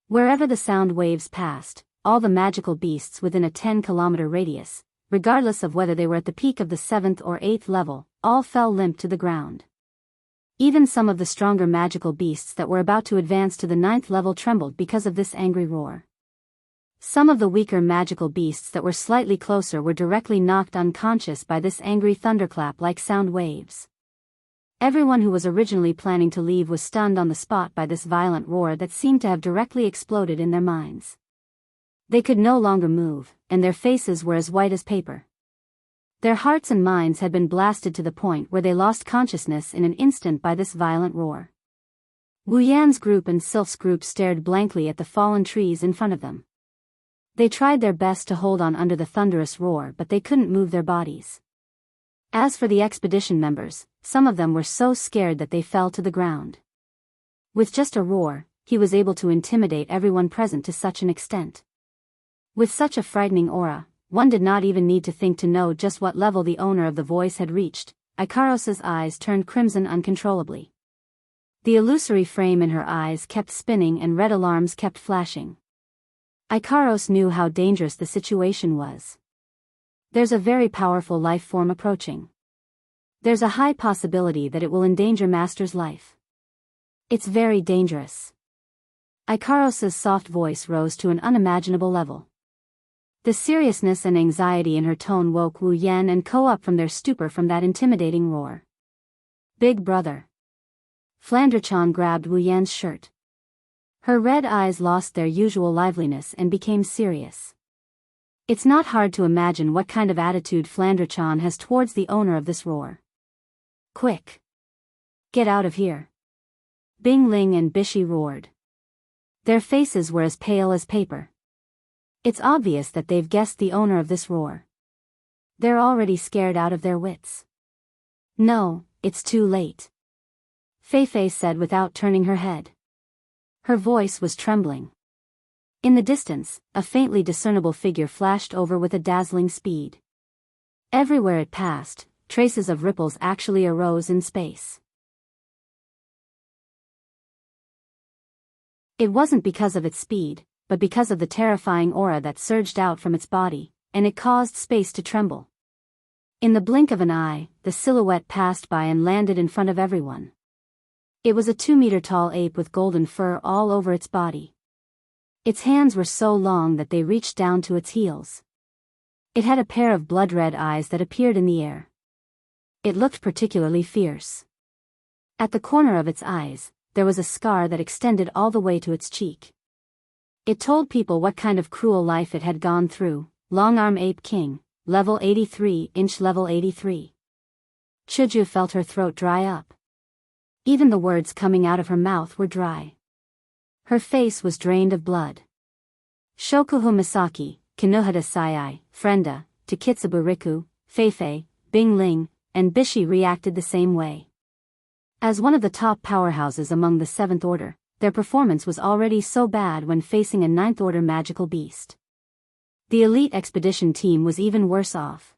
Wherever the sound waves passed, all the magical beasts within a 10-kilometer radius, regardless of whether they were at the peak of the 7th or 8th level, all fell limp to the ground. Even some of the stronger magical beasts that were about to advance to the 9th level trembled because of this angry roar. Some of the weaker magical beasts that were slightly closer were directly knocked unconscious by this angry thunderclap like sound waves. Everyone who was originally planning to leave was stunned on the spot by this violent roar that seemed to have directly exploded in their minds. They could no longer move, and their faces were as white as paper. Their hearts and minds had been blasted to the point where they lost consciousness in an instant by this violent roar. Wu Yan's group and Sylph's group stared blankly at the fallen trees in front of them. They tried their best to hold on under the thunderous roar, but they couldn't move their bodies. As for the expedition members, some of them were so scared that they fell to the ground. With just a roar, he was able to intimidate everyone present to such an extent. With such a frightening aura, one did not even need to think to know just what level the owner of the voice had reached. Ikaros's eyes turned crimson uncontrollably. The illusory frame in her eyes kept spinning and red alarms kept flashing. Ikaros knew how dangerous the situation was. There's a very powerful life form approaching. There's a high possibility that it will endanger Master's life. It's very dangerous. Ikaros's soft voice rose to an unimaginable level. The seriousness and anxiety in her tone woke Wu Yan and Ko up from their stupor from that intimidating roar. Big brother. Flanderchan grabbed Wu Yan's shirt. Her red eyes lost their usual liveliness and became serious. It's not hard to imagine what kind of attitude Flanderchan has towards the owner of this roar. Quick! Get out of here! Bing Ling and Bishi roared. Their faces were as pale as paper. It's obvious that they've guessed the owner of this roar. They're already scared out of their wits. No, it's too late. Feifei said without turning her head. Her voice was trembling. In the distance, a faintly discernible figure flashed over with a dazzling speed. Everywhere it passed, traces of ripples actually arose in space. It wasn't because of its speed, but because of the terrifying aura that surged out from its body, and it caused space to tremble. In the blink of an eye, the silhouette passed by and landed in front of everyone. It was a 2-meter-tall ape with golden fur all over its body. Its hands were so long that they reached down to its heels. It had a pair of blood-red eyes that appeared in the air. It looked particularly fierce. At the corner of its eyes, there was a scar that extended all the way to its cheek. It told people what kind of cruel life it had gone through. Long-arm ape king, level 83, inch level 83. Chuju felt her throat dry up. Even the words coming out of her mouth were dry. Her face was drained of blood. Shokuhu Misaki, Kinohada Sayai, Frenda, Takitsubu Riku, Feifei, Bing Ling, and Bishi reacted the same way. As one of the top powerhouses among the 7th Order, their performance was already so bad when facing a 9th Order magical beast. The elite expedition team was even worse off.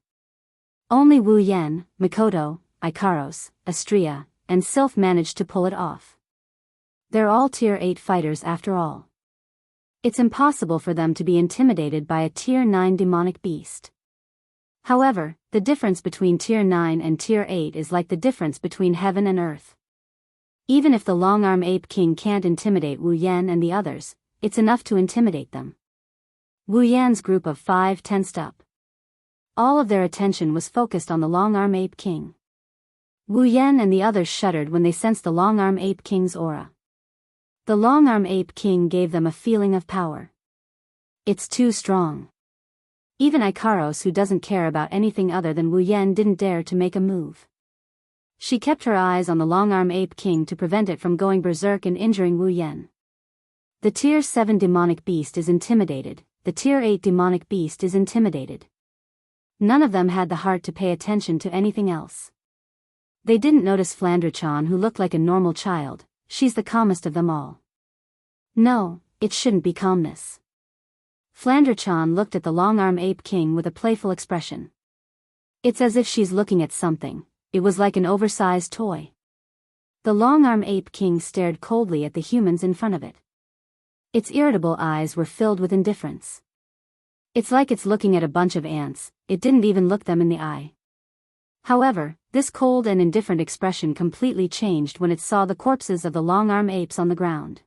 Only Wu Yan, Mikoto, Ikaros, Astria, and Sylph managed to pull it off. They're all Tier 8 fighters after all. It's impossible for them to be intimidated by a Tier 9 demonic beast. However, the difference between Tier 9 and Tier 8 is like the difference between heaven and earth. Even if the long-arm ape king can't intimidate Wu Yan and the others, it's enough to intimidate them. Wu Yan's group of 5 tensed up. All of their attention was focused on the long-arm ape king. Wu Yan and the others shuddered when they sensed the long-arm ape king's aura. The long-arm ape king gave them a feeling of power. It's too strong. Even Ikaros, who doesn't care about anything other than Wu Yan, didn't dare to make a move. She kept her eyes on the long-arm ape king to prevent it from going berserk and injuring Wu Yan. The Tier 7 demonic beast is intimidated, the Tier 8 demonic beast is intimidated. None of them had the heart to pay attention to anything else. They didn't notice Flandre-chan, who looked like a normal child. She's the calmest of them all. No, it shouldn't be calmness. Flandre-chan looked at the long-arm ape king with a playful expression. It's as if she's looking at something. It was like an oversized toy. The long-arm ape king stared coldly at the humans in front of it. Its irritable eyes were filled with indifference. It's like it's looking at a bunch of ants. It didn't even look them in the eye. However, this cold and indifferent expression completely changed when it saw the corpses of the long-arm apes on the ground.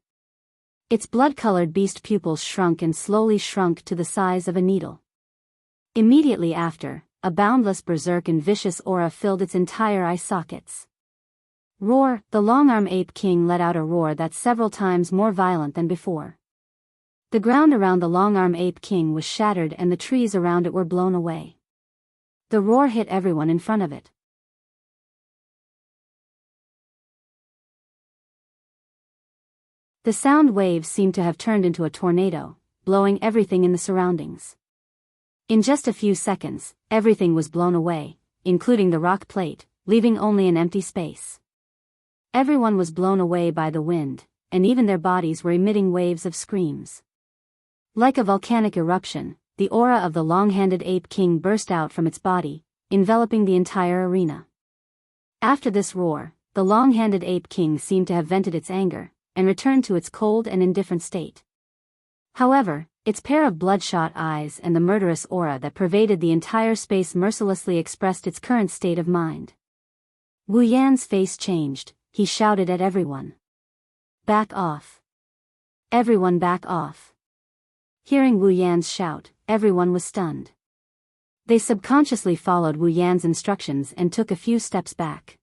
Its blood-colored beast pupils shrunk and slowly shrunk to the size of a needle. Immediately after, a boundless berserk and vicious aura filled its entire eye sockets. Roar! The long-arm ape king let out a roar that's several times more violent than before. The ground around the long-arm ape king was shattered and the trees around it were blown away. The roar hit everyone in front of it. The sound waves seemed to have turned into a tornado, blowing everything in the surroundings. In just a few seconds, everything was blown away, including the rock plate, leaving only an empty space. Everyone was blown away by the wind, and even their bodies were emitting waves of screams. Like a volcanic eruption, the aura of the long-handed ape king burst out from its body, enveloping the entire arena. After this roar, the long-handed ape king seemed to have vented its anger, and returned to its cold and indifferent state. However, its pair of bloodshot eyes and the murderous aura that pervaded the entire space mercilessly expressed its current state of mind. Wu Yan's face changed. He shouted at everyone. Back off. Everyone back off. Hearing Wu Yan's shout, everyone was stunned. They subconsciously followed Wu Yan's instructions and took a few steps back.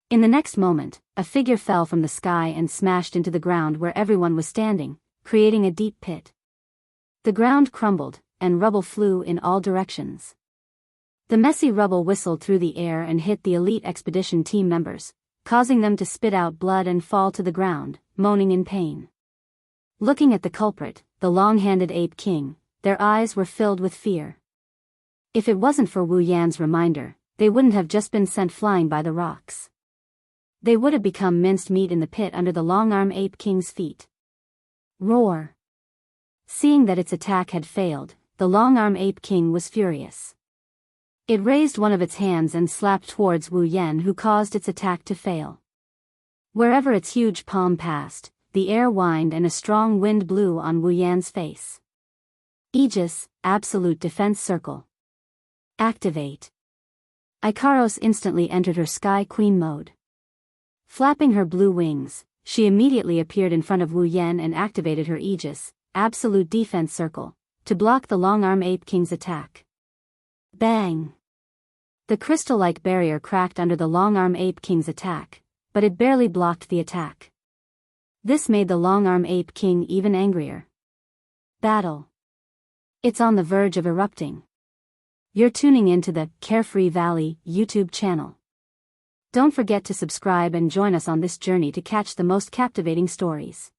In the next moment, a figure fell from the sky and smashed into the ground where everyone was standing, creating a deep pit. The ground crumbled, and rubble flew in all directions. The messy rubble whistled through the air and hit the elite expedition team members, causing them to spit out blood and fall to the ground, moaning in pain. Looking at the culprit, the long-handed ape king, their eyes were filled with fear. If it wasn't for Wu Yan's reminder, they wouldn't have just been sent flying by the rocks. They would have become minced meat in the pit under the long-arm ape king's feet. Roar! Seeing that its attack had failed, the long-arm ape king was furious. It raised one of its hands and slapped towards Wu Yan, who caused its attack to fail. Wherever its huge palm passed, the air whined and a strong wind blew on Wu Yan's face. Aegis, Absolute Defense Circle. Activate. Ikaros instantly entered her Sky Queen mode. Flapping her blue wings, she immediately appeared in front of Wu Yan and activated her Aegis, Absolute Defense Circle, to block the long-arm ape king's attack. Bang! The crystal-like barrier cracked under the long-arm ape king's attack, but it barely blocked the attack. This made the long-arm ape king even angrier. Battle. It's on the verge of erupting. You're tuning into the Carefree Valley YouTube channel. Don't forget to subscribe and join us on this journey to catch the most captivating stories.